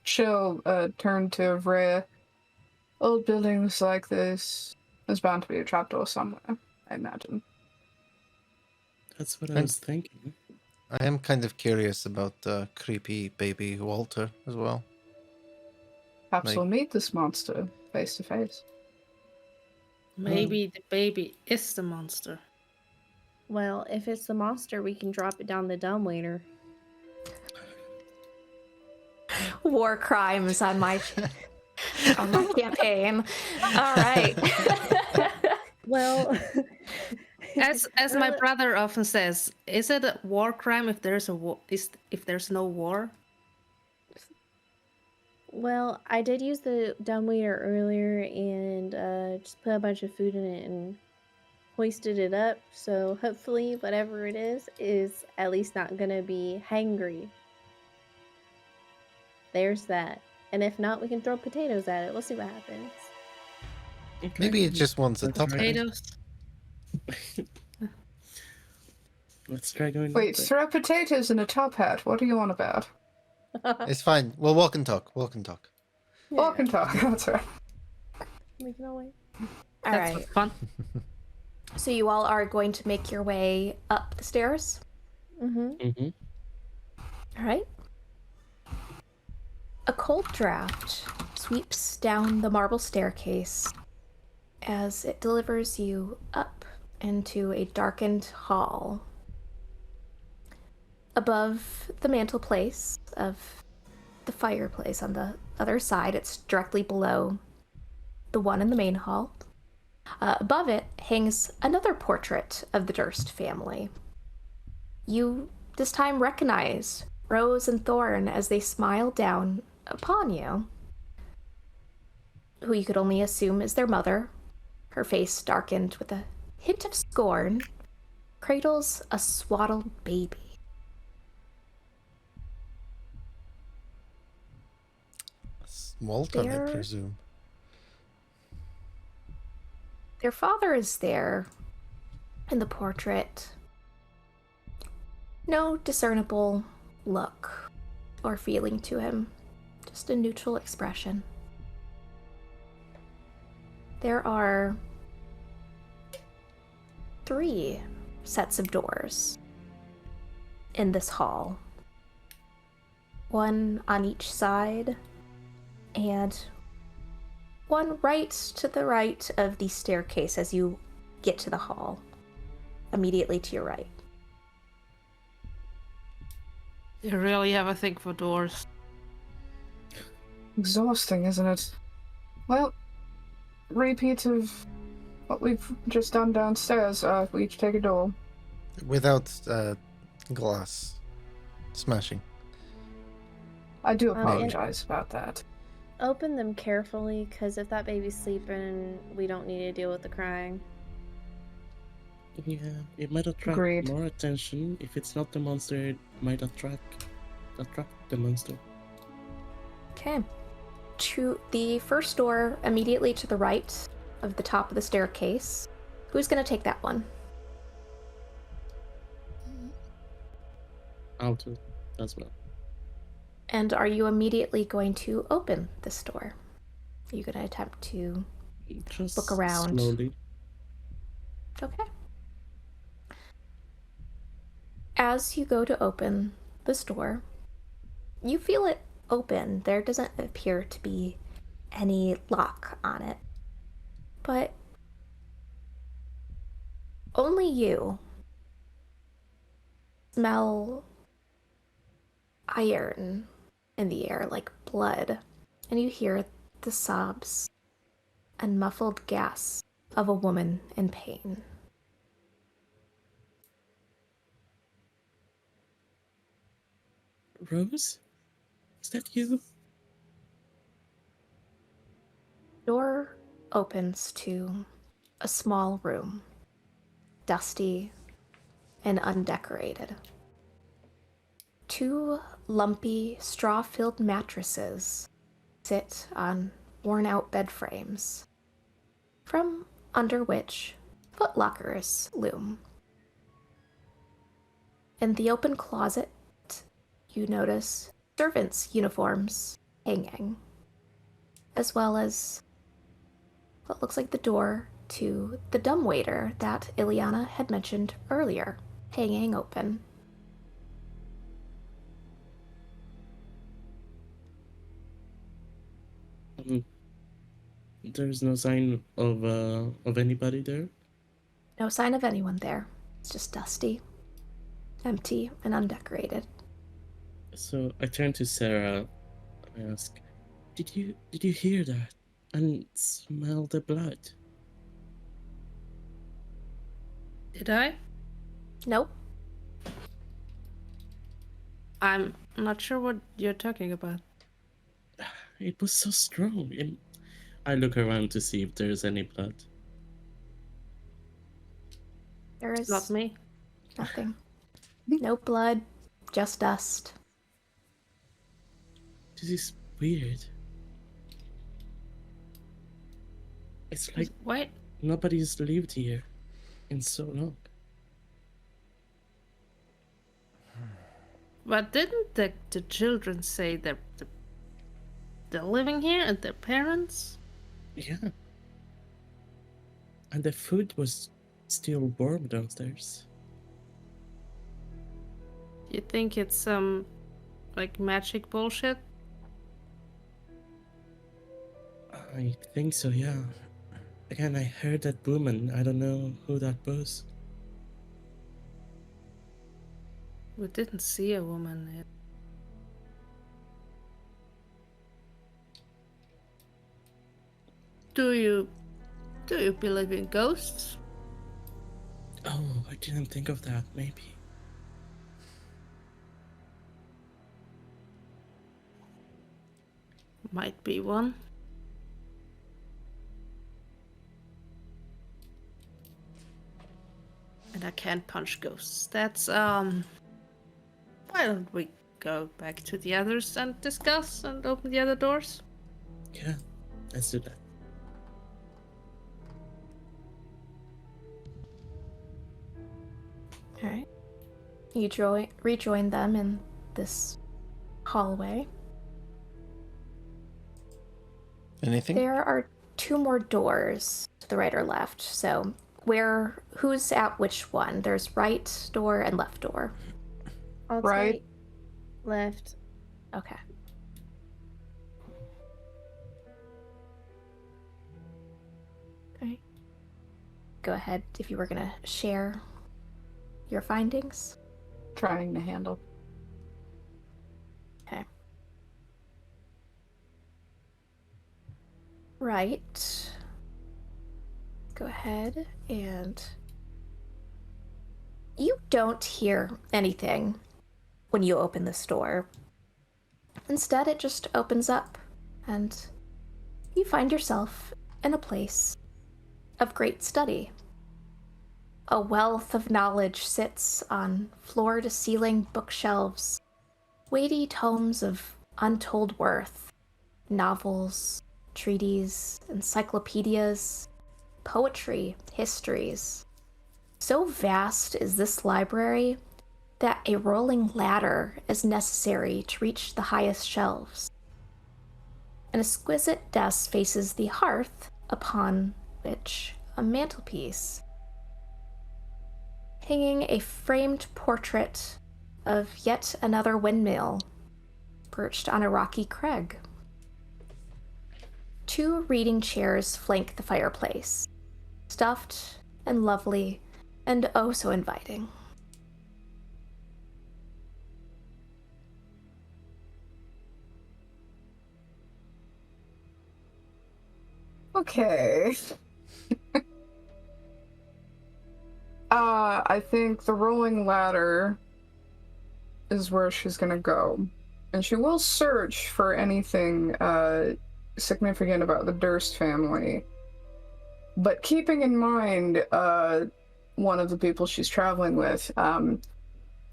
She'll turn to Vrea. Old buildings like this, there's bound to be a trapdoor somewhere, I imagine. That's what I was thinking. I am kind of curious about the creepy baby Walter as well. Perhaps Like- we'll meet this monster face to face. Maybe the baby is the monster. Well, if it's the monster, we can drop it down the dumbwaiter. War crimes on my campaign. All right. Well, As my brother often says, is it a war crime if there's a if there's no war? well, I did use the dumbwaiter earlier and just put a bunch of food in it and hoisted it up. So hopefully, whatever it is at least not gonna be hangry. There's that. And if not, we can throw potatoes at it. We'll see what happens. Maybe it just wants a That's top. right. Potatoes. Let's try going. Wait, that way. throw potatoes in a top hat. What are you on about? It's fine. We'll walk and talk. Walk and talk. Walk and talk. That's right. We can all wait. All That's right. fun. So you all are going to make your way up the stairs. Mm-hmm. All right. A cold draft sweeps down the marble staircase as it delivers you up into a darkened hall. Above the mantelpiece of the fireplace on the other side, it's directly below the one in the main hall. Above it hangs another portrait of the Durst family. You this time recognize Rose and Thorn as they smile down upon you, who you could only assume is their mother. Her face darkened with a hint of scorn, cradles a swaddled baby. Walton, I There- presume. Their father is there in the portrait. No discernible look or feeling to him, just a neutral expression. There are 3 sets of doors in this hall, one on each side, and one right to the right of the staircase as you get to the hall, immediately to your right. You really have a thing for doors. Exhausting, isn't it? Well, repeat of what we've just done downstairs. We each take a door. Without glass smashing. I do yeah. apologize about that. Open them carefully, because if that baby's sleeping, we don't need to deal with the crying. Yeah, it might attract Agreed. more attention. If it's not the monster, it might attract the monster. Okay. To the first door, immediately to the right of the top of the staircase. Who's going to take that one? I'll do as well. And are you immediately going to open this door? Are you going to attempt to... Just Look around. slowly. Okay. As you go to open this door, you feel it open. There doesn't appear to be any lock on it. But only you smell iron in the air like blood, and you hear the sobs and muffled gasps of a woman in pain. Rose? Is that you? Door opens to a small room, dusty and undecorated. 2 lumpy, straw-filled mattresses sit on worn-out bed frames, from under which footlockers loom. In the open closet, you notice servants' uniforms hanging, as well as what looks like the door to the dumbwaiter that Ileana had mentioned earlier, hanging open. There's no sign of anybody there. No sign of anyone there. It's just dusty, empty, and undecorated. So I turn to Sarah and ask, Did you hear that? And smell the blood? Did I? Nope. I'm not sure what you're talking about. It was so strong. I look around to see if there's any blood. There is Not me. nothing. No blood, just dust. This is weird. It's like Wait. nobody's lived here in so long. But didn't the children say they're living here and their parents? Yeah. And the food was still warm downstairs. You think it's some like magic bullshit? I think so, yeah. Again, I heard that woman. I don't know who that was. We didn't see a woman yet. Do you believe in ghosts? Oh, I didn't think of that, maybe. Might be one. And I can't punch ghosts. That's why don't we go back to the others and discuss and open the other doors? Yeah, let's do that. All right. You rejoin them in this hallway. Anything? There are 2 more doors to the right or left. So who's at which one? There's right door and left door. I'll Right. take left. Okay. Okay. Go ahead if you were gonna share your findings. Trying to handle. Okay. Right. Go ahead and you don't hear anything when you open this door. Instead, it just opens up and you find yourself in a place of great study. A wealth of knowledge sits on floor-to-ceiling bookshelves, weighty tomes of untold worth, novels, treatises, encyclopedias, poetry, histories. So vast is this library that a rolling ladder is necessary to reach the highest shelves. An exquisite desk faces the hearth, upon which a mantelpiece, hanging a framed portrait of yet another windmill, perched on a rocky crag. 2 reading chairs flank the fireplace, stuffed and lovely and oh so inviting. Okay. I think the rolling ladder is where she's gonna go. And she will search for anything significant about the Durst family. But keeping in mind one of the people she's traveling with,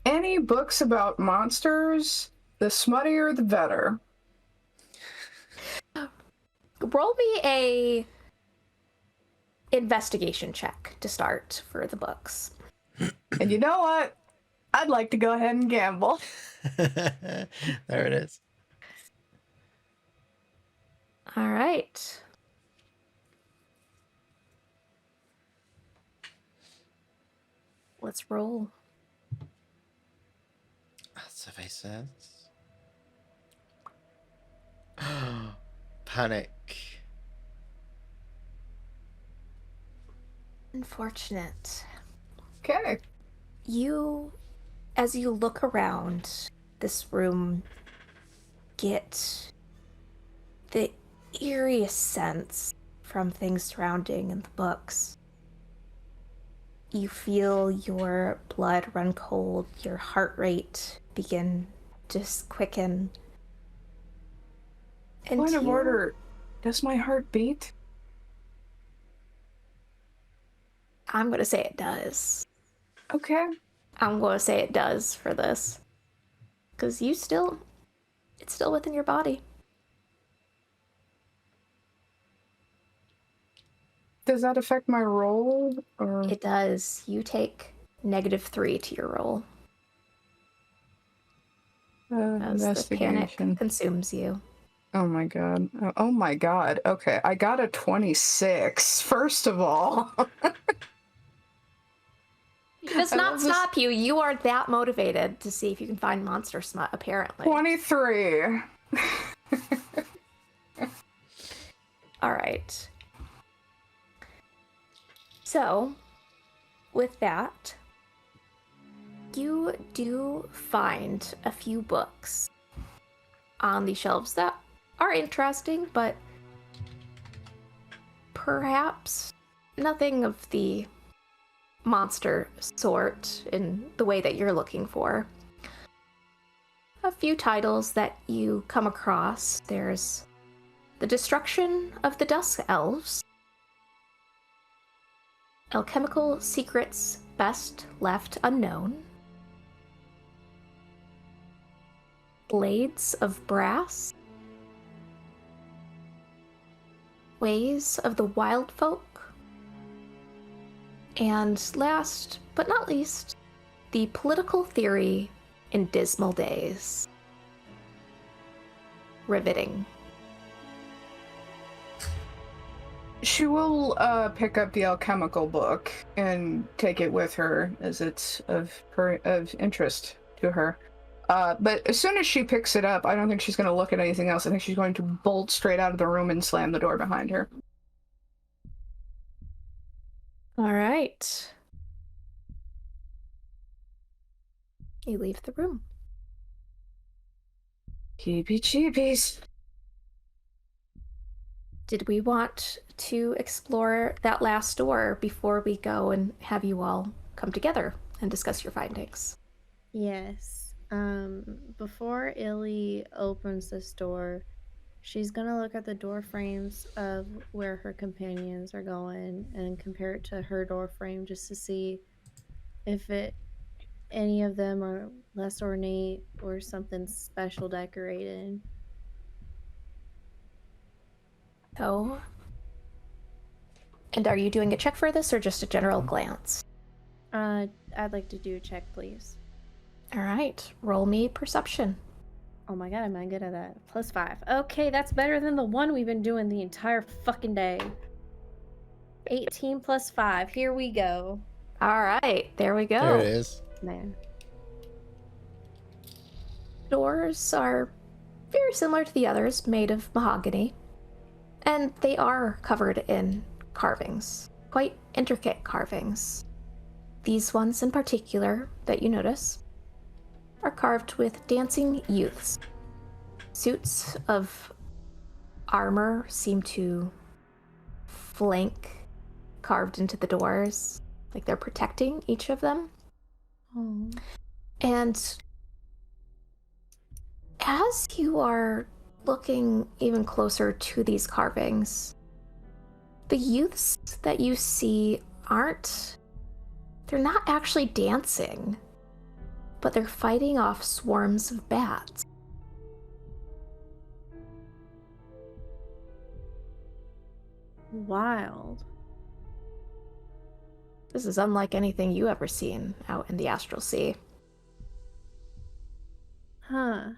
any books about monsters, the smuttier the better. Roll me a investigation check to start for the books. And you know what? I'd like to go ahead and gamble. There it is. All right. Let's roll. Survey says. Panic. Unfortunate. Okay. As you look around this room, get the eeriest sense from things surrounding in the books. You feel your blood run cold, your heart rate begin to quicken. And Point of order, does my heart beat? I'm going to say it does. Okay. I'm going to say it does for this. Because it's still within your body. Does that affect my roll? Or It does. You take -3 to your roll. as the panic Investigation. consumes you. Oh my god. Oh my god. Okay, I got a 26, first of all. It does I not love this. stop you. You are that motivated to see if you can find monster smut, apparently. 23. All right. So, with that, you do find a few books on the shelves that are interesting, but perhaps nothing of the monster sort in the way that you're looking for. A few titles that you come across. There's The Destruction of the Dusk Elves, Alchemical Secrets Best Left Unknown, Blades of Brass, Ways of the Wild Folk, and last but not least, The Political Theory in Dismal Days. Riveting. She will pick up the alchemical book and take it with her, as it's of interest to her. But as soon as she picks it up, I don't think she's going to look at anything else. I think she's going to bolt straight out of the room and slam the door behind her. All right. You leave the room. Cheepy cheepies. Did we want to explore that last door before we go and have you all come together and discuss your findings? Yes. Before Illy opens this door, she's gonna look at the door frames of where her companions are going and compare it to her door frame just to see if any of them are less ornate or something special decorated. So, and are you doing a check for this or just a general glance? I'd like to do a check, please. All right, roll me perception. Oh my god, am I good at that? +5. Okay, that's better than the one we've been doing the entire fucking day. 18 + 5. Here we go. All right, there we go. There it is. Man. Doors are very similar to the others, made of mahogany, and they are covered in carvings, quite intricate carvings. These ones in particular that you notice are carved with dancing youths. Suits of armor seem to flank carved into the doors, like they're protecting each of them. Oh. And as you are looking even closer to these carvings, the youths that you see they're not actually dancing, but they're fighting off swarms of bats. Wild. This is unlike anything you ever seen out in the Astral Sea. Huh.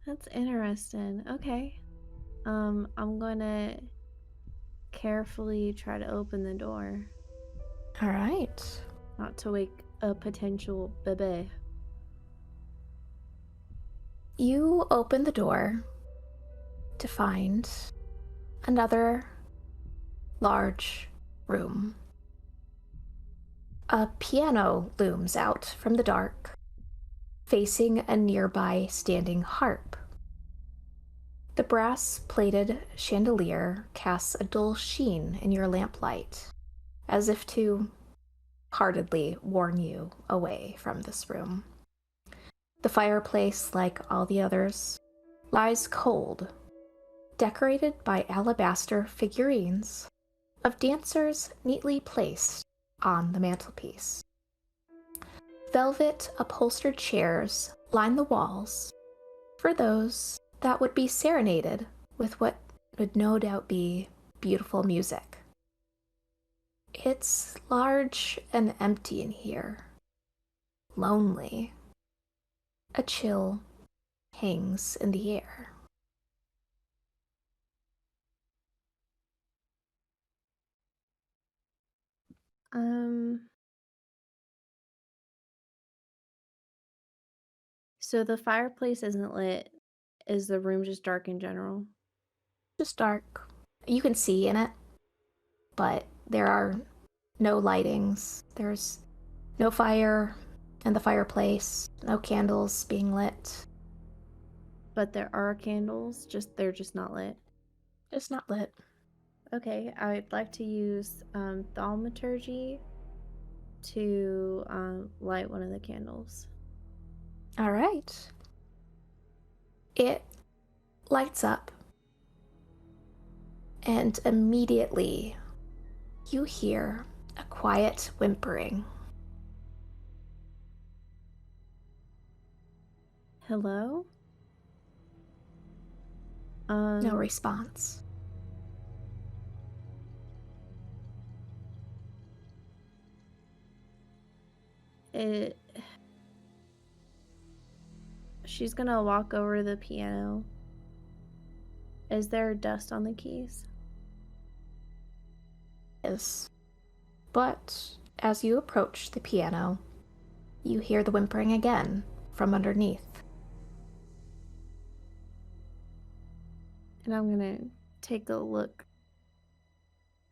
That's interesting. Okay. I'm gonna carefully try to open the door. All right. Not to wake a potential baby. You open the door to find another large room. A piano looms out from the dark, facing a nearby standing harp. The brass-plated chandelier casts a dull sheen in your lamplight, as if to heartedly warn you away from this room. The fireplace, like all the others, lies cold, decorated by alabaster figurines of dancers neatly placed on the mantelpiece. Velvet upholstered chairs line the walls for those that would be serenaded with what would no doubt be beautiful music. It's large and empty in here, lonely, A chill hangs in the air. So the fireplace isn't lit. Is the room just dark in general? Just dark. You can see in it, but there are no lightings. There's no fire in the fireplace, no candles being lit. But there are candles, they're just not lit. Just not lit. Okay, I'd like to use thaumaturgy to light one of the candles. All right. It lights up, and immediately you hear a quiet whimpering. Hello? No response. She's gonna walk over to the piano. Is there dust on the keys? Yes. But as you approach the piano, you hear the whimpering again from underneath. And I'm gonna take a look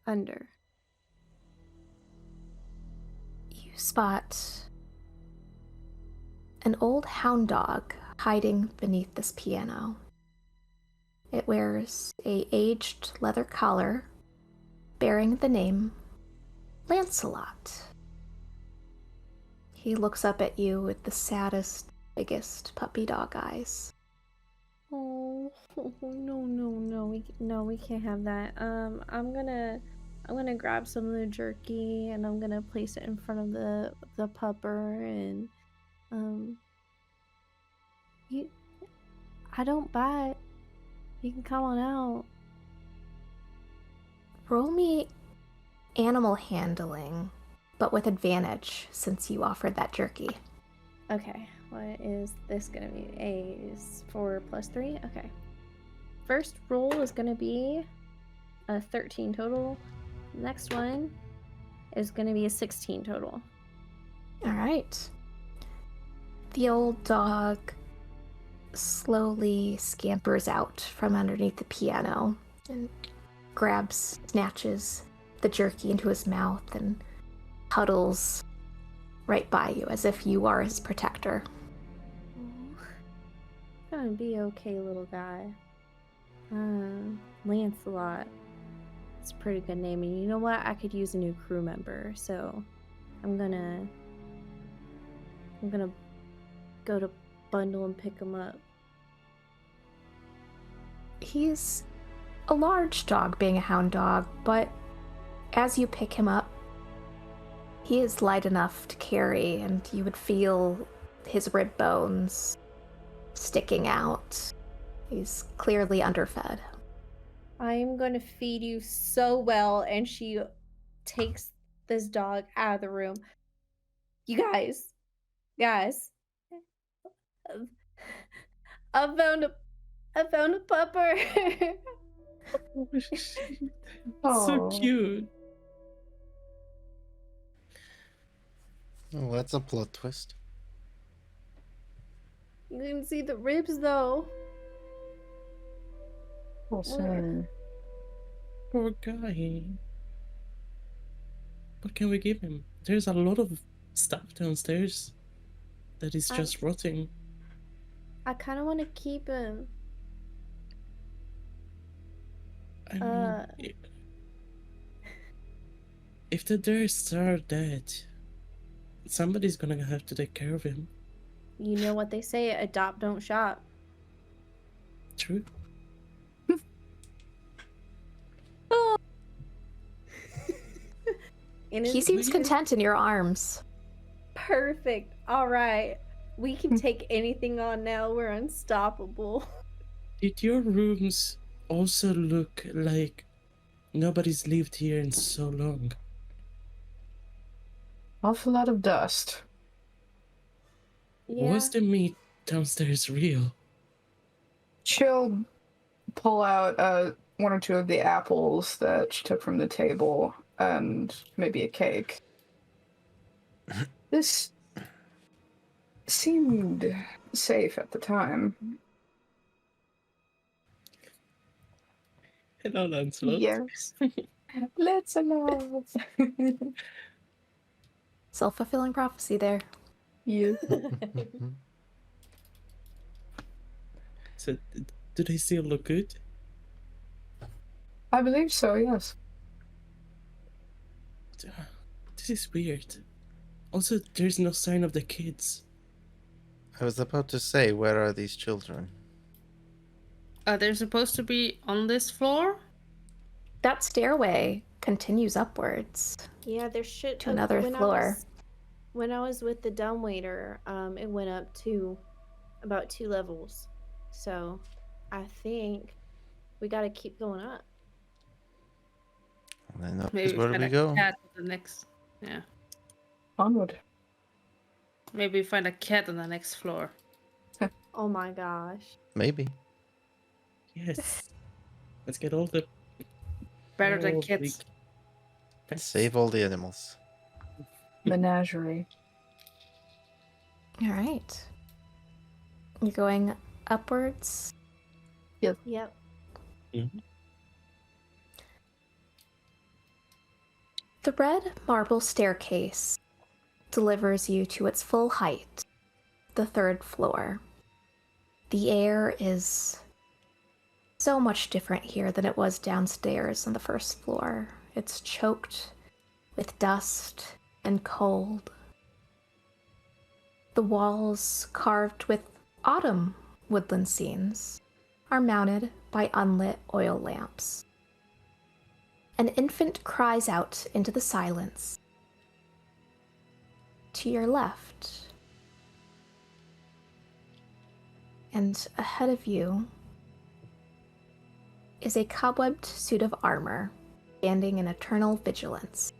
under. You spot an old hound dog hiding beneath this piano. It wears a aged leather collar bearing the name Lancelot. He looks up at you with the saddest, biggest puppy dog eyes. Oh no, we can't have that. I'm gonna grab some of the jerky and I'm gonna place it in front of the pupper and I don't bite. You can come on out. Roll me animal handling, but with advantage since you offered that jerky. Okay, what is this gonna be? A is 4 + 3. Okay. First roll is gonna be a 13 total. Next one is gonna be a 16 total. All right. The old dog slowly scampers out from underneath the piano and snatches the jerky into his mouth and huddles right by you as if you are his protector. Gonna be okay, little guy. Lancelot. It's a pretty good name, and you know what? I could use a new crew member, so I'm gonna go to Bundle and pick him up. He's a large dog, being a hound dog, but as you pick him up, he is light enough to carry, and you would feel his rib bones sticking out. He's clearly underfed. I am going to feed you so well, and she takes this dog out of the room. You guys, I found a pupper. So cute. Oh, that's a plot twist. You can see the ribs though. Awesome. Poor guy. What can we give him? There's a lot of stuff downstairs that is just rotting. I kind of want to keep him. I mean, if the Dursts are dead, somebody's gonna have to take care of him. You know what they say, adopt, don't shop. True. He seems content in your arms. Perfect. All right. We can take anything on now. We're unstoppable. Did your rooms also look like nobody's lived here in so long? Awful lot of dust. Yeah. Was the meat downstairs real? She'll pull out one or two of the apples that she took from the table and maybe a cake. This seemed safe at the time. Hello, Lancelot. Yes. Let's allow. Self-fulfilling prophecy there. You. So, do they still look good? I believe so, yes. This is weird. Also, there's no sign of the kids. I was about to say, where are these children? They're supposed to be on this floor? That stairway continues upwards Yeah, there should to another floor. When I was with the dumbwaiter, it went up to about 2 levels. So I think we got to keep going up. And then up Maybe is where find we a go. cat on the next. Yeah. Onward. Maybe find a cat on the next floor. Oh my gosh. Maybe. Yes. Let's get all the Better than all the kids. pets. Save all the animals. Menagerie. All right. You're going upwards. Yep. Mhm. The red marble staircase delivers you to its full height, the 3rd floor. The air is so much different here than it was downstairs on the 1st floor. It's choked with dust and cold. The walls, carved with autumn woodland scenes, are mounted by unlit oil lamps. An infant cries out into the silence. To your left, and ahead of you, is a cobwebbed suit of armor, standing in eternal vigilance,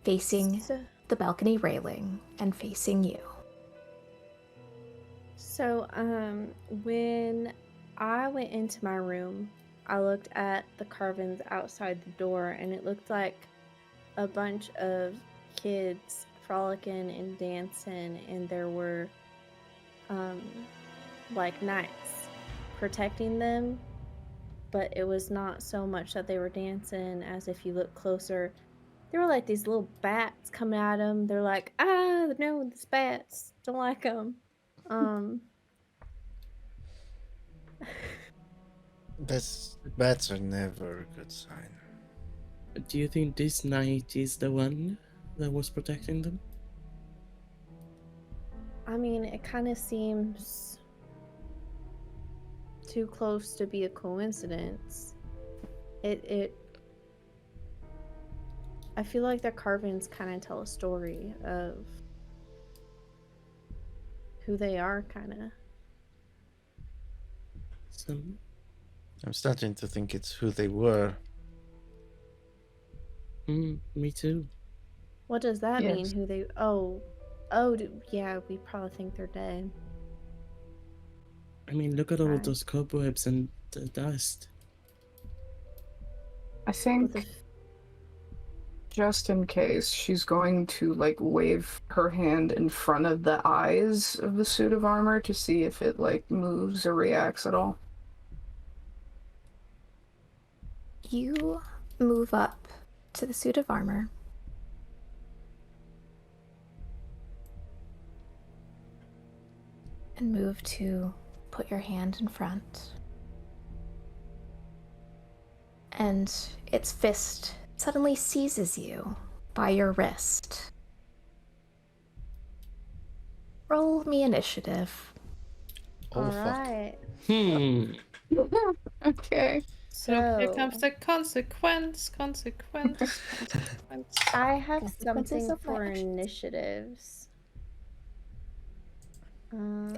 facing the balcony railing and facing you. So, when I went into my room, I looked at the carvings outside the door, and it looked like a bunch of kids frolicking and dancing, and there were, like knights protecting them, but it was not so much that they were dancing as if you look closer, there were like these little bats coming at them. They're like, no, these bats, don't like them. Bats are never a good sign. Do you think this knight is the one that was protecting them? I mean, it kind of seems too close to be a coincidence. I feel like the carvings kind of tell a story of who they are, kind of. So, I'm starting to think it's who they were. me too. What does that mean? Yes. Who they? Yeah, we probably think they're dead. I mean, look at all Right. those cobwebs and the dust. I think With the just in case, she's going to like wave her hand in front of the eyes of the suit of armor to see if it like moves or reacts at all. You move up to the suit of armor. And move to put your hand in front. And its fist suddenly seizes you by your wrist. Roll me initiative. Oh, fuck. Alright. Okay. So here So comes the consequence. I have Consequences something of for my actions. initiatives.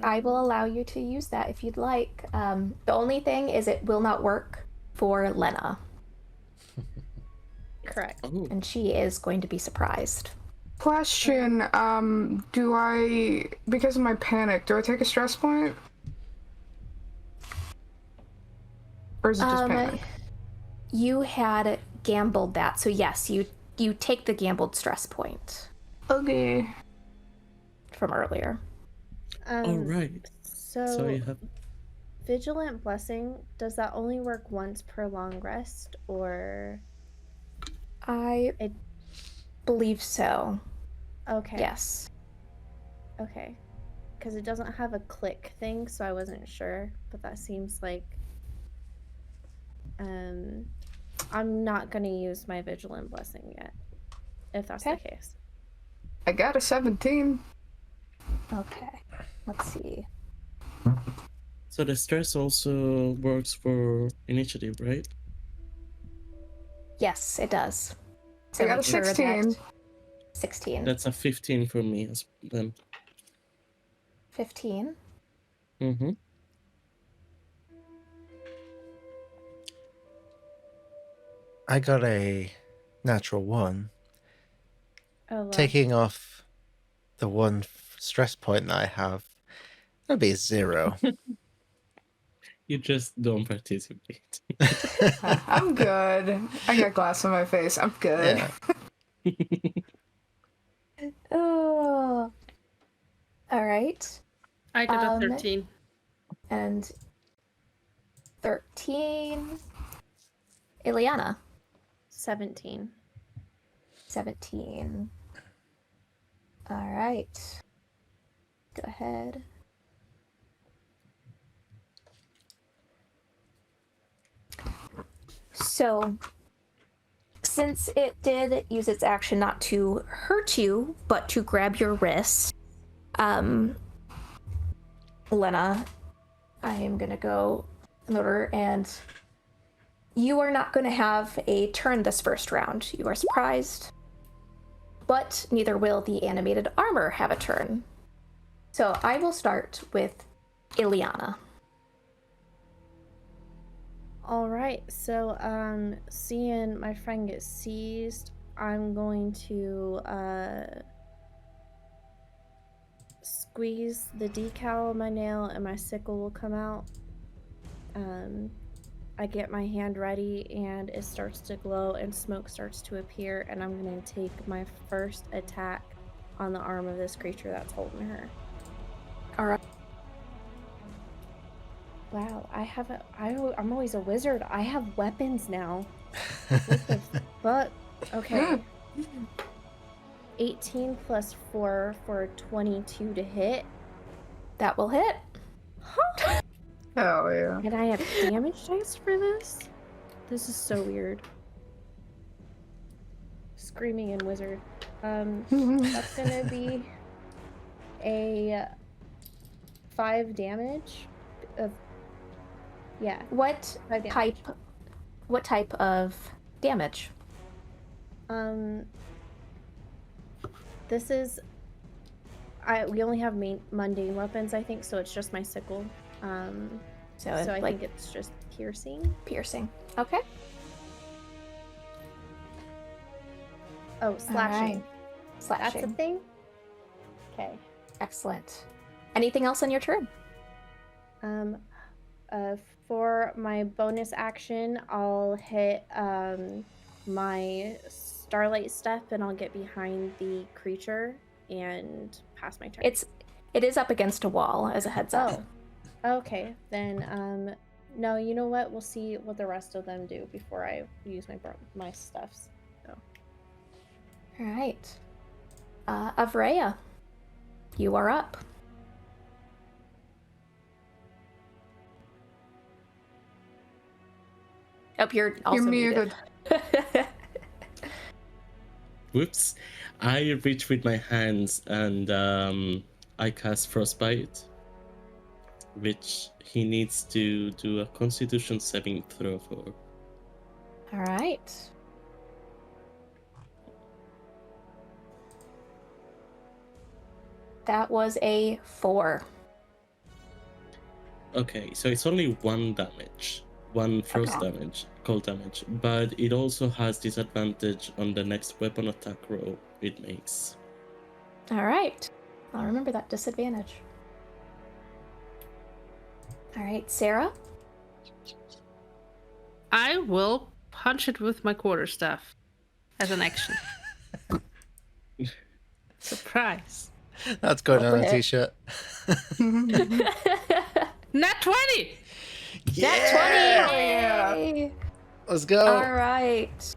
I will allow you to use that if you'd like. The only thing is it will not work for Lena, Correct. Oh, and she is going to be surprised. Question, do I, because of my panic, do I take a stress point? Or is it just panic? You had gambled that, so yes, you take the gambled stress point Okay. from earlier. All right. So you have. Vigilant Blessing, does that only work once per long rest, or? I believe so. Okay. Yes. Okay. Because it doesn't have a click thing, so I wasn't sure, but that seems like... I'm not going to use my Vigilant Blessing yet, if that's the case. I got a 17. Okay. Let's see. So the stress also works for initiative, right? Yes, it does. So I got a make sure 16. that 16. That's a 15 for me as then. 15. Mm-hmm. I got a natural 1. Oh, well. Taking off the 1 stress point that I have, that'll be a 0. You just don't participate. I'm good. I got glass on my face. I'm good. Yeah. Oh. All right. I got a 13. And 13. Ileana. 17. 17. All right. Go ahead. So, since it did use its action not to hurt you, but to grab your wrist, Lena, I am gonna go in order, and you are not gonna have a turn this first round. You are surprised, but neither will the animated armor have a turn. So I will start with Ileana. All right, so seeing my friend get seized, I'm going to squeeze the decal on my nail and my sickle will come out. I get my hand ready and it starts to glow and smoke starts to appear, and I'm going to take my first attack on the arm of this creature that's holding her. All right. Wow, I'm always a wizard. I have weapons now. What the fuck? Okay. 18 plus 4 for 22 to hit. That will hit. Huh? Hell yeah. And I have damage dice for this? This is so weird. Screaming in wizard. That's gonna be a 5 damage of... Yeah. What type of damage? This is... we only have mundane weapons, I think, so it's just my sickle. So I think it's just piercing. Piercing. Okay. Oh, slashing. Right. Slashing. That's a thing? Okay. Excellent. Anything else on your turn? For my bonus action, I'll hit my starlight step and I'll get behind the creature and pass my turn. It is up against a wall, as a heads up. Oh, okay. Then no, you know what? We'll see what the rest of them do before I use my stuffs. So. All right. Avreya, you are up. Oh, you're also muted. Whoops. I reach with my hands and I cast Frostbite, which he needs to do a Constitution saving throw for. All right. That was a 4. Okay, so it's only 1 damage. 1 frost damage, cold damage, but it also has disadvantage on the next weapon attack roll it makes. All right. I'll remember that disadvantage. All right, Sarah. I will punch it with my quarterstaff as an action. Surprise. That's going Roll on for a hit. t-shirt. Nat 20! Nat 20! Yay! Let's go. All right.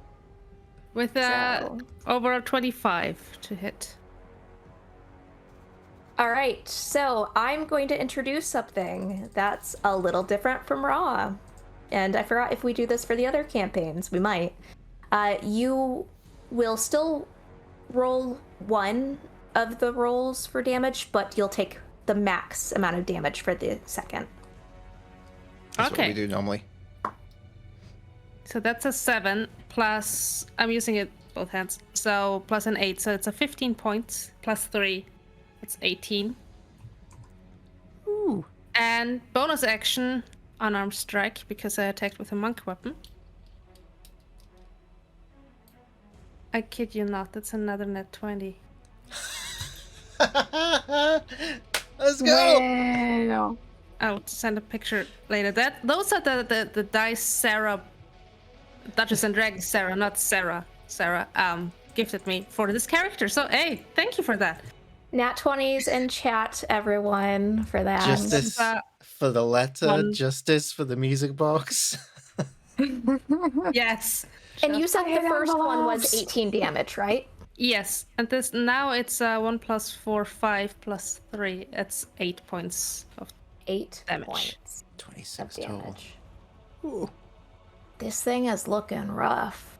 With a So- overall 25 to hit. All right, so I'm going to introduce something that's a little different from Raw. And I forgot if we do this for the other campaigns. We might. You will still roll one of the rolls for damage, but you'll take the max amount of damage for the second. That's what Okay. we do normally. So that's a 7 plus, I'm using it both hands, so plus an 8. So it's a 15 points plus 3. It's 18. Ooh. And bonus action, unarmed strike, because I attacked with a monk weapon. I kid you not, that's another net 20. Let's go. Well, I'll send a picture later. Those are the dice Sarah, Duchess and Dragons Sarah, not Sarah. Sarah gifted me for this character. So hey, thank you for that. Nat 20s in chat, everyone, for that. Justice Uh, for the letter, one- justice for the music box. Yes. And you said the Fire first one was envelopes. 18 damage, right? Yes, and this now it's 1 plus 4, 5 plus 3. It's 8 points of 8 Damage. points of 26 total. damage. Ooh. This thing is looking rough.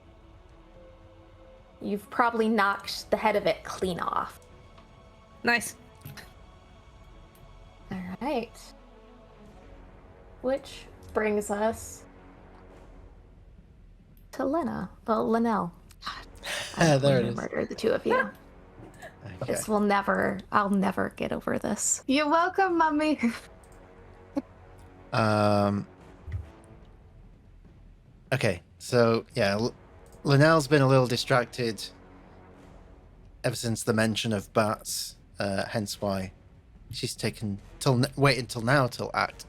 You've probably knocked the head of it clean off. nice. All right. Which brings us to Lena. Well, Linnell. I'm There it going is. to murder the two of you. Okay. This will I'll never get over this. you're welcome, Mummy. Okay, so yeah, Linnell's been a little distracted ever since the mention of bats, hence why she's taken wait until now till act,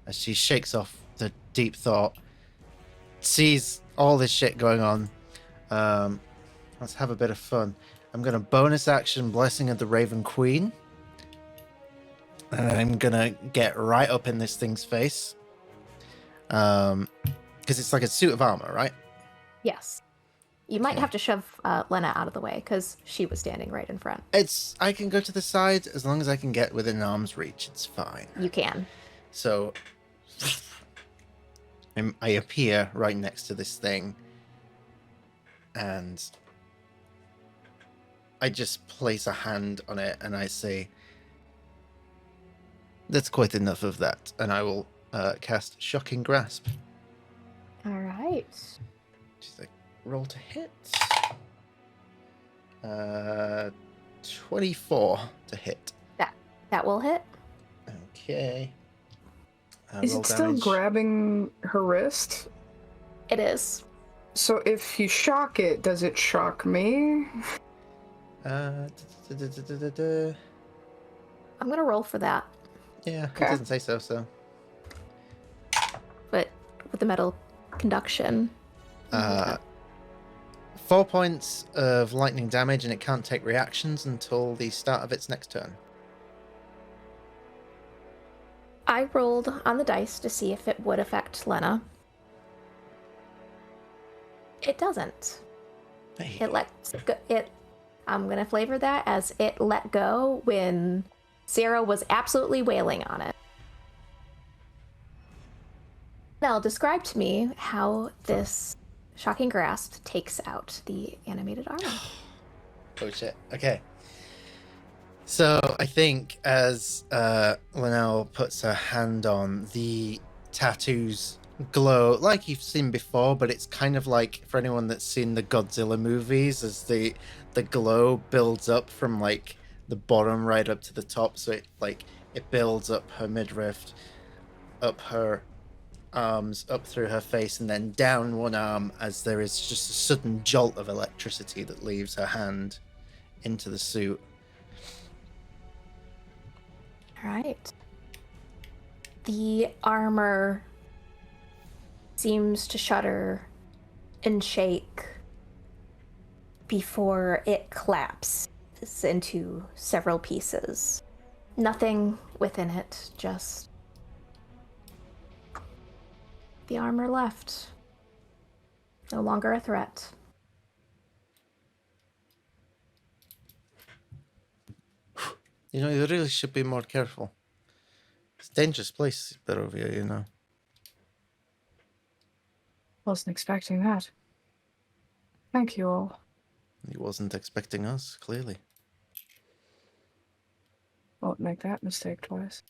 as she shakes off the deep thought, sees all this shit going on. Let's have a bit of fun. I'm gonna bonus action Blessing of the Raven Queen, and I'm gonna get right up in this thing's face. Because it's like a suit of armor, right? Yes. You might Okay. have to shove Lena out of the way because she was standing right in front. I can go to the side as long as I can get within arm's reach. It's fine. You can. So I appear right next to this thing, and I just place a hand on it, and I say, "That's quite enough of that," and I will cast Shocking Grasp. All right. She's like, roll to hit. 24 to hit. That will hit. Okay. Is Roll it still damage. grabbing her wrist? It is. So if you shock it, does it shock me? Uh, I'm going to roll for that. Yeah, Okay. it doesn't say so, so. But with the metal conduction. 4 points of lightning damage, and it can't take reactions until the start of its next turn. I rolled on the dice to see if it would affect Lena. It doesn't. Hey. It lets go. I'm gonna flavor that as it let go when Sarah was absolutely wailing on it. Now, describe to me how this shocking grasp takes out the animated armor. Oh shit. Okay. So I think as Linnell puts her hand on, the tattoos glow like you've seen before, but it's kind of like, for anyone that's seen the Godzilla movies, as the glow builds up from like the bottom right up to the top, so it builds up her midriff, up her arms, up through her face, and then down one arm, as there is just a sudden jolt of electricity that leaves her hand into the suit. All right. The armor seems to shudder and shake before it collapses into several pieces. Nothing within it, just the armor left. No longer a threat. You know, you really should be more careful. It's a dangerous place, Barovia, you know. Wasn't expecting that. Thank you all. He wasn't expecting us, clearly. Won't make that mistake twice.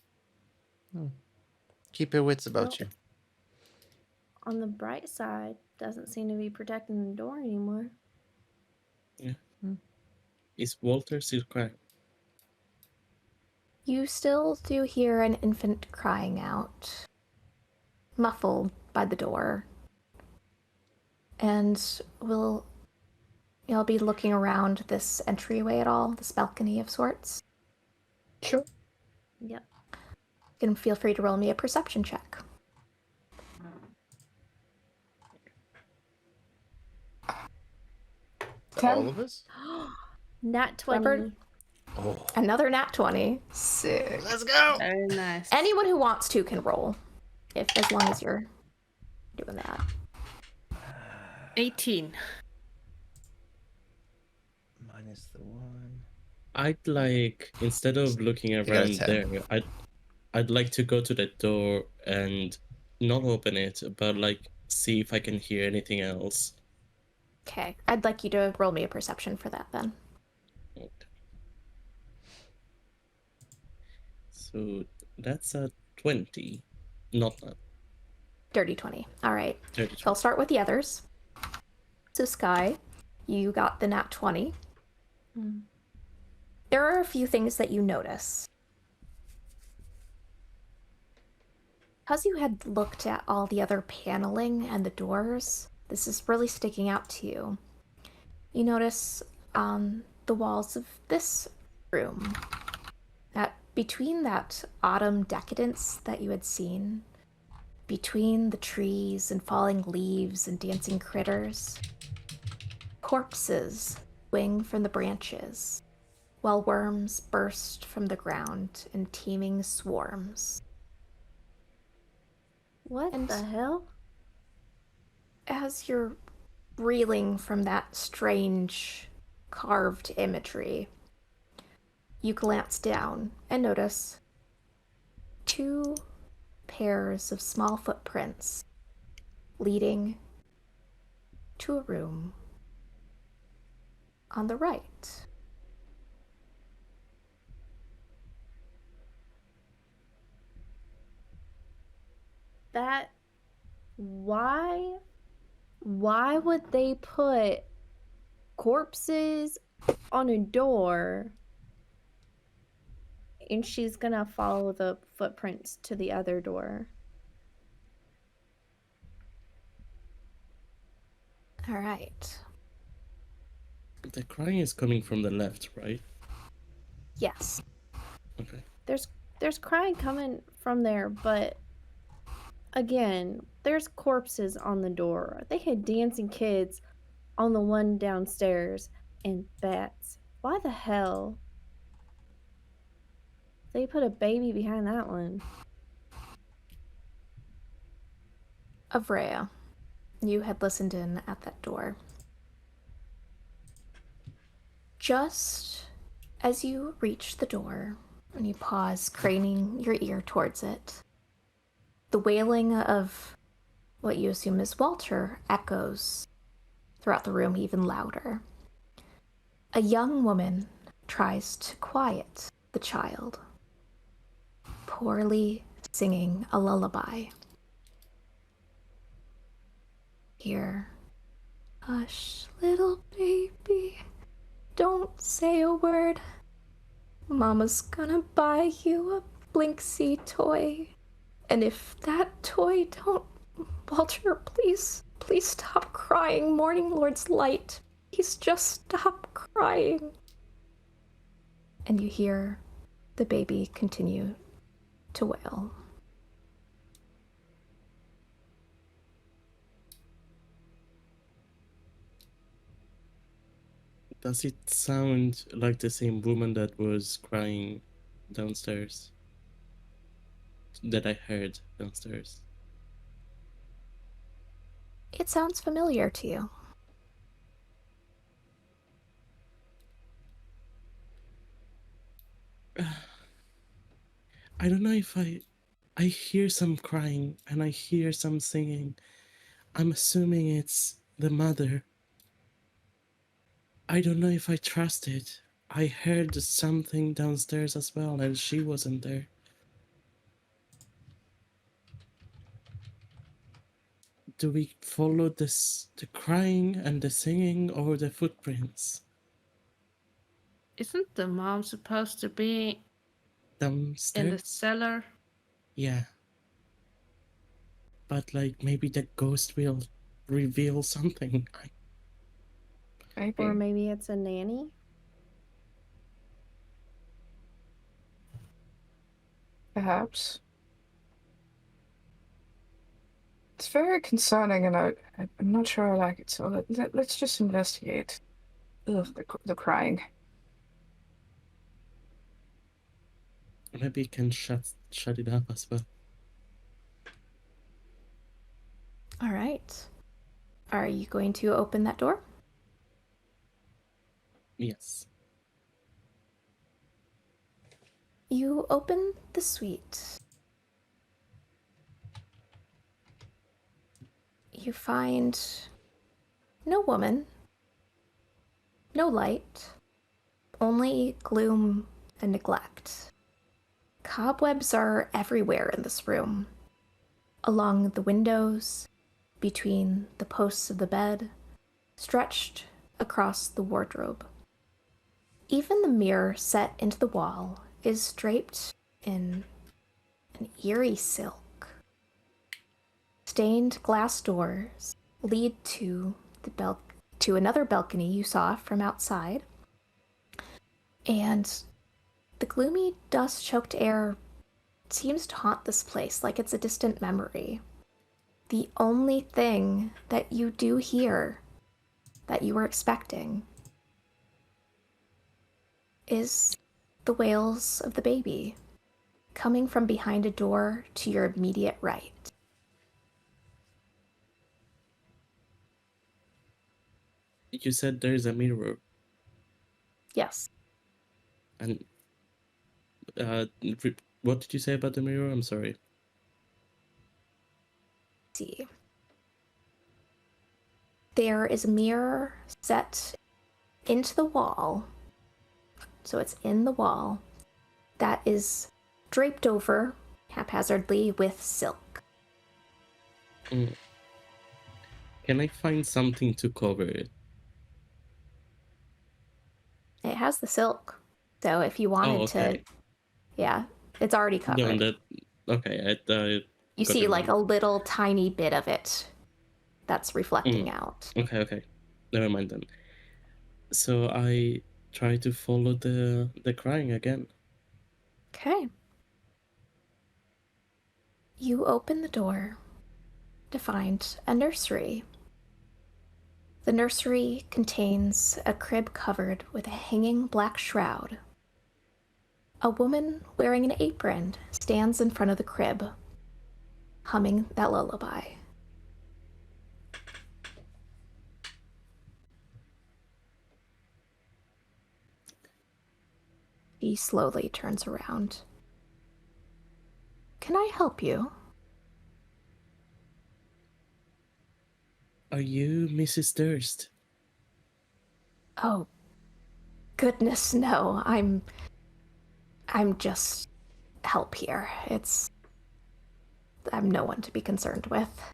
Keep your wits about Well- you. On the bright side, doesn't seem to be protecting the door anymore. Is Walter still crying? You still do hear an infant crying out, muffled by the door. And you'll be looking around this entryway at all, this balcony of sorts. Sure. Yep. You can feel free to roll me a perception check. All of us? Nat 20. Leopard? Oh, Another nat 20. Sick. let's go! Very nice. Anyone who wants to can roll, as long as you're doing that. 18. Minus the 1. I'd like, instead of looking got a around 10. there, I'd like to go to that door and not open it, but like see if I can hear anything else. Okay, I'd like you to roll me a perception for that then. Okay. So that's a 20. Not that. Dirty 20. All right. 30. So I'll start with the others. So Sky, you got the nat 20. There are a few things that you notice. Because you had looked at all the other paneling and the doors, this is really sticking out to you. You notice on the walls of this room that between that autumn decadence that you had seen, between the trees and falling leaves and dancing critters, corpses swing from the branches, while worms burst from the ground in teeming swarms. What And- the hell? As you're reeling from that strange carved imagery, you glance down and notice 2 pairs of small footprints leading to a room on the right. That why would they put corpses on a door and she's gonna follow the footprints to the other door? All right. The crying is coming from the left, right? Yes. Okay. There's crying coming from there, but again, there's corpses on the door. They had dancing kids on the one downstairs and bats. Why the hell? They put a baby behind that one. Avrea, you had listened in at that door. Just as you reach the door and you pause, craning your ear towards it, the wailing of what you assume is Walter echoes throughout the room even louder. A young woman tries to quiet the child, poorly singing a lullaby. Here, hush, little baby, don't say a word. Mama's gonna buy you a Blinksy toy. And if that toy don't... Walter, please stop crying. Morning Lord's light. Please just stop crying. And you hear the baby continue to wail. Does it sound like the same woman that was crying downstairs? That I heard downstairs? It sounds familiar to you. I don't know if I hear some crying and I hear some singing. I'm assuming it's the mother. I don't know if I trust it. I heard something downstairs as well and she wasn't there. Do we follow the crying and the singing or the footprints? Isn't the mom supposed to be Downstairs? in the cellar? Yeah. But like maybe the ghost will reveal something. Maybe. Or maybe it's a nanny? Perhaps. It's very concerning, and I'm not sure I like it. So let's just investigate. Ugh, the crying. Maybe you can shut it up as well. All right. Are you going to open that door? Yes. You open the suite. You find no woman, no light, only gloom and neglect. Cobwebs are everywhere in this room, along the windows, between the posts of the bed, stretched across the wardrobe. Even the mirror set into the wall is draped in an eerie silk. Stained glass doors lead to to another balcony you saw from outside, and the gloomy, dust-choked air seems to haunt this place like it's a distant memory. The only thing that you do hear that you were expecting is the wails of the baby coming from behind a door to your immediate right. You said there's a mirror, Yes. and what did you say about the mirror? I'm sorry. See. There is a mirror set into the wall, so it's in the wall, that is draped over haphazardly with silk. Can I find something to cover it? It has the silk, so if you wanted to, yeah, it's already covered. No, okay. You see like a little tiny bit of it that's reflecting out. Okay. Never mind then. So I try to follow the crying again. Okay. You open the door to find a nursery. The nursery contains a crib covered with a hanging black shroud. A woman wearing an apron stands in front of the crib, humming that lullaby. She slowly turns around. Can I help you? Are you Mrs. Durst? Oh, goodness, no. I'm just help here. I'm no one to be concerned with.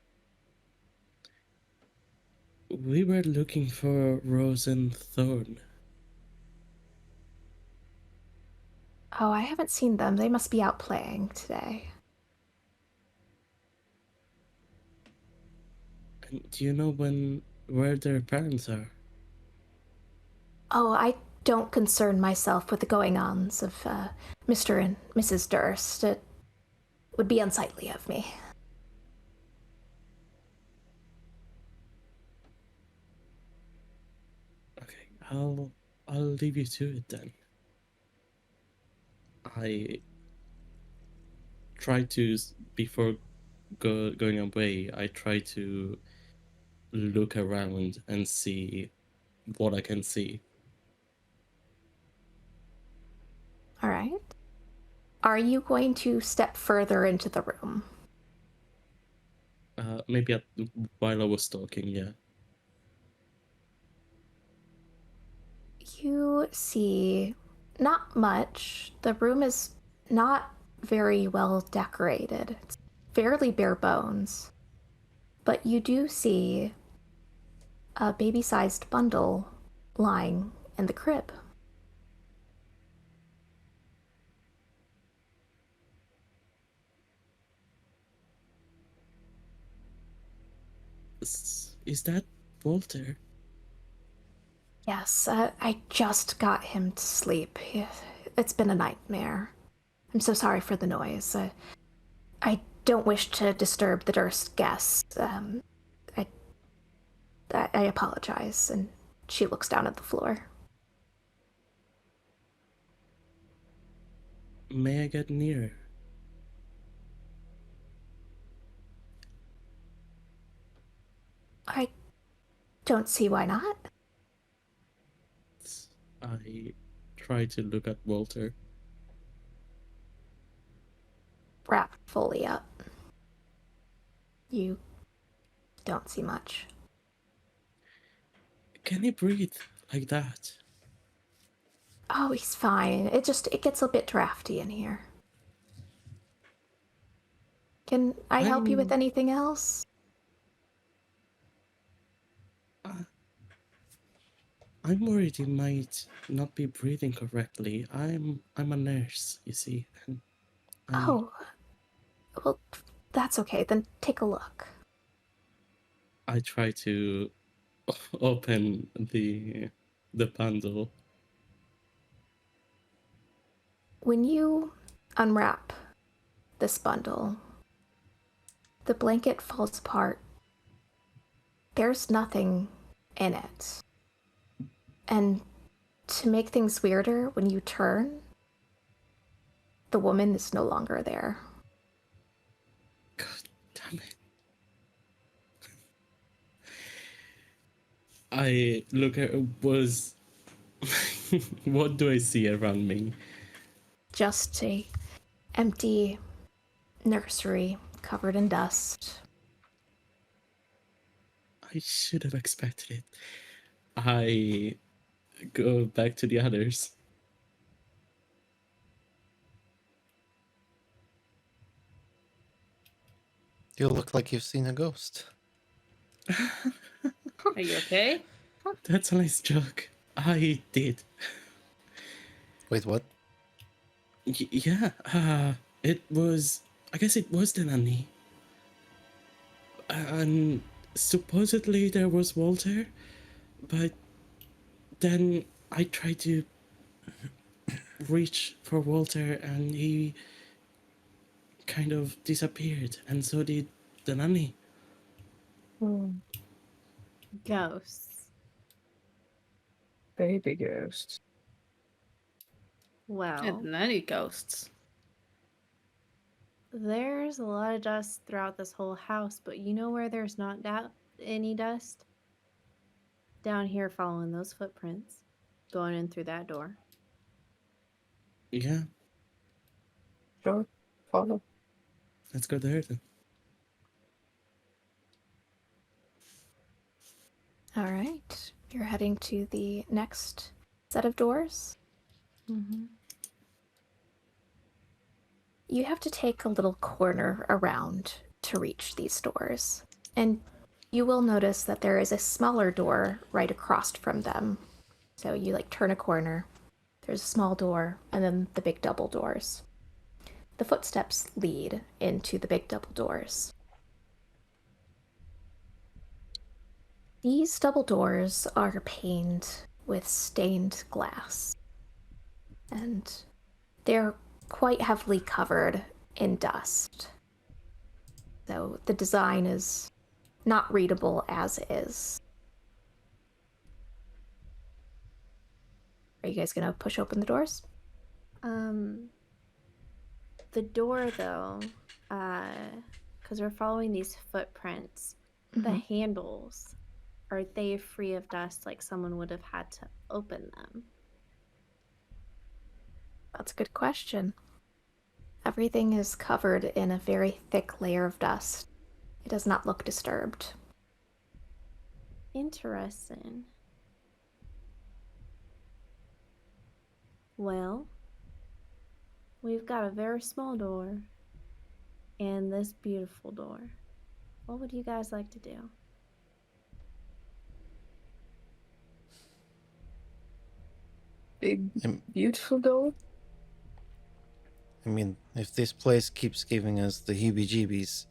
We were looking for Rose and Thorn. Oh, I haven't seen them. They must be out playing today. And do you know where their parents are? Oh, I don't concern myself with the going-ons of Mr. and Mrs. Durst. would be unsightly of me. Okay, I'll leave you to it then. I try to before going away. I try to look around and see what I can see. All right. Are you going to step further into the room? Maybe while I was talking, yeah. You see not much. The room is not very well decorated. It's fairly bare bones. But you do see a baby-sized bundle lying in the crib. Is that Walter? Yes, I just got him to sleep. It's been a nightmare. I'm so sorry for the noise. I don't wish to disturb the Durst guests. I apologize. And she looks down at the floor. May I get near? I don't see why not. I try to look at Walter. Wrap fully up. You don't see much. Can he breathe like that? Oh, he's fine. It gets a bit drafty in here. Can I help you with anything else? I'm worried he might not be breathing correctly. I'm a nurse, you see. Oh, well, that's okay. Then take a look. I try to open the bundle. When you unwrap this bundle, the blanket falls apart. There's nothing in it. And to make things weirder, when you turn, the woman is no longer there. God damn it. I look at what do I see around me? Just a empty nursery covered in dust. I should have expected it. I go back to the others. You look like you've seen a ghost. Are you okay? That's a nice joke. I did. Wait, what? Yeah, it was... I guess it was the nanny. And supposedly there was Walter, but then I tried to reach for Walter and he kind of disappeared, and so did the nanny. Ghosts. Baby ghosts. Well, And nanny ghosts. there's a lot of dust throughout this whole house, but you know where there's not any dust? Down here following those footprints. Going in through that door. Yeah, Sure. Follow. let's go there then. All right. You're heading to the next set of doors. Mm-hmm. You have to take a little corner around to reach these doors. And you will notice that there is a smaller door right across from them. So you turn a corner, there's a small door, and then the big double doors. The footsteps lead into the big double doors. These double doors are paned with stained glass. And they're quite heavily covered in dust. So the design is not readable as is. Are you guys gonna push open the doors? The door, though, because we're following these footprints, the handles, are they free of dust like someone would have had to open them? That's a good question. Everything is covered in a very thick layer of dust. It does not look disturbed. Interesting. Well, we've got a very small door and this beautiful door. What would you guys like to do? Big, beautiful door. I mean, if this place keeps giving us the heebie-jeebies,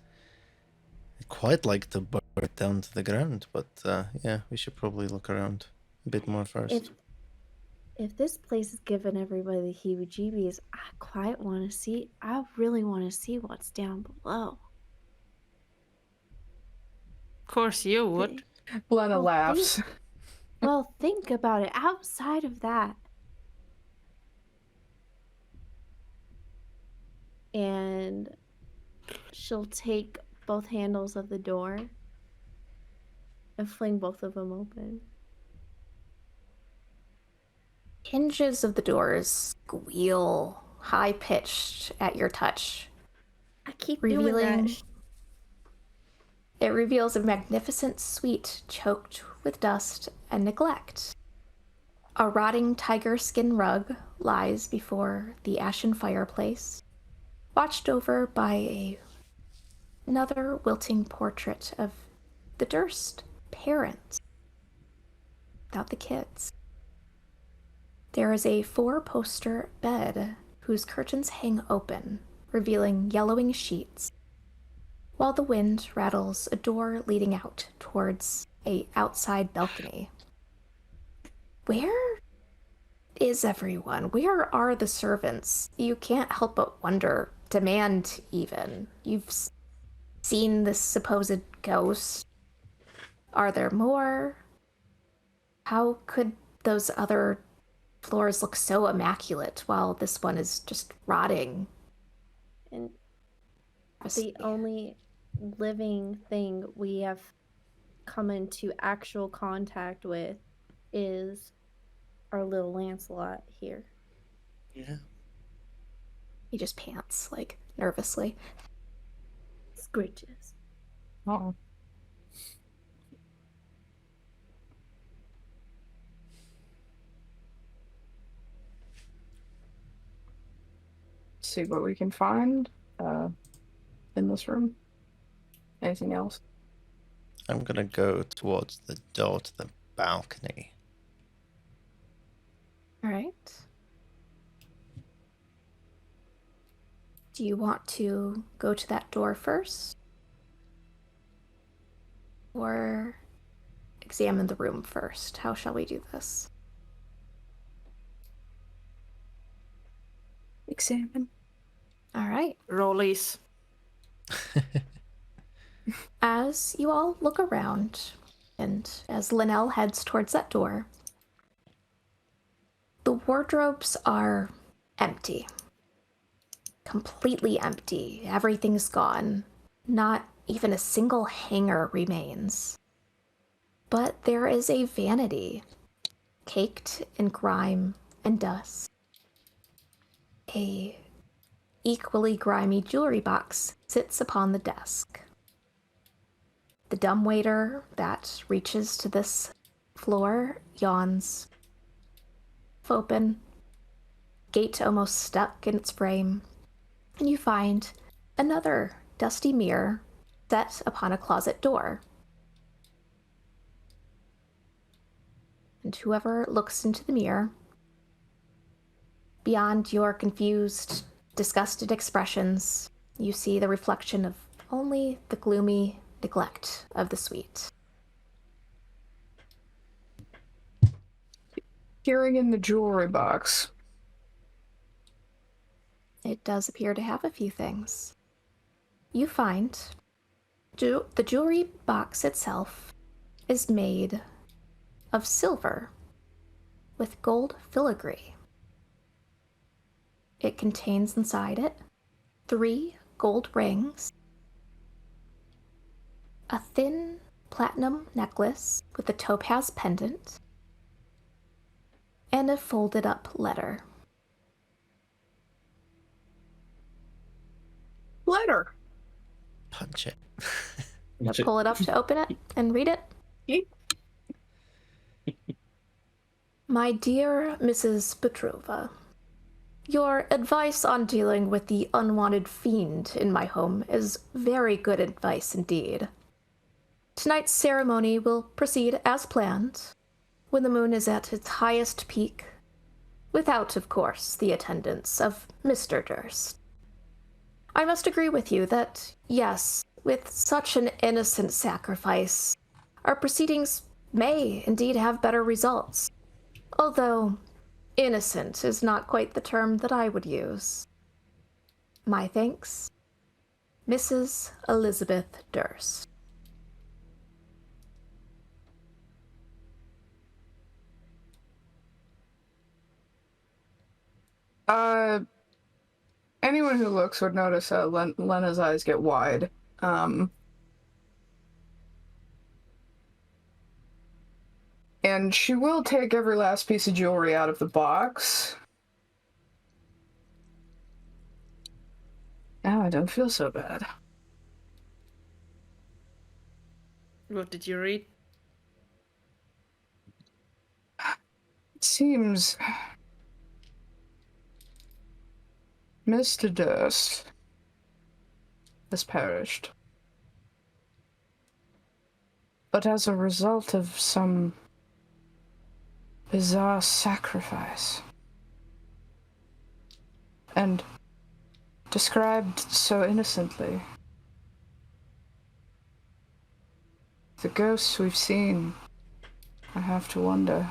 I'd quite like to burn it down to the ground, but yeah, we should probably look around a bit more first. If this place is giving everybody the heebie-jeebies, I really want to see what's down below. Of course you would. Lena laughs. Think about it. Outside of that. And she'll take both handles of the door and fling both of them open. Hinges of the doors squeal high-pitched at your touch. I keep doing that. It reveals a magnificent suite choked with dust and neglect. A rotting tiger skin rug lies before the ashen fireplace, watched over by another wilting portrait of the Durst parents, without the kids. There is a 4-poster bed whose curtains hang open, revealing yellowing sheets, while the wind rattles a door leading out towards an outside balcony. Where is everyone? Where are the servants? You can't help but wonder, demand even. You've seen this supposed ghost. Are there more? How could those other floors look so immaculate while this one is just rotting? And the only living thing we have come into actual contact with is our little Lancelot here. Yeah. He just pants, like, nervously. Scritches. Oh. See what we can find in this room. Anything else? I'm gonna go towards the door to the balcony. All right. Do you want to go to that door first? Or examine the room first? How shall we do this? Examine. All right. Rollies. As you all look around, and as Linnell heads towards that door, the wardrobes are empty. Completely empty. Everything's gone. Not even a single hanger remains. But there is a vanity, caked in grime and dust. A equally grimy jewelry box sits upon the desk. The dumbwaiter that reaches to this floor yawns. Open, gate almost stuck in its frame, and you find another dusty mirror set upon a closet door. And whoever looks into the mirror, beyond your confused, disgusted expressions, you see the reflection of only the gloomy neglect of the suite. Peering in the jewelry box. it does appear to have a few things. You find the jewelry box itself is made of silver with gold filigree. It contains inside it 3 gold rings, a thin platinum necklace with a topaz pendant, and a folded up letter. Letter. Punch it. You'll pull it up to open it and read it. My dear Mrs. Petrova, your advice on dealing with the unwanted fiend in my home is very good advice indeed. Tonight's ceremony will proceed as planned, when the moon is at its highest peak, without, of course, the attendance of Mr. Durst. I must agree with you that, yes, with such an innocent sacrifice, our proceedings may indeed have better results. Although, innocent is not quite the term that I would use. My thanks, Mrs. Elizabeth Durst. Anyone who looks would notice Lena's eyes get wide. And she will take every last piece of jewelry out of the box. Now I don't feel so bad. What did you read? It seems Mr. Durst has perished. But as a result of some bizarre sacrifice. And described so innocently. The ghosts we've seen, I have to wonder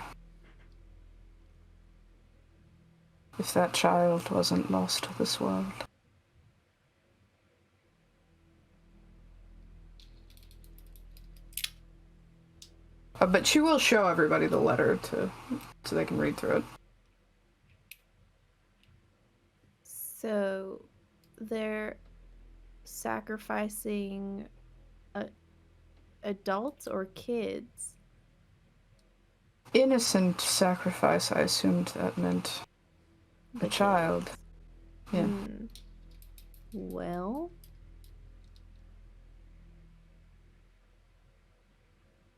if that child wasn't lost to this world. But she will show everybody the letter so they can read through it. So they're sacrificing adults or kids? Innocent sacrifice, I assumed that meant a child. Yeah. Well,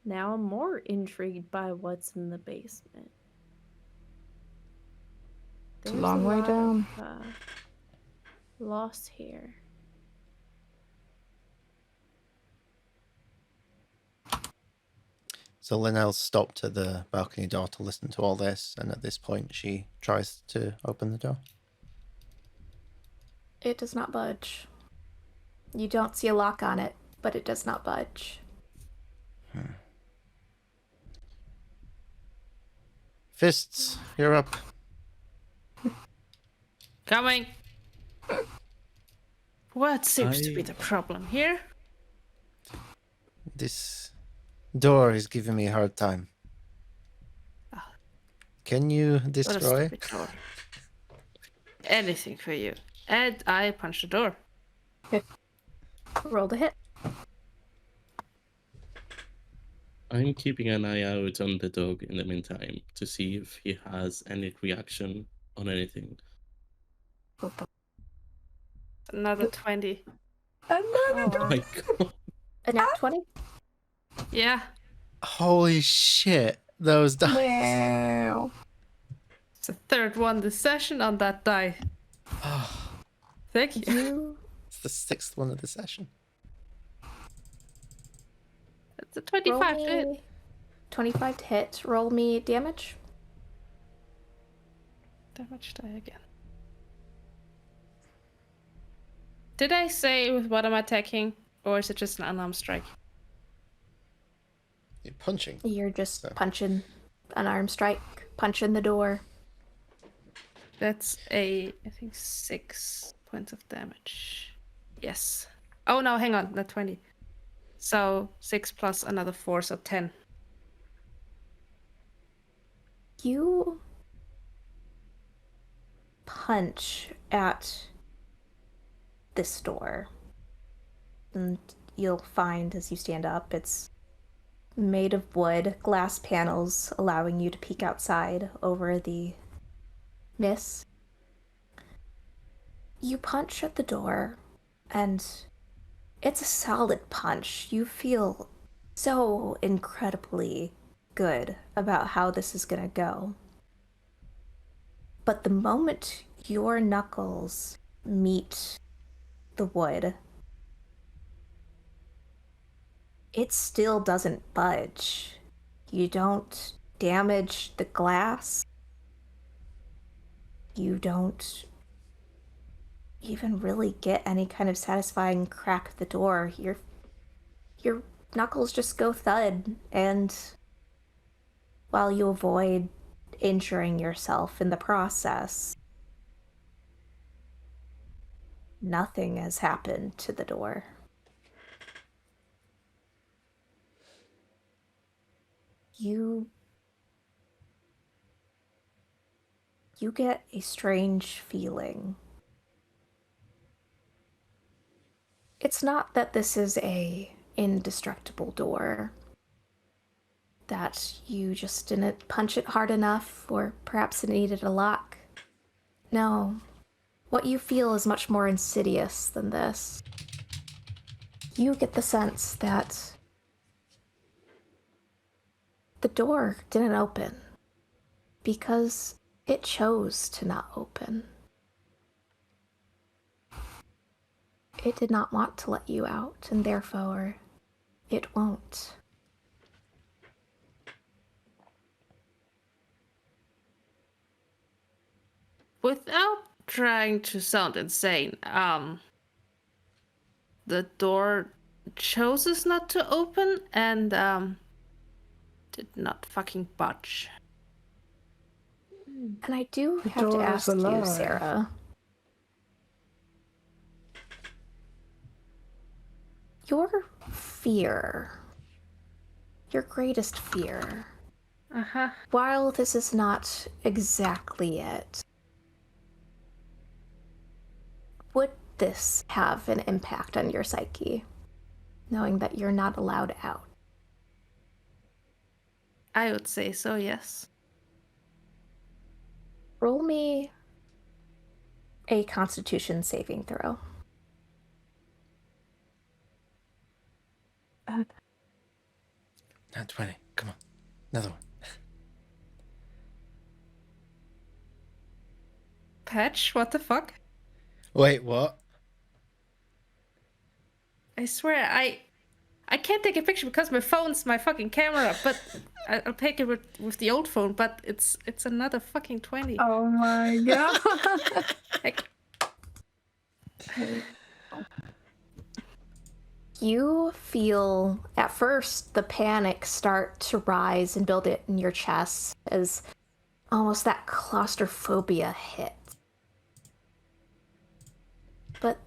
now I'm more intrigued by what's in the basement. It's a long way down. Lost here. So Linnell stopped at the balcony door to listen to all this, and at this point she tries to open the door. It does not budge. You don't see a lock on it, but it does not budge. Fists, you're up. Coming! What seems to be the problem here? This door is giving me a hard time. Can you What a destroy? stupid door. Anything for you. And I punch the door. Roll to hit. I'm keeping an eye out on the dog in the meantime to see if he has any reaction on anything. Another 20. Another Oh my god. A nat 20? Yeah. Holy shit, those dice. Wow. It's the third one this session on that die. Thank you. It's the 6th one of the session. It's a 25 to hit. 25 to hit. Roll me damage. Damage die again. Did I say with what I'm attacking? Or is it just an unarmed strike? You're punching. You're just So. punching an arm strike, punching the door. That's I think 6 points of damage. Yes. Oh no, hang on, not 20. So 6 plus another 4, so 10. You punch at this door. And you'll find as you stand up, it's made of wood, glass panels allowing you to peek outside over the mist. You punch at the door, and it's a solid punch. You feel so incredibly good about how this is gonna go. But the moment your knuckles meet the wood, it still doesn't budge. You don't damage the glass. You don't even really get any kind of satisfying crack of the door. Your knuckles just go thud, and while you avoid injuring yourself in the process, nothing has happened to the door. You get a strange feeling. It's not that this is a indestructible door, that you just didn't punch it hard enough, or perhaps it needed a lock. No, what you feel is much more insidious than this. You get the sense that the door didn't open because it chose to not open. It did not want to let you out, and therefore, it won't. Without trying to sound insane, the door chooses not to open and did not fucking budge. And I do The have to door is ask you, alive. Sarah. Your fear, your greatest fear, while this is not exactly it, would this have an impact on your psyche, knowing that you're not allowed out? I would say so, yes. Roll me a Constitution saving throw. Not 20. Come on. Another one. Patch, what the fuck? Wait, what? I swear, I can't take a picture because my phone's my fucking camera, but I'll take it with the old phone, but it's another fucking 20. Oh my god. Like, You feel, at first, the panic start to rise and build it in your chest as almost that claustrophobia hits. But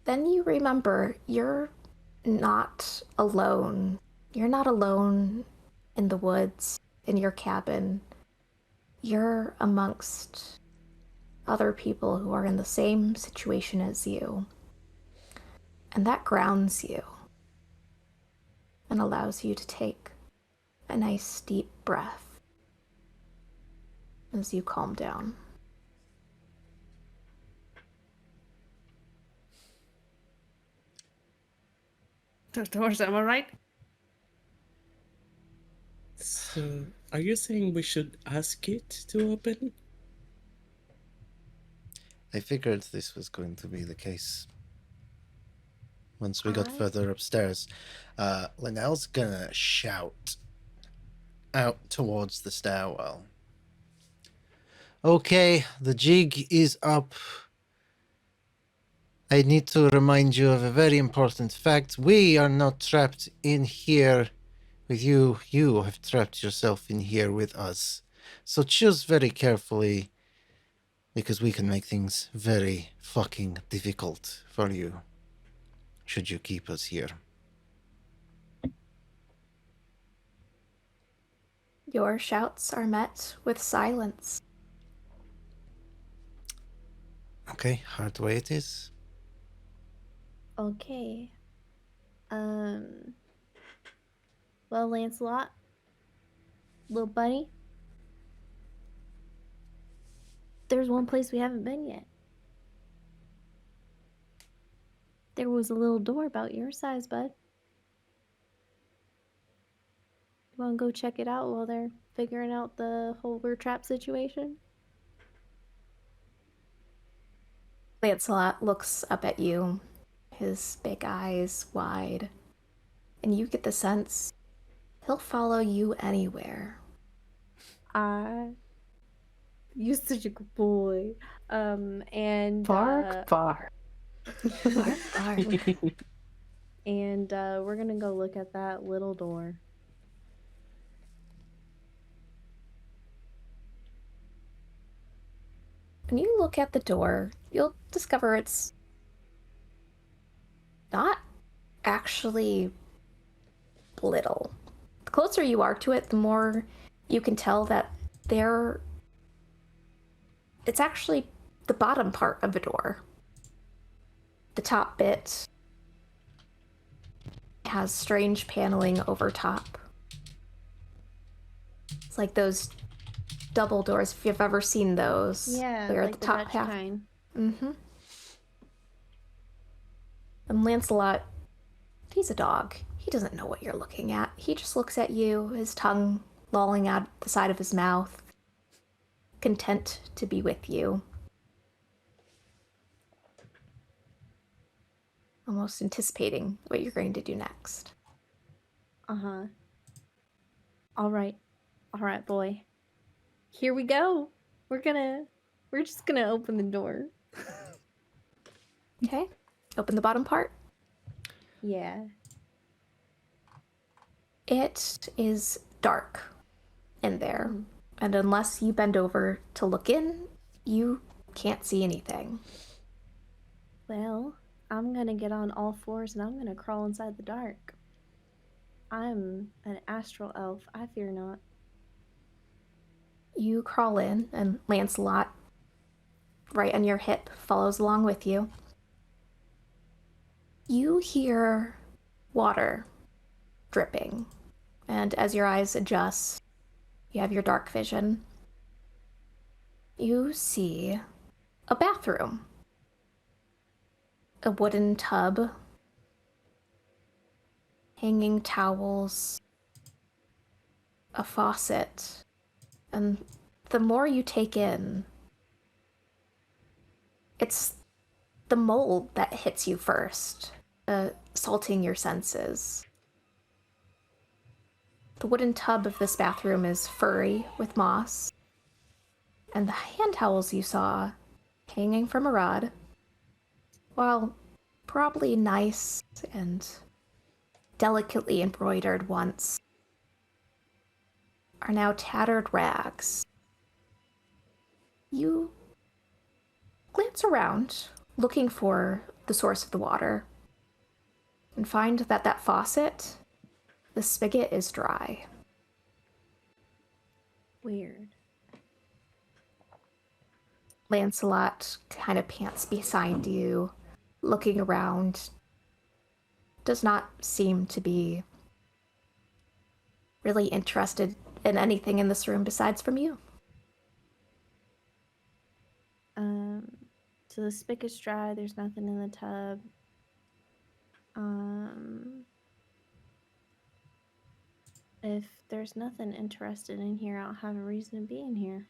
then you remember you're not alone. You're not alone in the woods, in your cabin. You're amongst other people who are in the same situation as you. And that grounds you and allows you to take a nice deep breath as you calm down. the doors, am I right? So, are you saying we should ask it to open? I figured this was going to be the case. Once we got Alright. further upstairs, Linnell's gonna shout out towards the stairwell. Okay, the jig is up. I need to remind you of a very important fact. We are not trapped in here with you. You have trapped yourself in here with us. So choose very carefully because we can make things very fucking difficult for you, should you keep us here. Your shouts are met with silence. Okay, hard way it is. Okay. Well, Lancelot, little buddy, there's one place we haven't been yet. There was a little door about your size, bud. You want to go check it out while they're figuring out the whole we're trapped situation? Lancelot looks up at you, his big eyes wide, and you get the sense he'll follow you anywhere. You're such a good boy. And Bark, bark. Bark, bark. and we're gonna go look at that little door. When you look at the door, you'll discover it's not actually little. The closer you are to it, the more you can tell that it's actually the bottom part of a door. The top bit has strange paneling over top. It's like those double doors, if you've ever seen those. Yeah, where like the top Dutch half. kind. Mm-hmm. And Lancelot, he's a dog. He doesn't know what you're looking at. He just looks at you, his tongue lolling out the side of his mouth, content to be with you. Almost anticipating what you're going to do next. Uh-huh. All right, boy. Here we go. We're just gonna open the door. Okay, open the bottom part. Yeah. It is dark in there, and unless you bend over to look in, you can't see anything. Well, I'm gonna get on all fours and I'm gonna crawl inside the dark. I'm an astral elf. I fear not. You crawl in, and Lancelot, right on your hip, follows along with you. You hear water dripping, and as your eyes adjust, you have your dark vision. You see a bathroom. A wooden tub, hanging towels, a faucet, and the more you take in, it's the mold that hits you first, assaulting your senses. The wooden tub of this bathroom is furry with moss, and the hand towels you saw hanging from a rod, while probably nice and delicately embroidered once, are now tattered rags. You glance around, looking for the source of the water, and find that that faucet, the spigot, is dry. Weird. Lancelot kind of pants beside you, looking around. Does not seem to be really interested in anything in this room besides from you. So the spigot's dry, there's nothing in the tub. If there's nothing interested in here, I don't have a reason to be in here.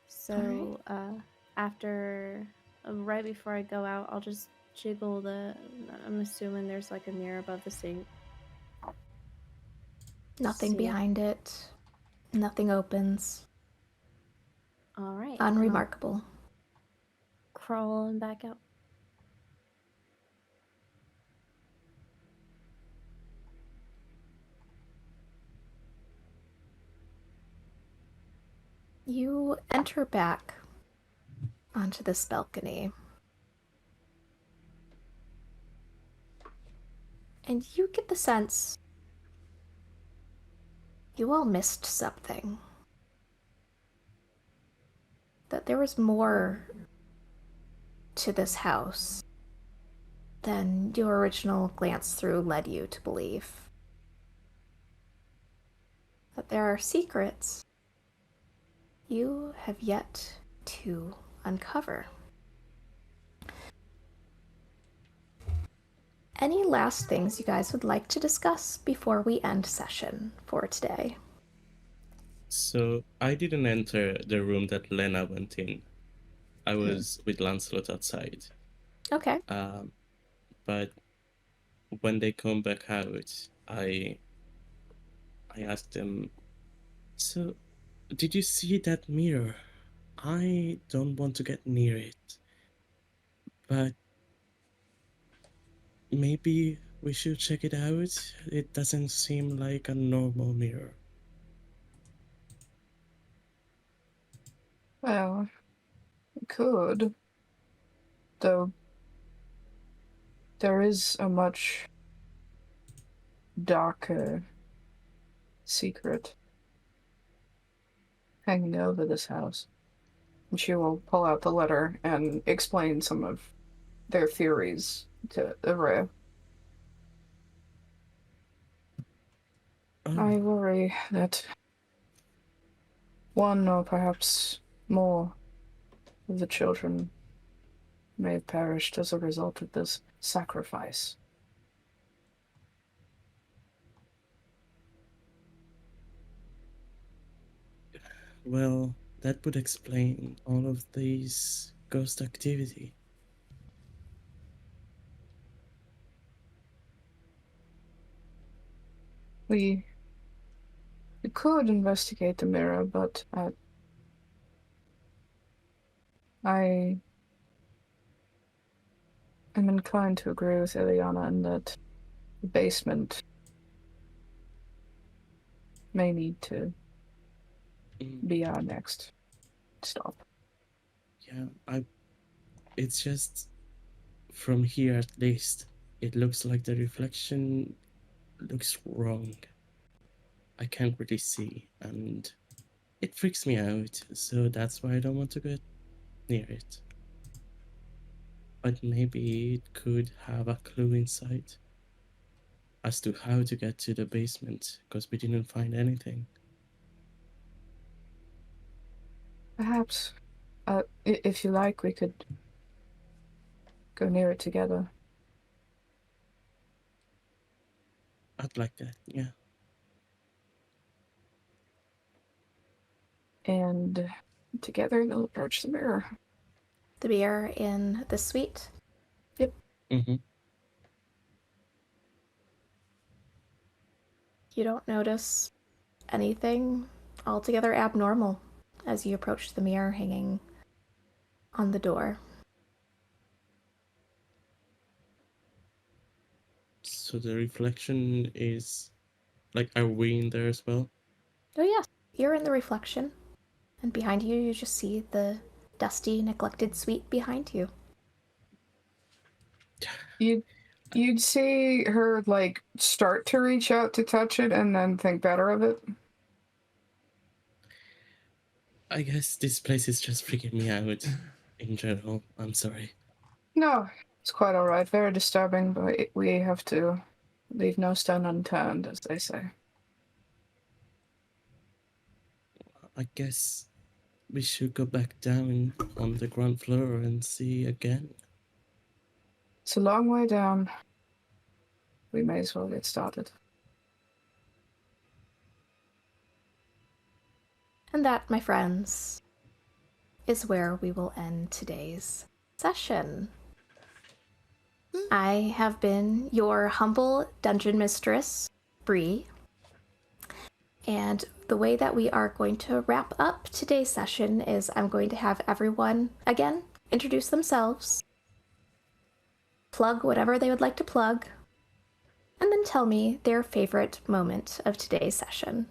So, right before I go out, I'll just jiggle I'm assuming there's like a mirror above the sink. Nothing behind it. Nothing opens. All right. Unremarkable. Crawl on back out. You enter back onto this balcony. And you get the sense you all missed something. That there was more to this house than your original glance through led you to believe. That there are secrets you have yet to uncover. Any last things you guys would like to discuss before we end session for today? So I didn't enter the room that Lena went in. I was with Lancelot outside. Okay. But when they come back out, I asked them, so did you see that mirror? I don't want to get near it, but maybe we should check it out. It doesn't seem like a normal mirror. Well, we could. Though there is a much darker secret hanging over this house. And she will pull out the letter and explain some of their theories to Araya. I worry that one or perhaps more of the children may have perished as a result of this sacrifice. Well, that would explain all of these ghost activity. We could investigate the mirror, but I am inclined to agree with Ileana in that the basement may need to be our next stop. Yeah, it's just from here at least, it looks like the reflection looks wrong. I can't really see, and it freaks me out, so that's why I don't want to go near it. But maybe it could have a clue inside as to how to get to the basement, because we didn't find anything. Perhaps, if you like, we could go near it together. I'd like that, yeah. And together they'll approach the mirror. The mirror in the suite? Yep. Mm-hmm. You don't notice anything altogether abnormal as you approach the mirror hanging on the door. So the reflection is, like, are we in there as well? Oh yes, you're in the reflection. And behind you, you just see the dusty, neglected suite behind you. You'd see her, like, start to reach out to touch it and then think better of it. I guess this place is just freaking me out in general. I'm sorry. No, it's quite alright. Very disturbing, but we have to leave no stone unturned, as they say. I guess we should go back down on the ground floor and see again. It's a long way down. We may as well get started. And that, my friends, is where we will end today's session. I have been your humble dungeon mistress, Bree. And the way that we are going to wrap up today's session is I'm going to have everyone, again, introduce themselves, plug whatever they would like to plug, and then tell me their favorite moment of today's session.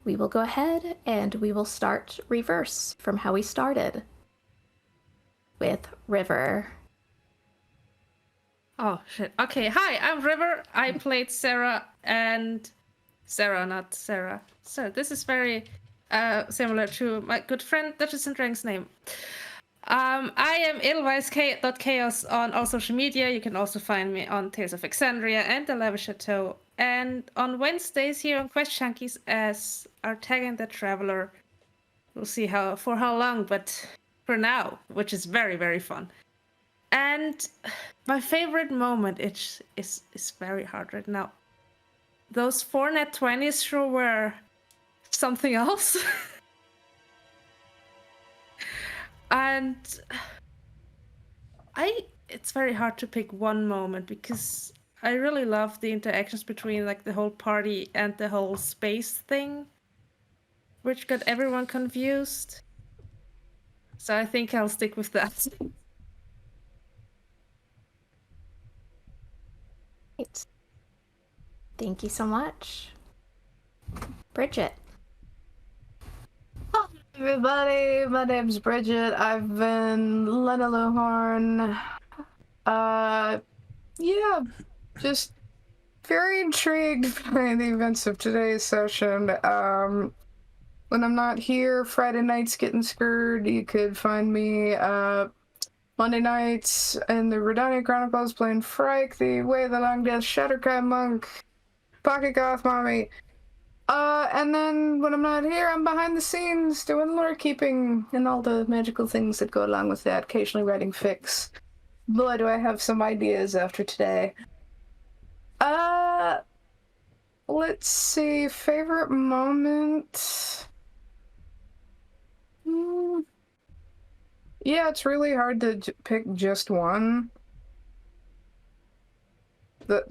we will go ahead and we will start reverse from how we started with River. Oh, shit. Okay, hi, I'm River. I played Sarah and... Sarah, not Sarah. So this is very similar to my good friend Duchess and Drank's name. I am Chaos on all social media. You can also find me on Tales of Exandria and The Lavish Chateau. And on Wednesdays here on QuestJunkies as our Tagging the Traveler. We'll see for how long, but for now, which is very, very fun. And my favorite moment is very hard right now. Those 4 net 20s sure were something else. And it's very hard to pick one moment because I really love the interactions between like the whole party and the whole space thing, which got everyone confused. So I think I'll stick with that. Great. Thank you so much. Bridget. Hi, everybody. My name's Bridget. I've been Lena Lohorn. Yeah, just very intrigued by the events of today's session. When I'm not here, Friday nights getting screwed, you could find me, Monday nights in the Redania Chronicles playing Frike, the Way of the Long Death, Shatterkai Monk, Pocket Goth Mommy. And then when I'm not here, I'm behind the scenes doing lore keeping and all the magical things that go along with that, occasionally writing fics. Boy, do I have some ideas after today. Let's see, favorite moment? Yeah, it's really hard to pick just one. The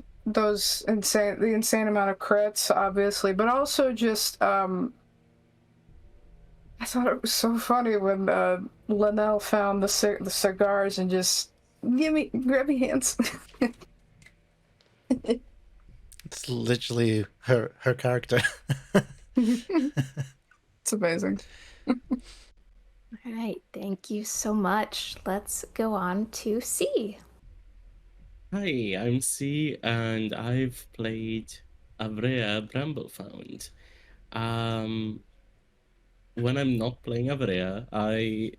insane amount of crits, obviously, but also just I thought it was so funny when Linnell found the cigars and just grab me hands. It's literally her character. It's amazing. All right, thank you so much. Let's go on to C. Hi, I'm C, and I've played Avrea Bramblefound. When I'm not playing Avrea, I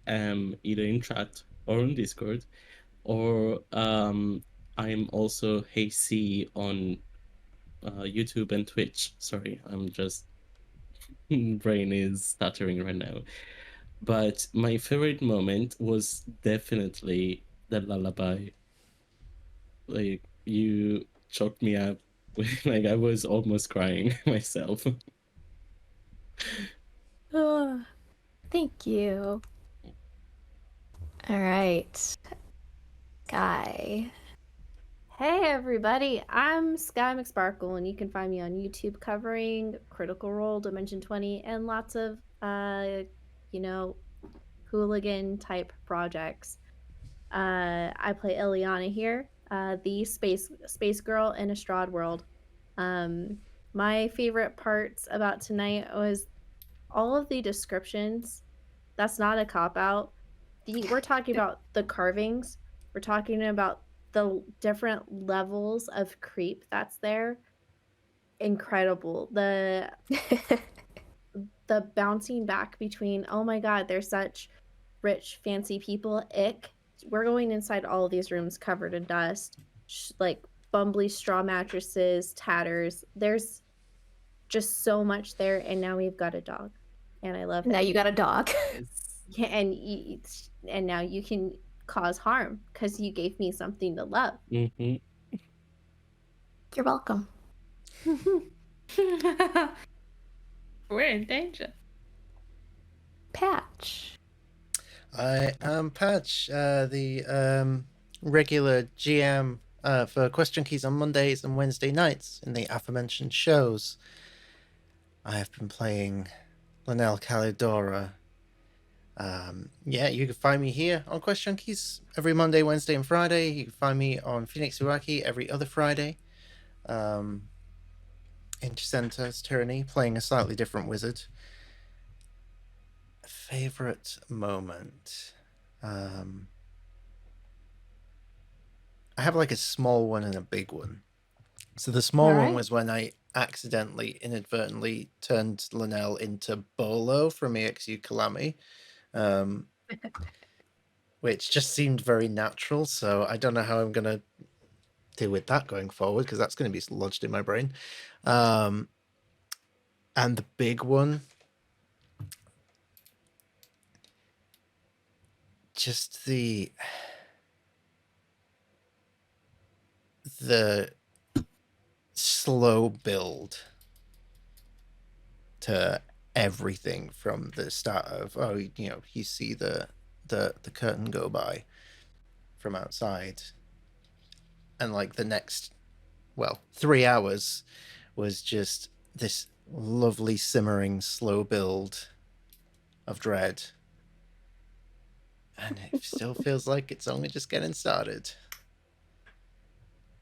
am either in chat or on Discord, or I'm also Hey C on YouTube and Twitch. Sorry, I'm just brain is stuttering right now. But my favorite moment was definitely the lullaby. Like, you choked me up. Like, I was almost crying myself. Thank you. All right. Guy. Hey everybody, I'm Sky McSparkle, and you can find me on YouTube covering Critical Role, Dimension 20, and lots of, hooligan type projects. I play Ileana here, the space girl in a Strahd world. My favorite parts about tonight was all of the descriptions. That's not a cop-out. We're talking about the carvings. We're talking about the different levels of creep that's there. Incredible. The bouncing back between, oh my god, they're such rich, fancy people. Ick. We're going inside all of these rooms covered in dust, like bumbly straw mattresses, tatters. There's just so much there, and now we've got a dog, and I love it. Now you got a dog. Yeah, and now you can cause harm because you gave me something to love. Mm-hmm. You're welcome. We're in danger. Patch. I am Patch, the regular GM for QuestJunkies on Mondays and Wednesday nights in the aforementioned shows. I have been playing Linnell Calidora. Yeah, you can find me here on QuestJunkies every Monday, Wednesday, and Friday. You can find me on Phoenix Iraqi every other Friday. Intercenta's Tyranny, playing a slightly different wizard. Favorite moment. I have like a small one and a big one. So the small one was when I accidentally, inadvertently turned Linnell into Bolo from EXU Kalami, which just seemed very natural. So I don't know how I'm going to deal with that going forward, because that's going to be lodged in my brain. And the big one, just the slow build to everything from the start of, you see the curtain go by from outside, and like the next 3 hours was just this lovely simmering slow build of dread, and it still feels like it's only just getting started.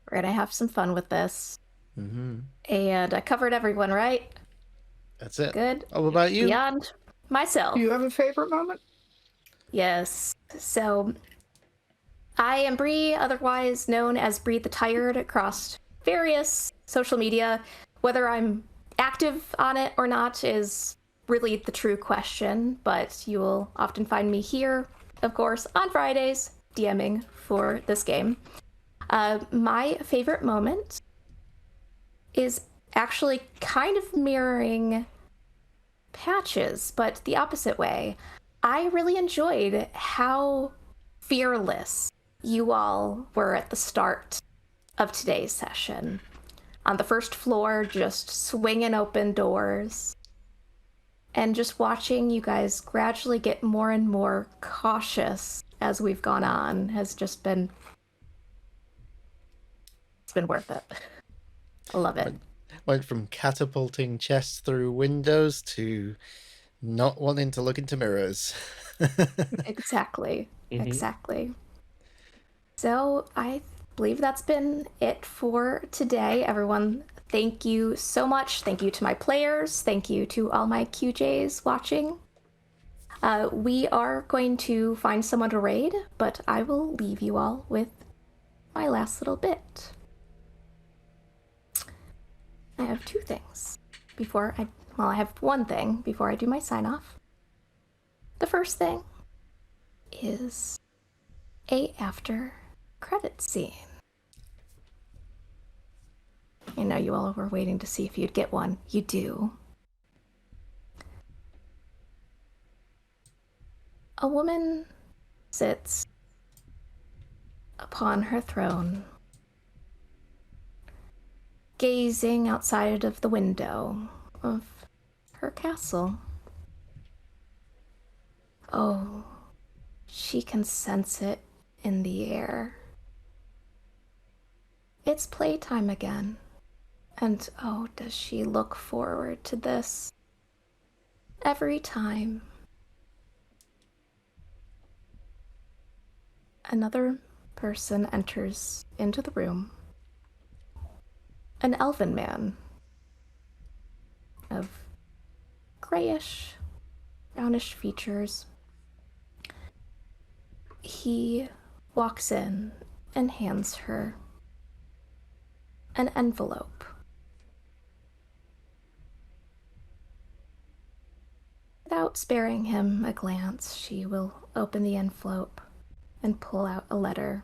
We're gonna have some fun with this. Mm-hmm. And I covered everyone, right? That's it. Good. What about you? Beyond myself. Do you have a favorite moment? Yes. So I am Bree, otherwise known as Bree the Tired, across various social media. Whether I'm active on it or not is really the true question, but you will often find me here, of course, on Fridays, DMing for this game. My favorite moment is actually kind of mirroring Patches, but the opposite way. I really enjoyed how fearless you all were at the start of today's session. On the first floor, just swinging open doors. And just watching you guys gradually get more and more cautious as we've gone on has just been... It's been worth it. I love it. Went from catapulting chests through windows to not wanting to look into mirrors. Exactly. Mhm. Exactly. So I believe that's been it for today, everyone. Thank you so much. Thank you to my players. Thank you to all my QJs watching. We are going to find someone to raid, but I will leave you all with my last little bit. I have two things I have one thing before I do my sign off. The first thing is a after credit scene. I know you all were waiting to see if you'd get one. You do. A woman sits upon her throne, gazing outside of the window of her castle. Oh, she can sense it in the air. It's playtime again. And oh, does she look forward to this every time. Another person enters into the room. An elven man of grayish, brownish features. He walks in and hands her an envelope. Without sparing him a glance, she will open the envelope and pull out a letter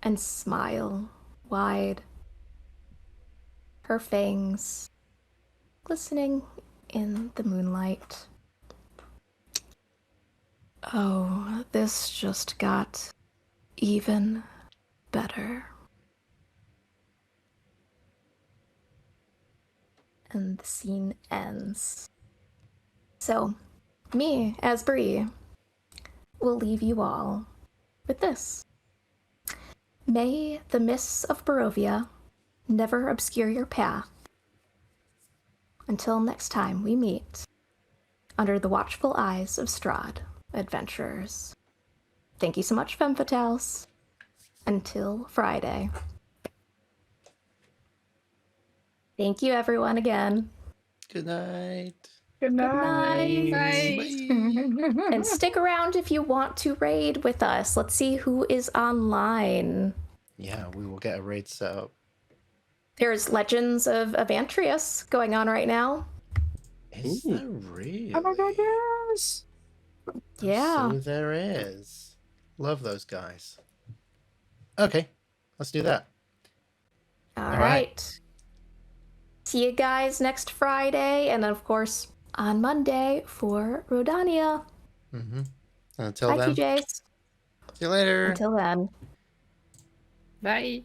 and smile wide, her fangs glistening in the moonlight. Oh, this just got even better. And the scene ends. So, me, as Bree, will leave you all with this. May the mists of Barovia never obscure your path. Until next time we meet under the watchful eyes of Strahd, adventurers. Thank you so much, Femme Fatales. Until Friday. Thank you, everyone, again. Good night. Good night. Bye. And stick around if you want to raid with us. Let's see who is online. Yeah, we will get a raid set up. There's Legends of Avantrius going on right now. Is Ooh. there really? Oh my god, yes! Yeah. So there is. Love those guys. Okay, let's do that. All right. right. See you guys next Friday, and of course on Monday for Rodania. Mm-hmm. Until Bye, then, TJs. see you later. Until then. Bye.